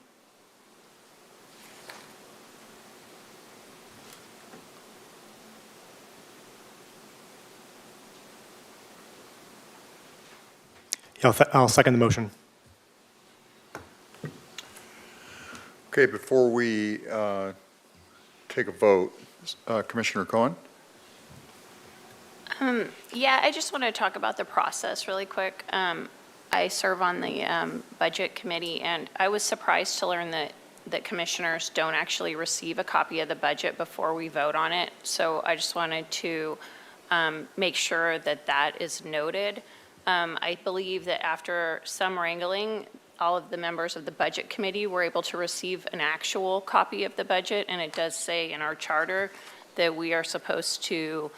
Yeah, I'll second the motion. Okay, before we take a vote, Commissioner Cohen? Yeah, I just want to talk about the process really quick. I serve on the Budget Committee, and I was surprised to learn that commissioners don't actually receive a copy of the budget before we vote on it. So I just wanted to make sure that that is noted. I believe that after some wrangling, all of the members of the Budget Committee were able to receive an actual copy of the budget, and it does say in our charter that we are supposed to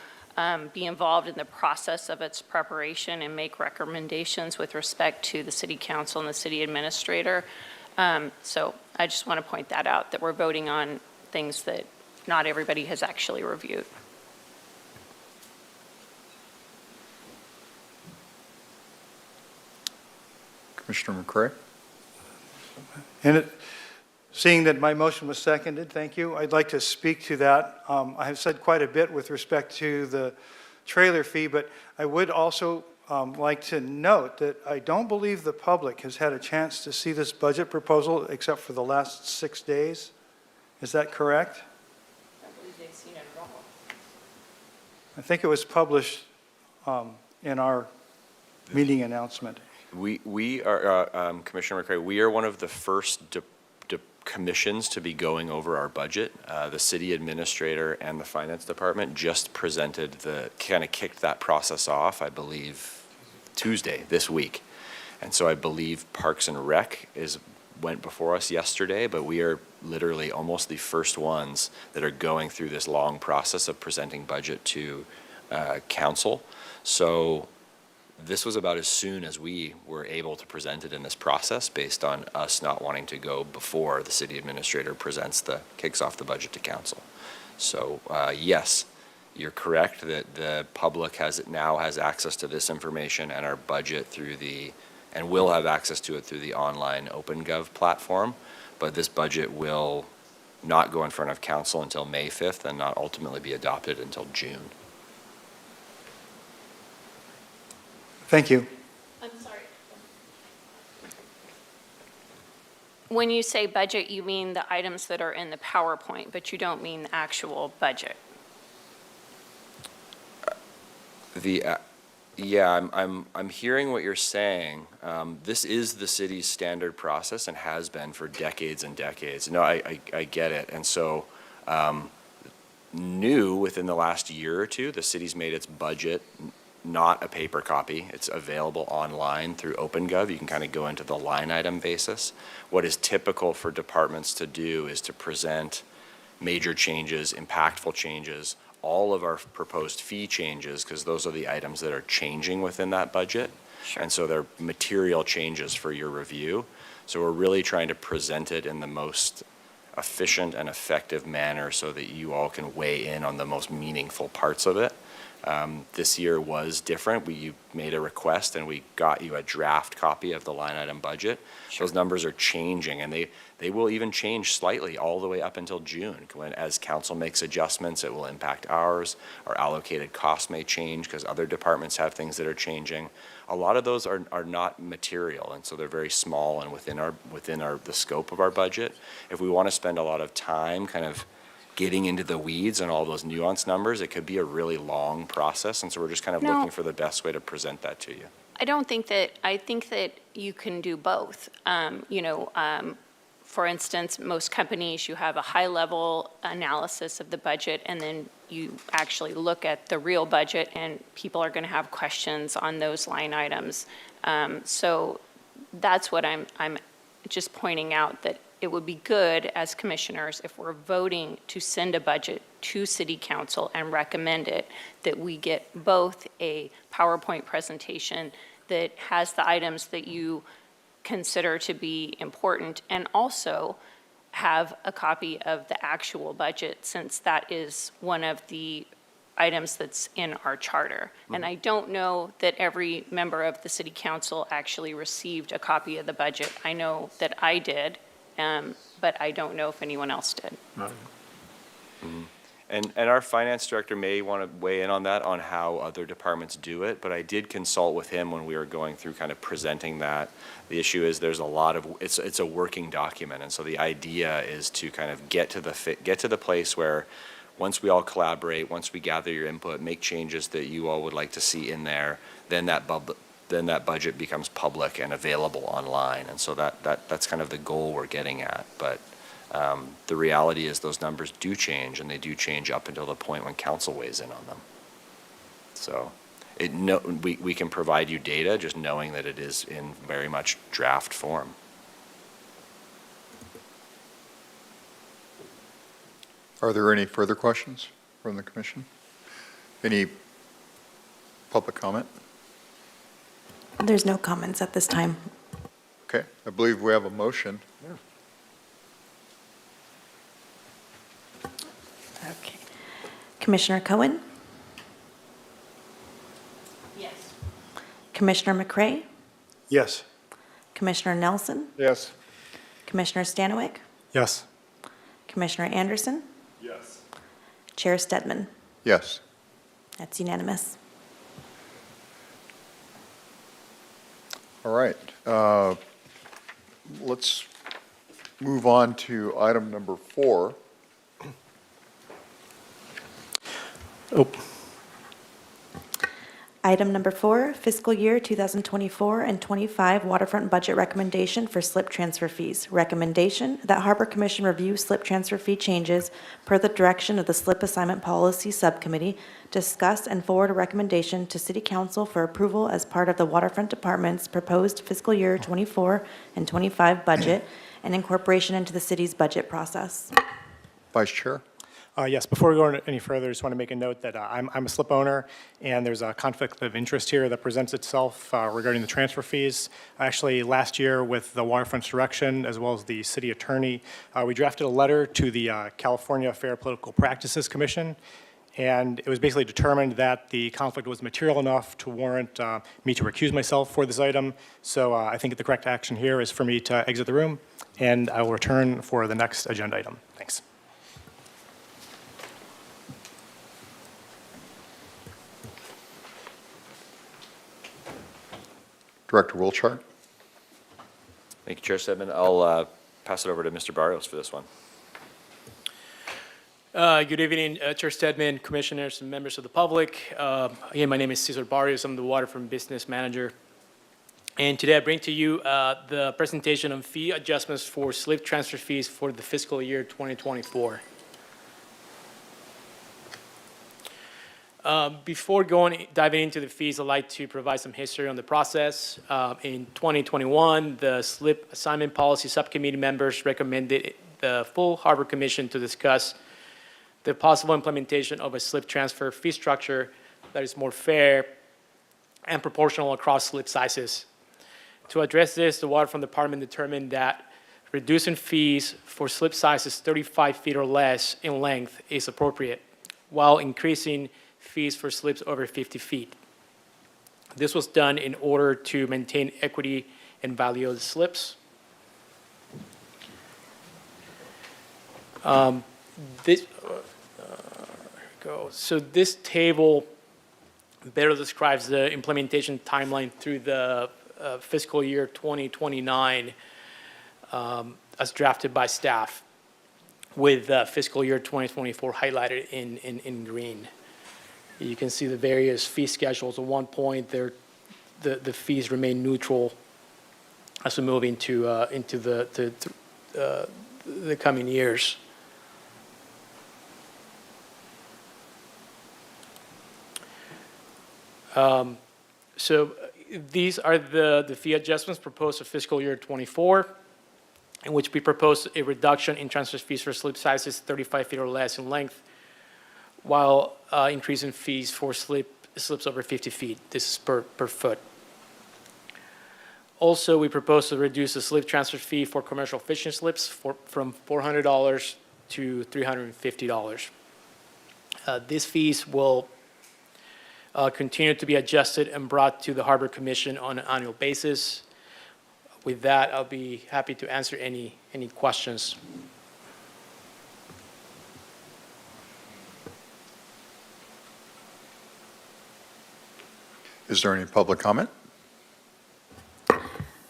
be involved in the process of its preparation and make recommendations with respect to the City Council and the City Administrator. So I just want to point that out, that we're voting on things that not everybody has actually reviewed. Commissioner McCray? And seeing that my motion was seconded, thank you. I'd like to speak to that. I have said quite a bit with respect to the trailer fee, but I would also like to note that I don't believe the public has had a chance to see this budget proposal except for the last 6 days. Is that correct? I believe they've seen it all. I think it was published in our meeting announcement. We are, Commissioner McCray, we are one of the first commissions to be going over our budget. The city administrator and the finance department just presented kind of kicked that process off, I believe, Tuesday, this week. And so I believe Parks and Rec went before us yesterday, but we are literally almost the first ones that are going through this long process of presenting budget to council. So this was about as soon as we were able to present it in this process, based on us not wanting to go before the city administrator kicks off the budget to council. So yes, you're correct that the public now has access to this information and our budget and will have access to it through the online OpenGov platform. But this budget will not go in front of council until May 5th and not ultimately be adopted until June. Thank you. I'm sorry. When you say budget, you mean the items that are in the PowerPoint, but you don't mean the actual budget. Yeah, I'm hearing what you're saying. This is the city's standard process and has been for decades and decades. No, I get it. And so, new within the last year or two, the city's made its budget not a paper copy. It's available online through OpenGov. You can kind of go into the line item basis. What is typical for departments to do is to present major changes, impactful changes, all of our proposed fee changes, because those are the items that are changing within that budget. Sure. And so they're material changes for your review. So we're really trying to present it in the most efficient and effective manner so that you all can weigh in on the most meaningful parts of it. This year was different. You made a request and we got you a draft copy of the line item budget. Sure. Those numbers are changing, and they will even change slightly all the way up until June. As council makes adjustments, it will impact ours. Our allocated costs may change because other departments have things that are changing. A lot of those are not material, and so they're very small and within the scope of our budget. If we want to spend a lot of time kind of getting into the weeds and all those nuanced numbers, it could be a really long process, and so we're just kind of No. looking for the best way to present that to you. I think that you can do both. For instance, most companies, you have a high-level analysis of the budget, and then you actually look at the real budget, and people are going to have questions on those line items. So that's what I'm just pointing out, that it would be good as commissioners, if we're voting to send a budget to city council and recommend it, that we get both a PowerPoint presentation that has the items that you consider to be important, and also have a copy of the actual budget, since that is one of the items that's in our charter. And I don't know that every member of the city council actually received a copy of the budget. I know that I did, but I don't know if anyone else did. And our finance director may want to weigh in on that, on how other departments do it, but I did consult with him when we were going through kind of presenting that. The issue is there's a lot of, it's a working document, and so the idea is to kind of get to the place where once we all collaborate, once we gather your input, make changes that you all would like to see in there, then that budget becomes public and available online. And so that's kind of the goal we're getting at. But the reality is those numbers do change, and they do change up until the point when council weighs in on them. So we can provide you data, just knowing that it is in very much draft form. Are there any further questions from the commission? Any public comment? There's no comments at this time. Okay, I believe we have a motion. Okay. Commissioner Cohen? Yes. Commissioner McCray? Yes. Commissioner Nelson? Yes. Commissioner Stanwyck? Yes. Commissioner Anderson? Yes. Chair Stedman? Yes. That's unanimous. All right. Let's move on to item number 4. Item number 4, fiscal year 2024 and 25 waterfront budget recommendation for slip transfer fees. Recommendation that Harbor Commission review slip transfer fee changes per the direction of the Slip Assignment Policy Subcommittee, discuss and forward a recommendation to City Council for approval as part of the Waterfront Department's proposed fiscal year 24 and 25 budget and incorporation into the city's budget process. Vice Chair? Yes, before we go any further, I just want to make a note that I'm a slip owner, and there's a conflict of interest here that presents itself regarding the transfer fees. Actually, last year with the Waterfront Direction, as well as the city attorney, we drafted a letter to the California Fair Political Practices Commission, and it was basically determined that the conflict was material enough to warrant me to recuse myself for this item. So I think the correct action here is for me to exit the room, and I will return for the next agenda item. Thanks. Director Wiltshire? Thank you, Chair Stedman. I'll pass it over to Mr. Barrios for this one. Good evening, Chair Stedman, commissioners, and members of the public. Again, my name is Cesar Barrios. I'm the Waterfront Business Manager. And today I bring to you the presentation on fee adjustments for slip transfer fees for the fiscal year 2024. Before diving into the fees, I'd like to provide some history on the process. In 2021, the Slip Assignment Policy Subcommittee members recommended the full Harbor Commission to discuss the possible implementation of a slip transfer fee structure that is more fair and proportional across slip sizes. To address this, the Waterfront Department determined that reducing fees for slip sizes 35 feet or less in length is appropriate, while increasing fees for slips over 50 feet. This was done in order to maintain equity and value of the slips. So this table better describes the implementation timeline through the fiscal year 2029 as drafted by staff, with fiscal year 2024 highlighted in green. You can see the various fee schedules. At one point, the fees remain neutral as we move into the coming years. So these are the fee adjustments proposed for fiscal year 24, in which we propose a reduction in transfer fees for slip sizes 35 feet or less in length, while increasing fees for slips over 50 feet. This is per foot. Also, we propose to reduce the slip transfer fee for commercial fishing slips from $400 to $350. These fees will continue to be adjusted and brought to the Harbor Commission on an annual basis. With that, I'll be happy to answer any questions. Is there any public comment?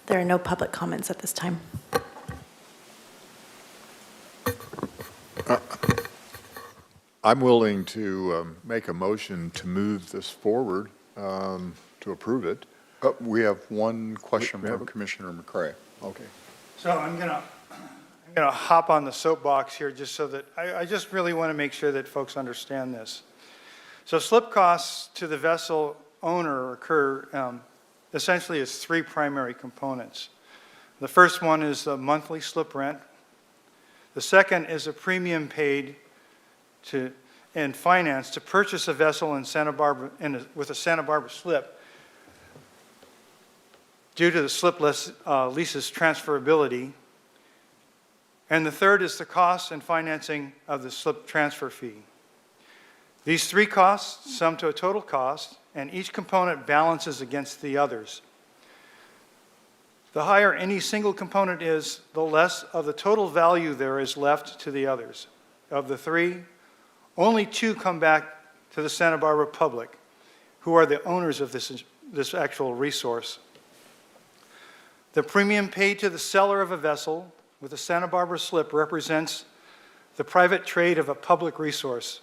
There are no public comments at this time. I'm willing to make a motion to move this forward, to approve it. We have one question We have from a- Commissioner McCray. Okay. So I'm gonna hop on the soapbox here just so that, I just really want to make sure that folks understand this. So slip costs to the vessel owner occur essentially as three primary components. The first one is the monthly slip rent. The second is a premium paid and finance to purchase a vessel in Santa Barbara, with a Santa Barbara slip due to the slipless lease's transferability. And the third is the cost and financing of the slip transfer fee. These three costs sum to a total cost, and each component balances against the others. The higher any single component is, the less of the total value there is left to the others. Of the three, only two come back to the Santa Barbara public, who are the owners of this actual resource. The premium paid to the seller of a vessel with a Santa Barbara slip represents the private trade of a public resource.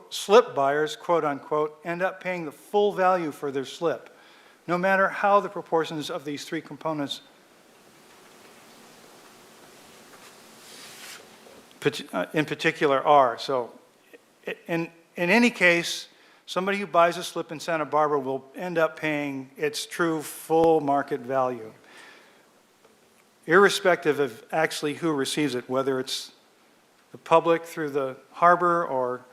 Slip buyers, quote unquote, end up paying the full value for their slip, no matter how the proportions of these three components in particular are. So in any case, somebody who buys a slip in Santa Barbara will end up paying its true full market value, irrespective of actually who receives it, whether it's the public through the harbor or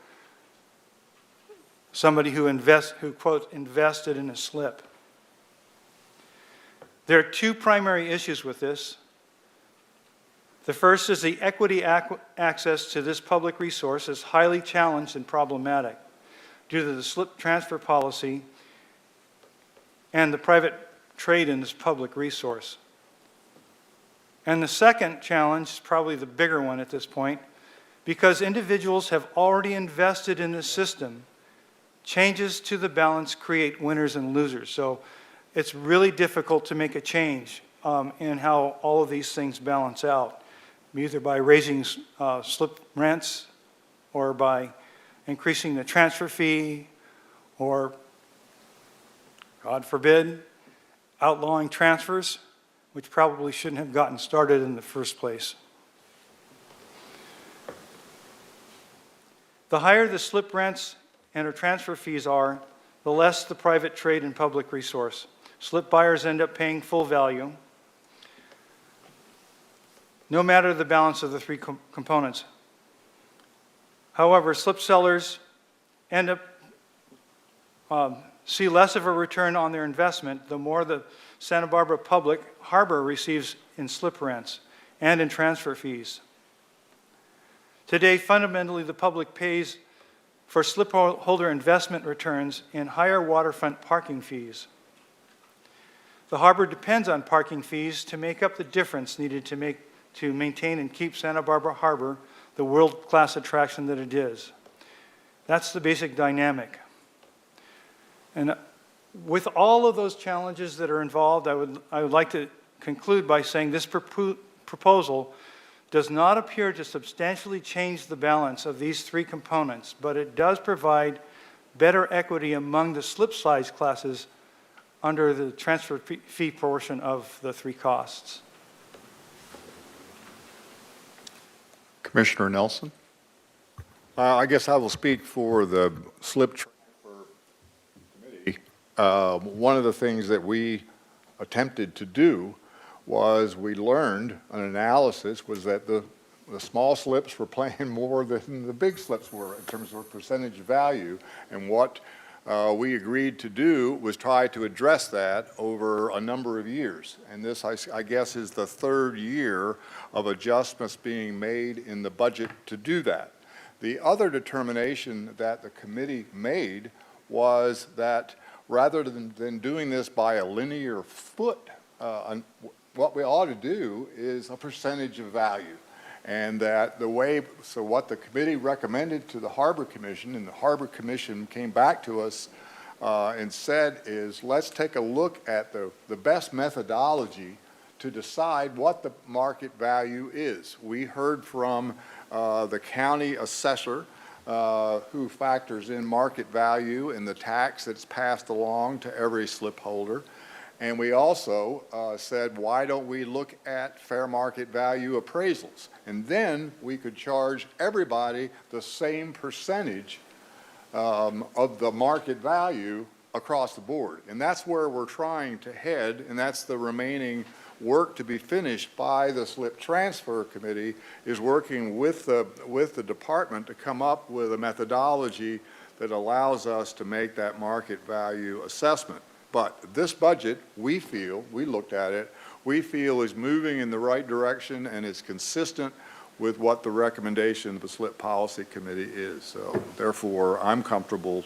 somebody who quote, invested in a slip. There are two primary issues with this. The first is the equity access to this public resource is highly challenged and problematic due to the slip transfer policy and the private trade in this public resource. And the second challenge is probably the bigger one at this point, because individuals have already invested in this system. Changes to the balance create winners and losers. So it's really difficult to make a change in how all of these things balance out, either by raising slip rents or by increasing the transfer fee or, God forbid, outlawing transfers, which probably shouldn't have gotten started in the first place. The higher the slip rents and or transfer fees are, the less the private trade and public resource. Slip buyers end up paying full value, no matter the balance of the three components. However, slip sellers end up see less of a return on their investment the more the Santa Barbara Public Harbor receives in slip rents and in transfer fees. Today, fundamentally, the public pays for slip holder investment returns in higher waterfront parking fees. The harbor depends on parking fees to make up the difference needed to maintain and keep Santa Barbara Harbor the world-class attraction that it is. That's the basic dynamic. And with all of those challenges that are involved, I would like to conclude by saying this proposal does not appear to substantially change the balance of these three components, but it does provide better equity among the slip size classes under the transfer fee portion of the three costs. Commissioner Nelson? I guess I will speak for the slip transfer committee. One of the things that we attempted to do was we learned an analysis was that the small slips were paying more than the big slips were in terms of percentage value. And what we agreed to do was try to address that over a number of years. And this, I guess, is the third year of adjustments being made in the budget to do that. The other determination that the committee made was that rather than doing this by a linear foot, what we ought to do is a percentage of value. And that so what the committee recommended to the Harbor Commission, and the Harbor Commission came back to us and said is, let's take a look at the best methodology to decide what the market value is. We heard from the county assessor who factors in market value and the tax that's passed along to every slip holder. And we also said, why don't we look at fair market value appraisals? And then we could charge everybody the same percentage of the market value across the board. And that's where we're trying to head, and that's the remaining work to be finished by the Slip Transfer Committee, is working with the department to come up with a methodology that allows us to make that market value assessment. But this budget, we looked at it, we feel is moving in the right direction and is consistent with what the recommendation of the Slip Policy Committee is. So therefore, I'm comfortable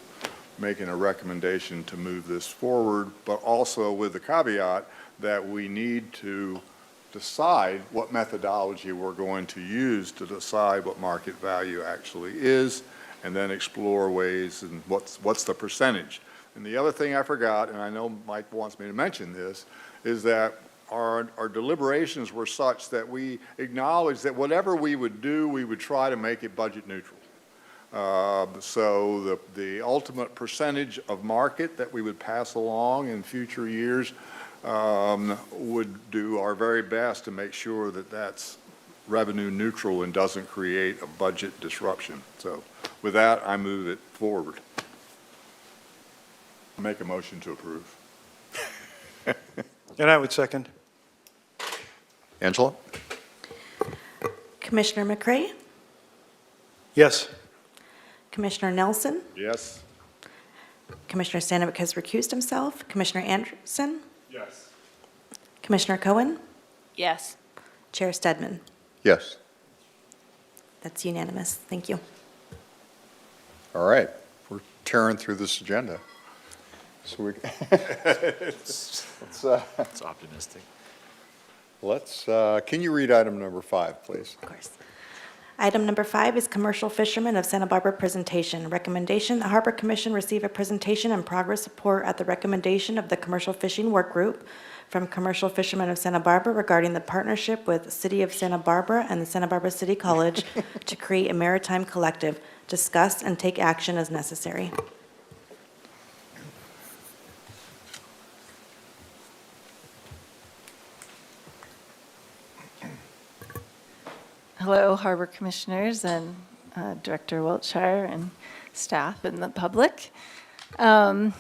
making a recommendation to move this forward, but also with the caveat that we need to decide what methodology we're going to use to decide what market value actually is, and then explore ways and what's the percentage. And the other thing I forgot, and I know Mike wants me to mention this, is that our deliberations were such that we acknowledged that whatever we would do, we would try to make it budget neutral. So the ultimate percentage of market that we would pass along in future years would do our very best to make sure that that's revenue neutral and doesn't create a budget disruption. So with that, I move it forward. Make a motion to approve. And I would second. Angela? Commissioner McCray, Yes. Commissioner Nelson, Yes? Commissioner Stanovic has recused himself, Commissioner Anderson, Yes. Commissioner Cohen, Yes. Chair Stedman. Yes. That's unanimous. Thank you. All right. We're tearing through this agenda. So It's optimistic. can you read item number 5, please? Of course. Item number 5 is Commercial Fishermen of Santa Barbara presentation. Recommendation, the Harbor Commission receive a presentation and progress report at the recommendation of the Commercial Fishing Work Group from Commercial Fishermen of Santa Barbara regarding the partnership with City of Santa Barbara and the Santa Barbara City College to create a maritime collective. Discuss and take action as necessary. Hello, Harbor Commissioners and Director Wiltshire and staff and the public. Let's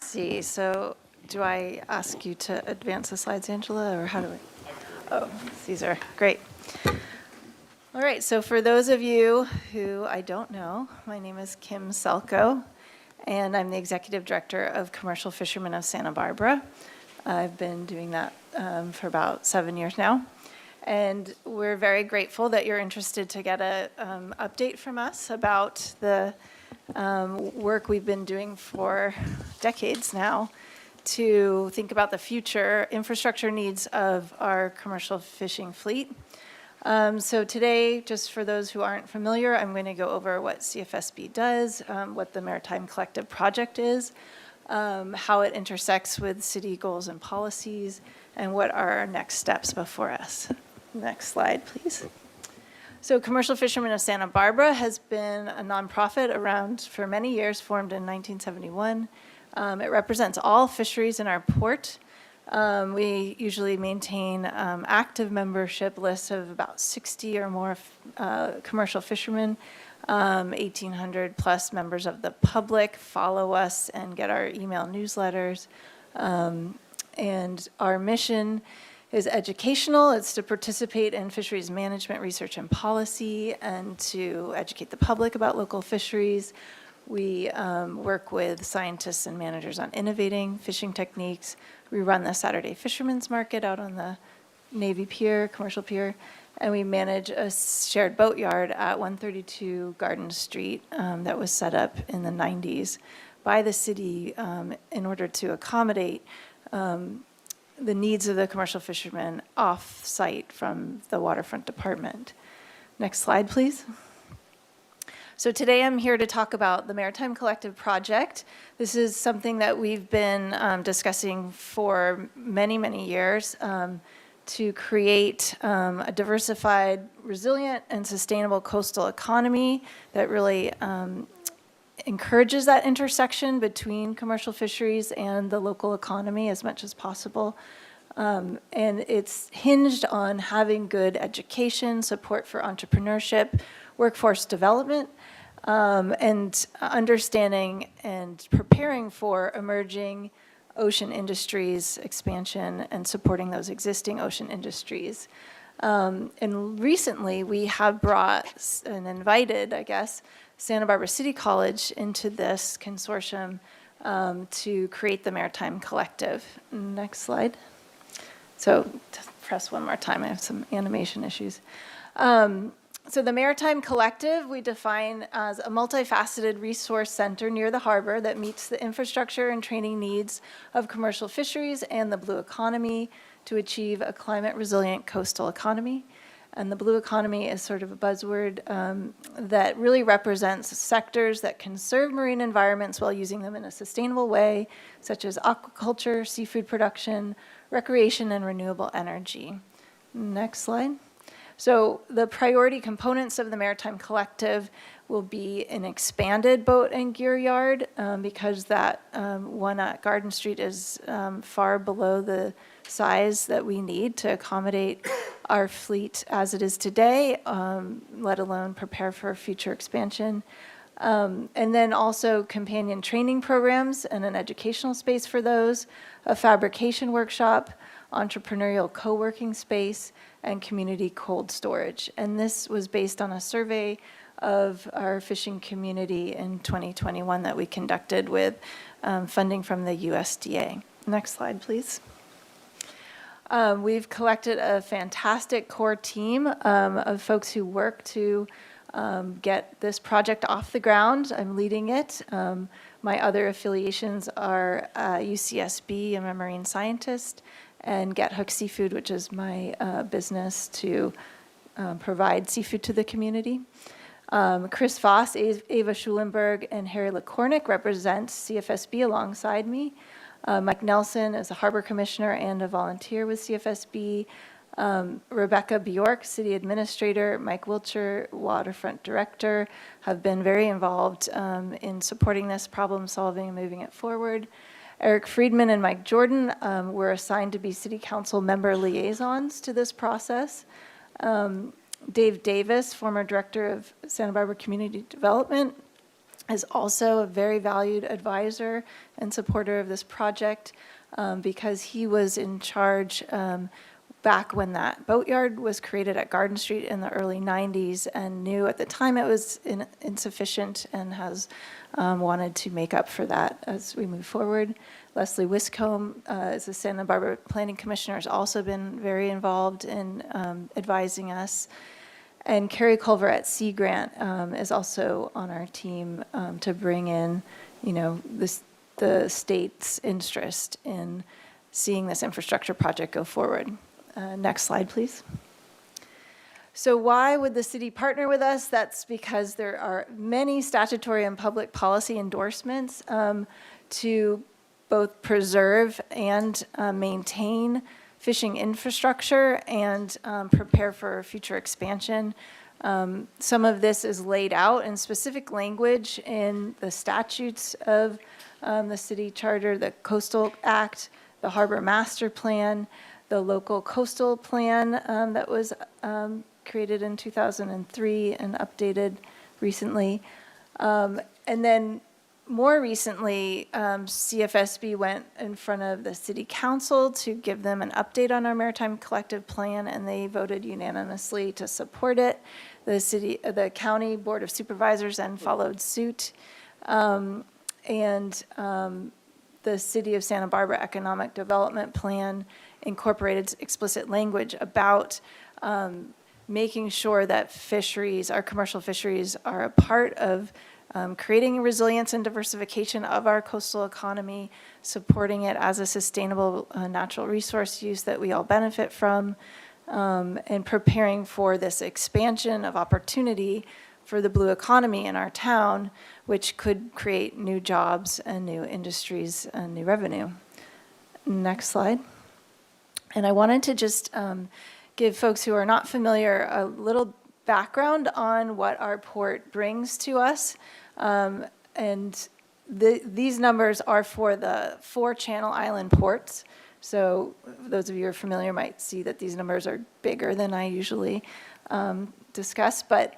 see, so do I ask you to advance the slides, Angela, or how do I? Oh, these are great. All right, so for those of you who I don't know, my name is Kim Selko, and I'm the Executive Director of Commercial Fishermen of Santa Barbara. I've been doing that for about 7 years now. And we're very grateful that you're interested to get a update from us about the work we've been doing for decades now to think about the future infrastructure needs of our commercial fishing fleet. So today, just for those who aren't familiar, I'm going to go over what CFSB does, what the Maritime Collective Project is, how it intersects with city goals and policies, and what are our next steps before us. Next slide, please. So Commercial Fishermen of Santa Barbara has been a nonprofit around for many years, formed in 1971. It represents all fisheries in our port. We usually maintain active membership lists of about 60 or more commercial fishermen. 1,800 plus members of the public follow us and get our email newsletters. And our mission is educational. It's to participate in fisheries management, research, and policy, and to educate the public about local fisheries. We work with scientists and managers on innovating fishing techniques. We run the Saturday Fishermen's Market out on the Navy Pier, commercial pier, and we manage a shared boatyard at 132 Garden Street that was set up in the 90s by the city in order to accommodate the needs of the commercial fishermen off-site from the waterfront department. Next slide, please. So today I'm here to talk about the Maritime Collective Project. This is something that we've been discussing for many, many years to create a diversified, resilient, and sustainable coastal economy that really encourages that intersection between commercial fisheries and the local economy as much as possible. And it's hinged on having good education, support for entrepreneurship, workforce development, and understanding and preparing for emerging ocean industries expansion and supporting those existing ocean industries. And recently, we have brought and invited, I guess, Santa Barbara City College into this consortium to create the Maritime Collective. Next slide. So press one more time. I have some animation issues. So the Maritime Collective, we define as a multifaceted resource center near the harbor that meets the infrastructure and training needs of commercial fisheries and the blue economy to achieve a climate-resilient coastal economy. And the blue economy is sort of a buzzword that really represents sectors that conserve marine environments while using them in a sustainable way, such as aquaculture, seafood production, recreation, and renewable energy. Next slide. So the priority components of the Maritime Collective will be an expanded boat and gear yard because that one at Garden Street is far below the size that we need to accommodate our fleet as it is today, let alone prepare for future expansion. And then also companion training programs and an educational space for those, a fabrication workshop, entrepreneurial co-working space, and community cold storage. And this was based on a survey of our fishing community in 2021 that we conducted with funding from the USDA. Next slide, please. We've collected a fantastic core team of folks who work to get this project off the ground. I'm leading it. My other affiliations are UCSB, I'm a marine scientist, and Get Hook Seafood, which is my business to provide seafood to the community. Chris Voss, Ava Schulenberg, and Harry LeCornick represent CFSB alongside me. Mike Nelson is a harbor commissioner and a volunteer with CFSB. Rebecca Bjork, city administrator, Mike Wiltshire, waterfront director, have been very involved in supporting this problem solving and moving it forward. Eric Friedman and Mike Jordan were assigned to be city council member liaisons to this process. Dave Davis, former director of Santa Barbara Community Development, is also a very valued advisor and supporter of this project because he was in charge back when that boatyard was created at Garden Street in the early 90s and knew at the time it was insufficient and has wanted to make up for that as we move forward. Leslie Wiscombe is the Santa Barbara Planning Commissioner, has also been very involved in advising us. And Carrie Culver at Sea Grant is also on our team to bring in, the state's interest in seeing this infrastructure project go forward. Next slide, please. So why would the city partner with us? That's because there are many statutory and public policy endorsements to both preserve and maintain fishing infrastructure and prepare for future expansion. Some of this is laid out in specific language in the statutes of the city charter, the Coastal Act, the Harbor Master Plan, the local coastal plan that was created in 2003 and updated recently. And then more recently, CFSB went in front of the city council to give them an update on our maritime collective plan, and they voted unanimously to support it. The county board of supervisors then followed suit, and the city of Santa Barbara economic development plan incorporated explicit language about making sure that fisheries, our commercial fisheries, are a part of creating resilience and diversification of our coastal economy, supporting it as a sustainable natural resource use that we all benefit from, and preparing for this expansion of opportunity for the blue economy in our town, which could create new jobs and new industries and new revenue. Next slide. And I wanted to just give folks who are not familiar a little background on what our port brings to us. These numbers are for the 4 Channel Island ports. So those of you who are familiar might see that these numbers are bigger than I usually discuss. But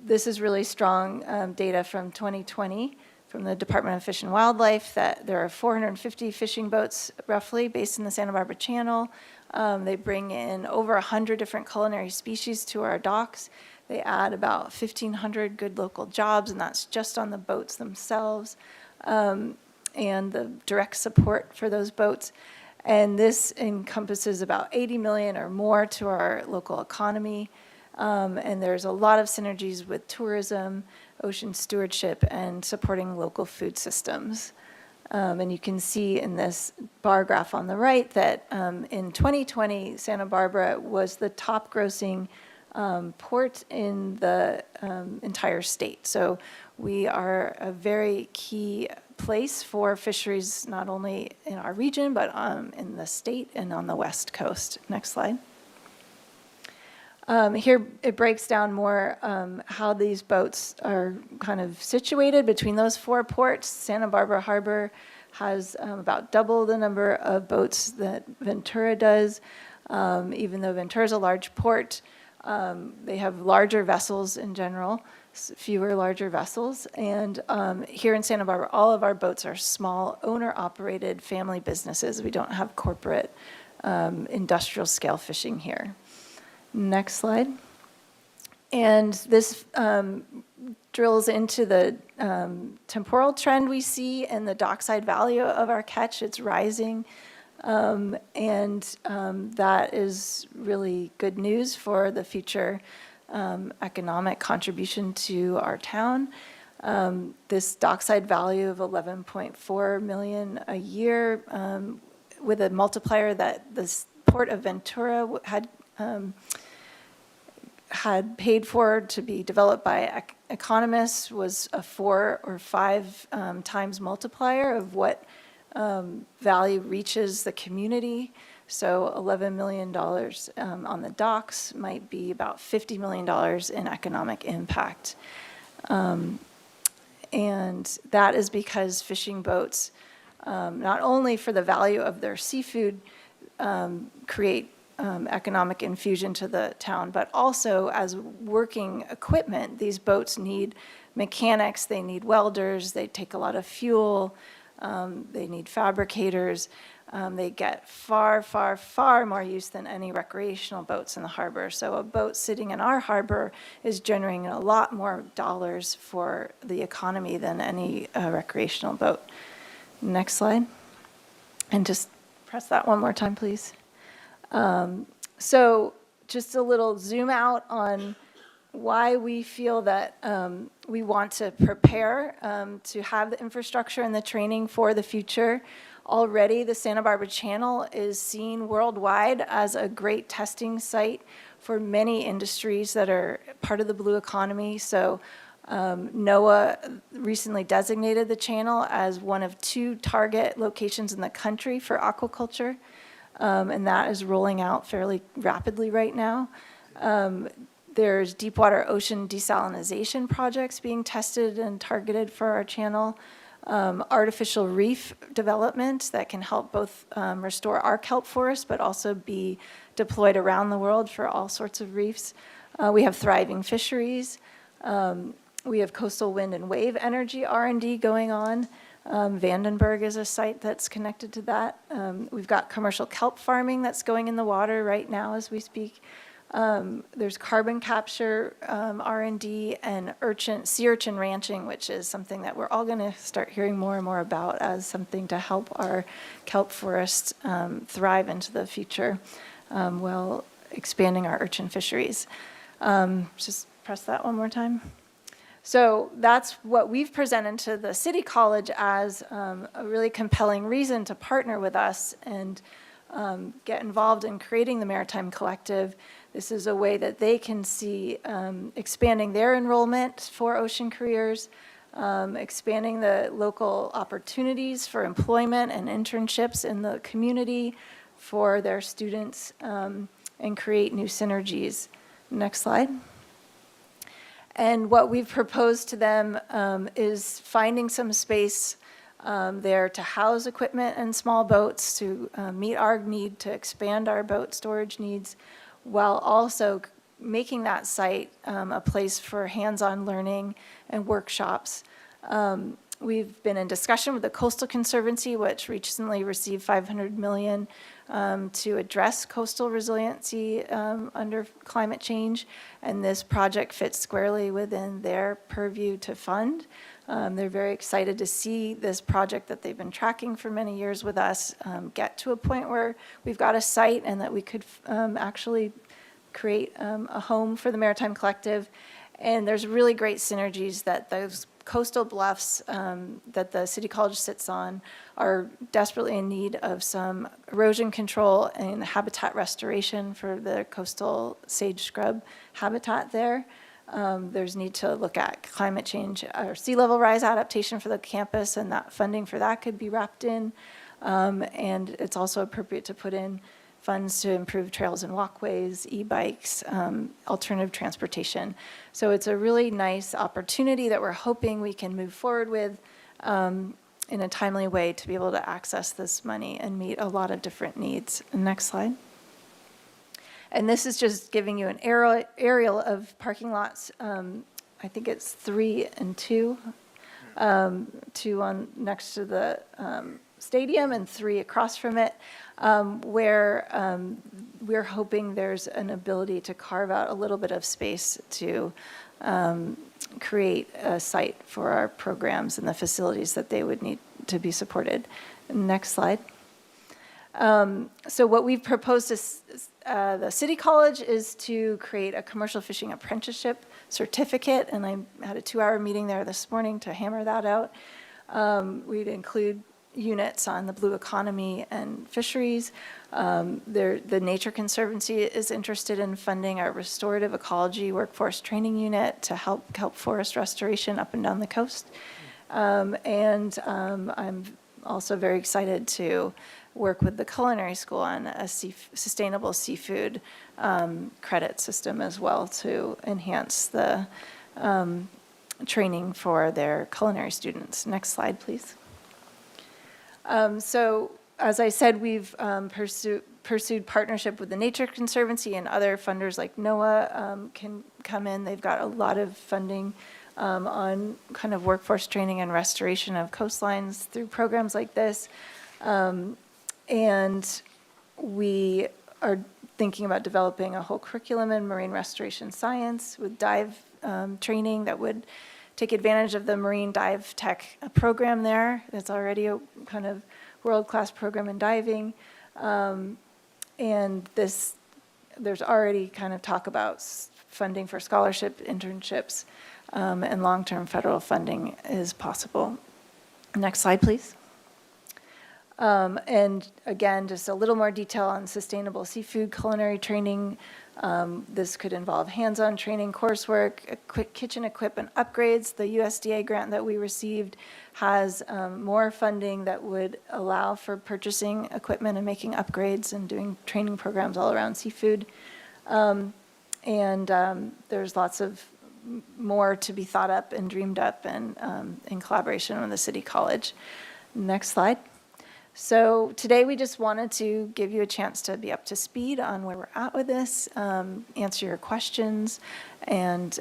this is really strong data from 2020 from the Department of Fish and Wildlife that there are 450 fishing boats roughly based in the Santa Barbara Channel. They bring in over 100 different culinary species to our docks. They add about 1,500 good local jobs, and that's just on the boats themselves, and the direct support for those boats. And this encompasses about 80 million or more to our local economy. And there's a lot of synergies with tourism, ocean stewardship, and supporting local food systems. And you can see in this bar graph on the right that in 2020, Santa Barbara was the top grossing port in the entire state. So we are a very key place for fisheries, not only in our region, but in the state and on the West Coast. Next slide. Here it breaks down more how these boats are kind of situated between those 4 ports. Santa Barbara Harbor has about double the number of boats that Ventura does. Even though Ventura is a large port, they have larger vessels in general, fewer larger vessels. And here in Santa Barbara, all of our boats are small, owner-operated family businesses. We don't have corporate industrial scale fishing here. Next slide. And this drills into the temporal trend we see in the dockside value of our catch. It's rising, and that is really good news for the future economic contribution to our town. This dockside value of 11.4 million a year with a multiplier that the Port of Ventura had paid for to be developed by economists was a 4 or 5 times multiplier of what value reaches the community. So $11 million on the docks might be about $50 million in economic impact. And that is because fishing boats, not only for the value of their seafood, create economic infusion to the town, but also as working equipment. These boats need mechanics, they need welders, they take a lot of fuel, they need fabricators. They get far, far, far more use than any recreational boats in the harbor. So a boat sitting in our harbor is generating a lot more dollars for the economy than any recreational boat. Next slide. And just press that one more time, please. So just a little zoom out on why we feel that we want to prepare to have the infrastructure and the training for the future. Already, the Santa Barbara Channel is seen worldwide as a great testing site for many industries that are part of the blue economy. So NOAA recently designated the channel as one of 2 target locations in the country for aquaculture, and that is rolling out fairly rapidly right now. There's deepwater ocean desalination projects being tested and targeted for our channel. Artificial reef development that can help both restore our kelp forest, but also be deployed around the world for all sorts of reefs. We have thriving fisheries. We have coastal wind and wave energy R&D going on. Vandenberg is a site that's connected to that. We've got commercial kelp farming that's going in the water right now as we speak. There's carbon capture, R&D, and sea urchin ranching, which is something that we're all going to start hearing more and more about as something to help our kelp forest thrive into the future while expanding our urchin fisheries. Just press that one more time. So that's what we've presented to the City College as a really compelling reason to partner with us and get involved in creating the Maritime Collective. This is a way that they can see expanding their enrollment for ocean careers, expanding the local opportunities for employment and internships in the community for their students, and create new synergies. Next slide. And what we've proposed to them is finding some space there to house equipment and small boats to meet our need to expand our boat storage needs, while also making that site a place for hands-on learning and workshops. We've been in discussion with the Coastal Conservancy, which recently received $500 million to address coastal resiliency under climate change, and this project fits squarely within their purview to fund. They're very excited to see this project that they've been tracking for many years with us get to a point where we've got a site and that we could actually create a home for the Maritime Collective. And there's really great synergies that those coastal bluffs that the City College sits on are desperately in need of some erosion control and habitat restoration for the coastal sage scrub habitat there. There's need to look at climate change or sea level rise adaptation for the campus, and that funding for that could be wrapped in. And it's also appropriate to put in funds to improve trails and walkways, e-bikes, alternative transportation. So it's a really nice opportunity that we're hoping we can move forward with in a timely way to be able to access this money and meet a lot of different needs. Next slide. And this is just giving you an aerial of parking lots. I think it's 3 and 2. 2 on next to the stadium and 3 across from it, where we're hoping there's an ability to carve out a little bit of space to create a site for our programs and the facilities that they would need to be supported. Next slide. So what we've proposed to the City College is to create a commercial fishing apprenticeship certificate, and I had a 2-hour meeting there this morning to hammer that out. We'd include units on the blue economy and fisheries. The Nature Conservancy is interested in funding our restorative ecology workforce training unit to help forest restoration up and down the coast. I'm also very excited to work with the culinary school on a sustainable seafood credit system as well to enhance the training for their culinary students. Next slide, please. So as I said, we've pursued partnership with the Nature Conservancy, and other funders like NOAA can come in. They've got a lot of funding on kind of workforce training and restoration of coastlines through programs like this. And we are thinking about developing a whole curriculum in marine restoration science with dive training that would take advantage of the marine dive tech program there. That's already a kind of world-class program in diving. And there's already kind of talk about funding for scholarship, internships, and long-term federal funding is possible. Next slide, please. And again, just a little more detail on sustainable seafood culinary training. This could involve hands-on training, coursework, kitchen equipment upgrades. The USDA grant that we received has more funding that would allow for purchasing equipment and making upgrades and doing training programs all around seafood. There's lots of more to be thought up and dreamed up and in collaboration with the City College. Next slide. So today we just wanted to give you a chance to be up to speed on where we're at with this, answer your questions, and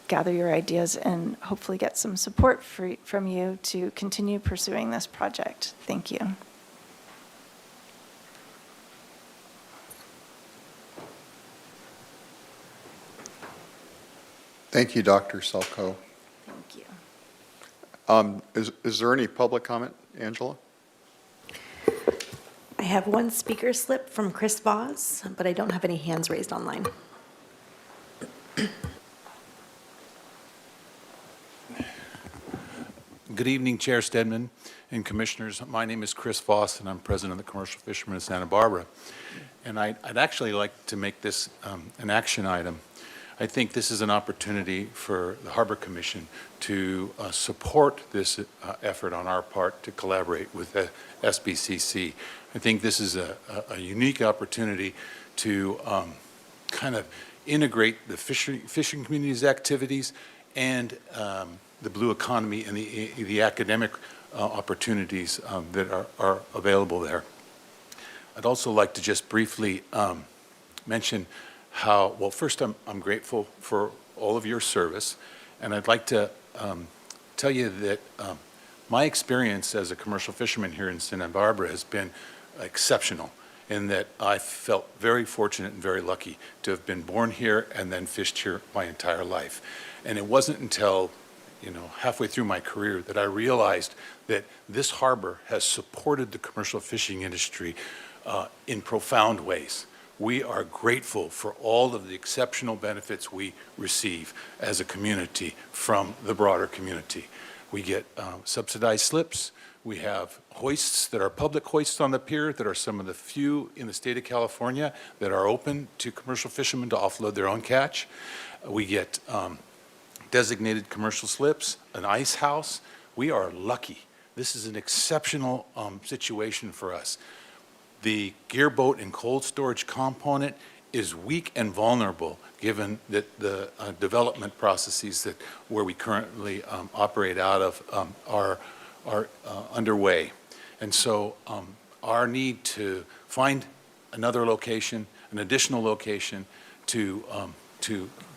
gather your ideas and hopefully get some support from you to continue pursuing this project. Thank you. Thank you, Dr. Selko. Thank you. Is there any public comment, Angela? I have one speaker slip from Chris Voss, but I don't have any hands raised online. Good evening, Chair Stedman and Commissioners. My name is Chris Voss, and I'm President of the Commercial Fishermen of Santa Barbara. And I'd actually like to make this an action item. I think this is an opportunity for the Harbor Commission to support this effort on our part to collaborate with the SBCC. I think this is a unique opportunity to kind of integrate the fishing community's activities and the blue economy and the academic opportunities that are available there. I'd also like to just briefly mention how, well, first I'm grateful for all of your service, and I'd like to tell you that my experience as a commercial fisherman here in Santa Barbara has been exceptional, in that I felt very fortunate and very lucky to have been born here and then fished here my entire life. And it wasn't until halfway through my career that I realized that this harbor has supported the commercial fishing industry in profound ways. We are grateful for all of the exceptional benefits we receive as a community from the broader community. We get subsidized slips. We have hoists that are public hoists on the pier that are some of the few in the state of California that are open to commercial fishermen to offload their own catch. We get designated commercial slips, an ice house. We are lucky. This is an exceptional situation for us. The gear boat and cold storage component is weak and vulnerable given that the development processes where we currently operate out of are underway. And so our need to find another location, an additional location to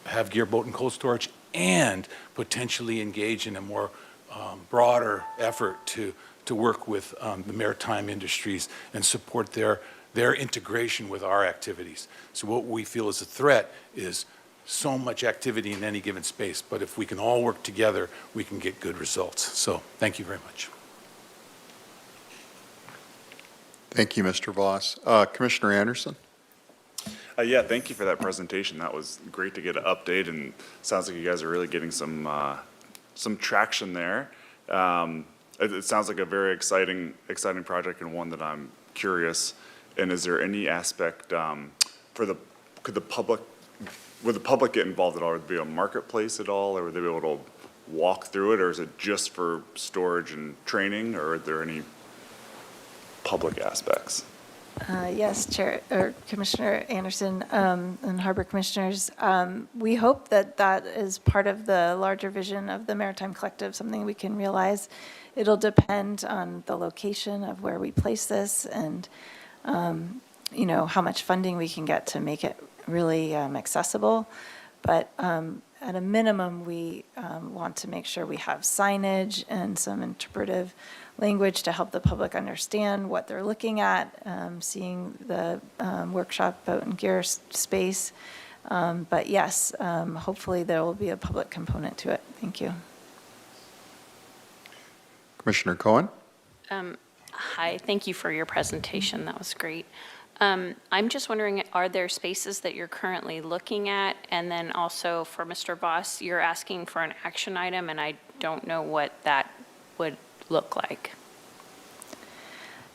have gear boat and cold storage and potentially engage in a more broader effort to work with the maritime industries and support their integration with our activities. So what we feel is a threat is so much activity in any given space, but if we can all work together, we can get good results. So thank you very much. Thank you, Mr. Voss. Commissioner Anderson? Yeah, thank you for that presentation. That was great to get an update, and sounds like you guys are really getting some traction there. It sounds like a very exciting project and one that I'm curious. And is there any aspect would the public get involved at all? Would there be a marketplace at all, or would they be able to walk through it, or is it just for storage and training, or are there any public aspects? Yes, Chair, or Commissioner Anderson, and Harbor Commissioners. We hope that that is part of the larger vision of the Maritime Collective, something we can realize. It'll depend on the location of where we place this and, you know, how much funding we can get to make it really accessible. But at a minimum, we want to make sure we have signage and some interpretive language to help the public understand what they're looking at, seeing the workshop, boat and gear space. But yes, hopefully there will be a public component to it. Thank you. Commissioner Cohen? Hi, thank you for your presentation. That was great. I'm just wondering, are there spaces that you're currently looking at? And then also for Mr. Voss, you're asking for an action item, and I don't know what that would look like.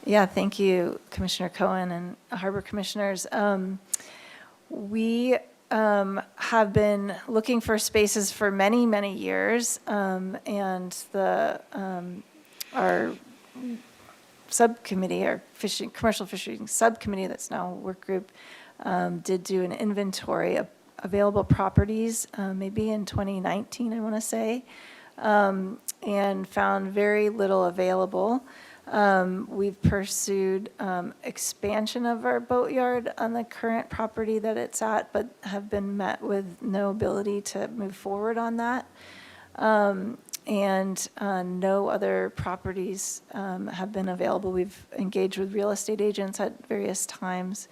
Yeah, thank you, Commissioner Cohen and Harbor Commissioners. We have been looking for spaces for many, many years, and our subcommittee, our commercial fishing subcommittee, that's now a work group, did do an inventory of available properties, maybe in 2019, I want to say, and found very little available. We've pursued expansion of our boatyard on the current property that it's at, but have been met with no ability to move forward on that. And no other properties have been available. We've engaged with real estate agents at various times.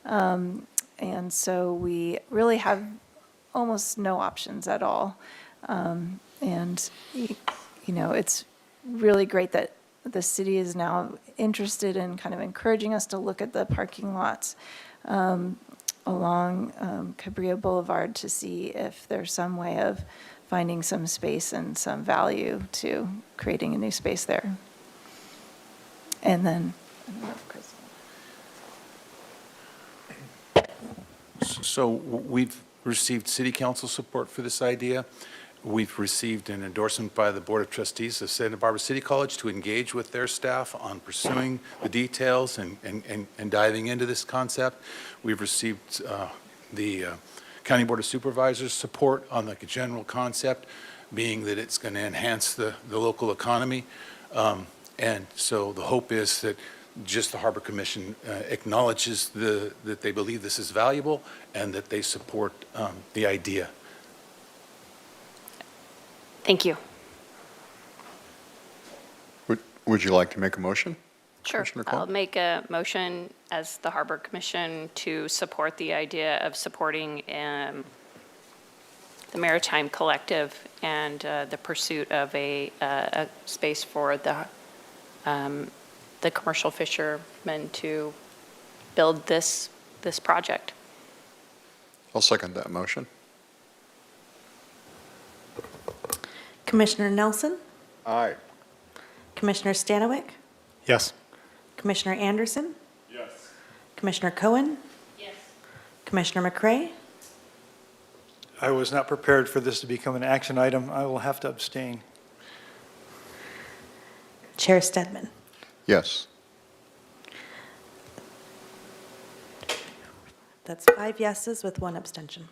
And so we really have almost no options at all. And, you know, it's really great that the city is now interested in kind of encouraging us to look at the parking lots along Cabrillo Boulevard to see if there's some way of finding some space and some value to creating a new space there. And then, I don't know if Chris. So we've received city council support for this idea. We've received an endorsement by the Board of Trustees of Santa Barbara City College to engage with their staff on pursuing the details and diving into this concept. We've received the County Board of Supervisors support on the general concept, being that it's going to enhance the local economy. And so the hope is that just the Harbor Commission acknowledges that they believe this is valuable and that they support the idea. Thank you. Would you like to make a motion? Sure. Commissioner Cohen? I'll make a motion as the Harbor Commission to support the idea of supporting the Maritime Collective and the pursuit of a space for the commercial fishermen to build this project. I'll second that motion. Commissioner Nelson, Aye. Commissioner Stanowick, Yes. Commissioner Anderson, Yes. Commissioner Cohen, Yes. Commissioner McCray, I was not prepared for this to become an action item. I will have to abstain. Chair Stedman. Yes. That's 5 yeses with 1 abstention.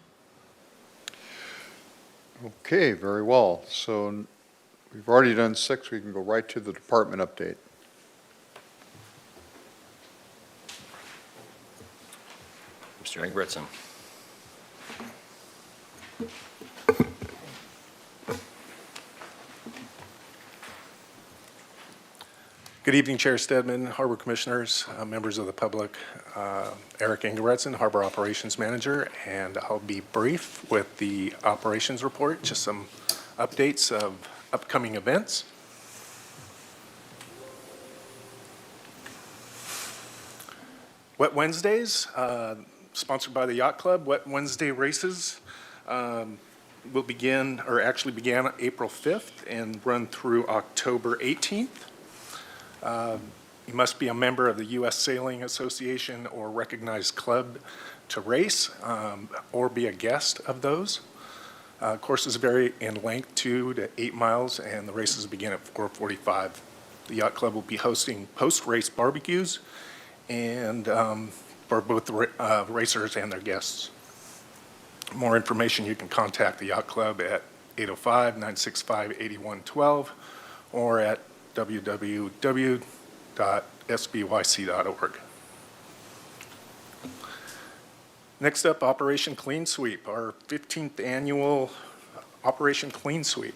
Okay, very well. So we've already done 6. We can go right to the department update. Mr. Ingebrigtsen. Good evening, Chair Stedman, Harbor Commissioners, members of the public. Eric Ingebrigtsen, Harbor Operations Manager, and I'll be brief with the operations report, just some updates of upcoming events. Wet Wednesdays, sponsored by the Yacht Club. Wet Wednesday races will begin, or actually began April 5th and run through October 18th. You must be a member of the U.S. Sailing Association or recognized club to race, or be a guest of those. Courses vary in length, 2 to 8 miles, and the races begin at 4:45. The yacht club will be hosting post-race barbecues and for both the racers and their guests. More information, you can contact the yacht club at 805-965-8112 or at www.sbyc.org. Next up, Operation Clean Sweep, our 15th annual Operation Clean Sweep.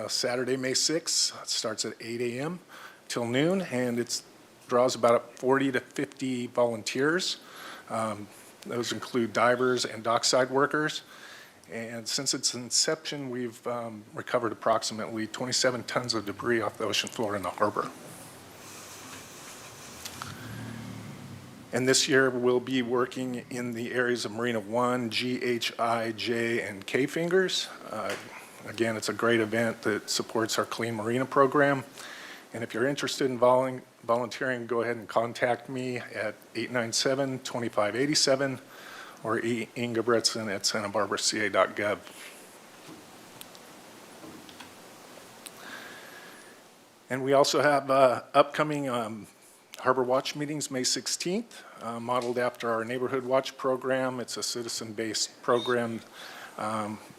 Saturday, May 6th, starts at 8 a.m. till noon, and it draws about 40 to 50 volunteers. Those include divers and dockside workers. And since its inception, we've recovered approximately 27 tons of debris off the ocean floor in the harbor. And this year, we'll be working in the areas of Marina 1, G, H, I, J, and K fingers. Again, it's a great event that supports our Clean Marina program. And if you're interested in volunteering, go ahead and contact me at 897-2587 or Ingebretson at santabarbaraca.gov. And we also have upcoming Harbor Watch meetings, May 16th, modeled after our Neighborhood Watch program. It's a citizen-based program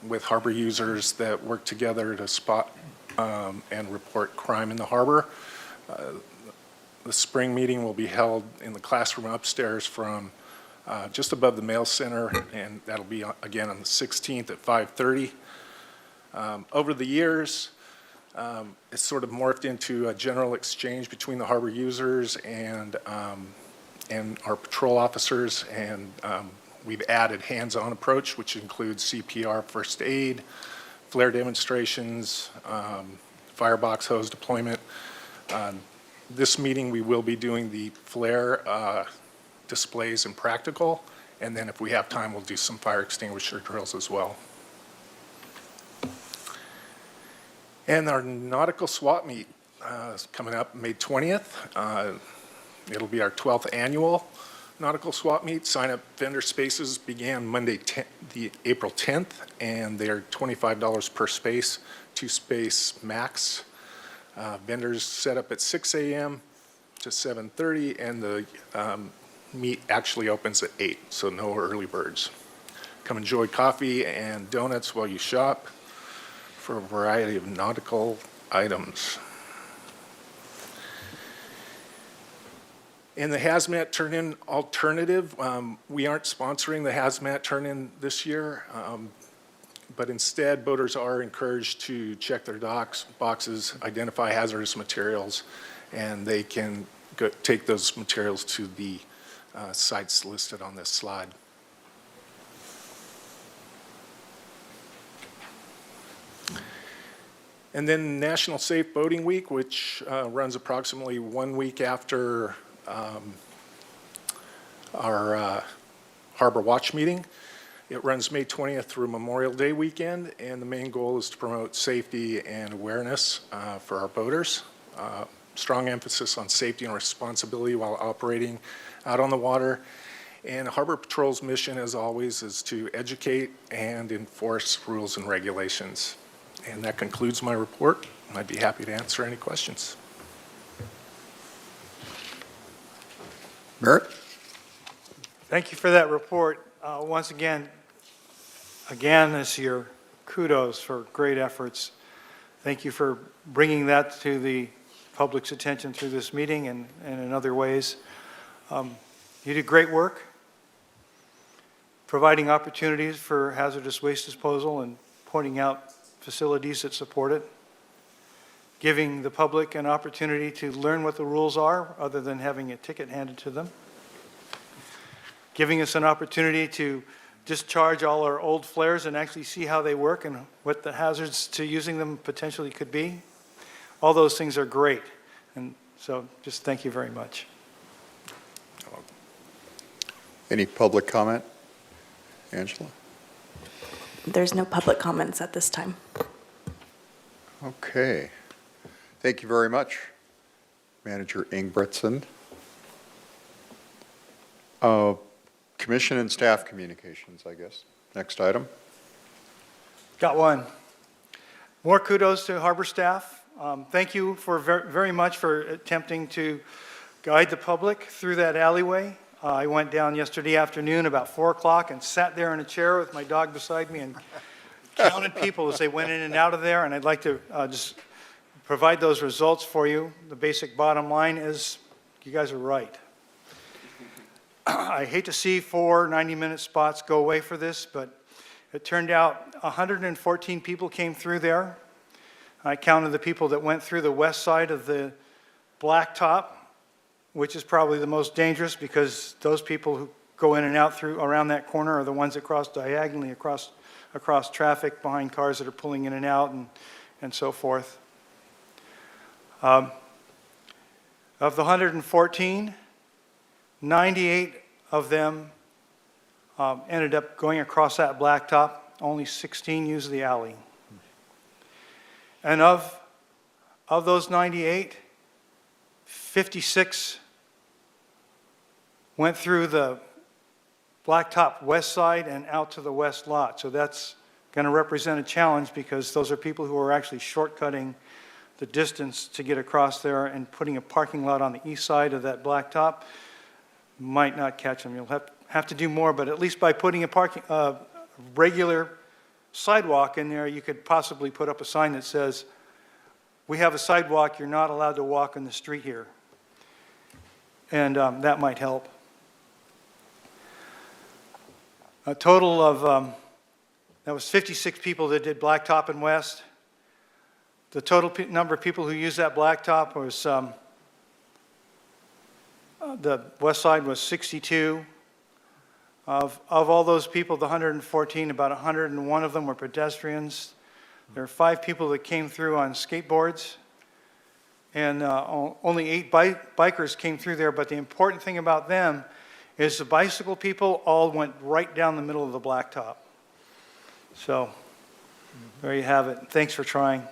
with harbor users that work together to spot and report crime in the harbor. The spring meeting will be held in the classroom upstairs from just above the mail center, and that'll be again on the 16th at 5:30. Over the years, it's sort of morphed into a general exchange between the harbor users and our patrol officers, and we've added hands-on approach, which includes CPR, first aid, flare demonstrations, firebox hose deployment. This meeting, we will be doing the flare displays and practical, and then if we have time, we'll do some fire extinguisher drills as well. And our nautical swap meet is coming up May 20th. It'll be our 12th annual nautical swap meet. Sign-up vendor spaces began Monday, April 10th, and they're $25 per space, 2-space max. Vendors set up at 6 a.m. to 7:30, and the meet actually opens at 8, so no early birds. Come enjoy coffee and donuts while you shop for a variety of nautical items. In the hazmat turn-in alternative, we aren't sponsoring the hazmat turn-in this year, but instead boaters are encouraged to check their docks, boxes, identify hazardous materials, and they can take those materials to the sites listed on this slide. And then National Safe Boating Week, which runs approximately 1 week after our Harbor Watch meeting. It runs May 20th through Memorial Day weekend, and the main goal is to promote safety and awareness for our boaters. Strong emphasis on safety and responsibility while operating out on the water. And Harbor Patrol's mission, as always, is to educate and enforce rules and regulations. And that concludes my report. I'd be happy to answer any questions. Merritt? Thank you for that report. Once again, this year, kudos for great efforts. Thank you for bringing that to the public's attention through this meeting and in other ways. You did great work providing opportunities for hazardous waste disposal and pointing out facilities that support it, giving the public an opportunity to learn what the rules are other than having a ticket handed to them, giving us an opportunity to discharge all our old flares and actually see how they work and what the hazards to using them potentially could be. All those things are great. And so just thank you very much. Any public comment? Angela? There's no public comments at this time. Okay. Thank you very much, Manager Ingebretson. Commission and staff communications, I guess. Next item. Got one. More kudos to harbor staff. Thank you for very much for attempting to guide the public through that alleyway. I went down yesterday afternoon about 4 o'clock and sat there in a chair with my dog beside me and counted people as they went in and out of there, and I'd like to just provide those results for you. The basic bottom line is you guys are right. I hate to see 4 90-minute spots go away for this, but it turned out 114 people came through there. I counted the people that went through the west side of the blacktop, which is probably the most dangerous because those people who go in and out through around that corner are the ones that cross diagonally across traffic behind cars that are pulling in and out and so forth. Of the 114, 98 of them ended up going across that blacktop. Only 16 used the alley. And of those 98, 56 went through the blacktop west side and out to the west lot. So that's going to represent a challenge because those are people who are actually shortcutting the distance to get across there, and putting a parking lot on the east side of that blacktop might not catch them. You'll have to do more, but at least by putting a regular sidewalk in there, you could possibly put up a sign that says, "We have a sidewalk, you're not allowed to walk in the street here." And that might help. A total of, that was 56 people that did blacktop and west. The total number of people who used that blacktop was, the west side was 62. Of all those people, the 114, about 101 of them were pedestrians. There are 5 people that came through on skateboards, and only 8 bikers came through there. But the important thing about them is the bicycle people all went right down the middle of the blacktop. So there you have it. Thanks for trying.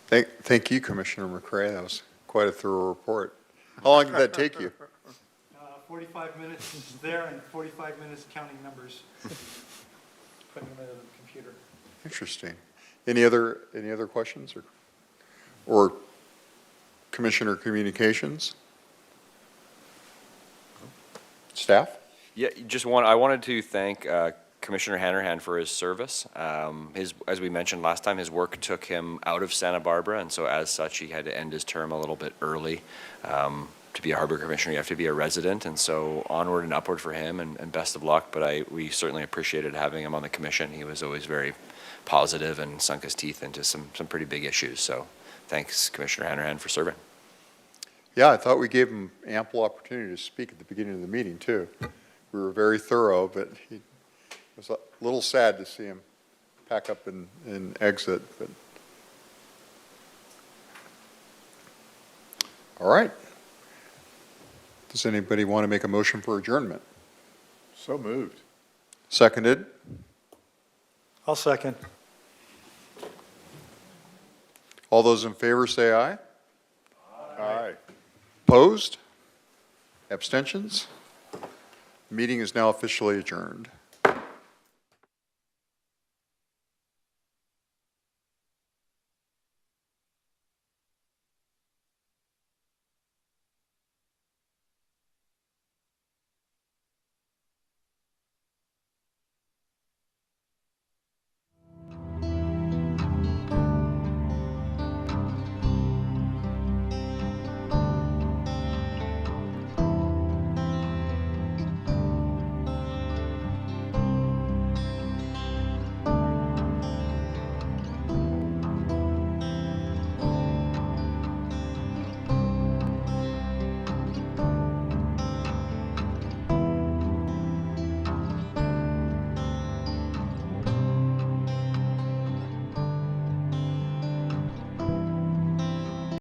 Thank you, Commissioner McCray. That was quite a thorough report. How long did that take you? 45 minutes is there and 45 minutes counting numbers. Putting them into the computer. Interesting. Any other questions or Commissioner communications? Staff? Yeah, I wanted to thank Commissioner Hanrahan for his service. As we mentioned last time, his work took him out of Santa Barbara, and so as such, he had to end his term a little bit early. To be a harbor commissioner, you have to be a resident, and so onward and upward for him, and best of luck. But we certainly appreciated having him on the commission. He was always very positive and sunk his teeth into some pretty big issues. So thanks, Commissioner Hanrahan, for serving. Yeah, I thought we gave him ample opportunity to speak at the beginning of the meeting, too. We were very thorough, but it was a little sad to see him pack up and exit. But all right. Does anybody want to make a motion for adjournment? So moved. Seconded? I'll second. All those in favor say aye. Aye. Opposed? Abstentions? Meeting is now officially adjourned.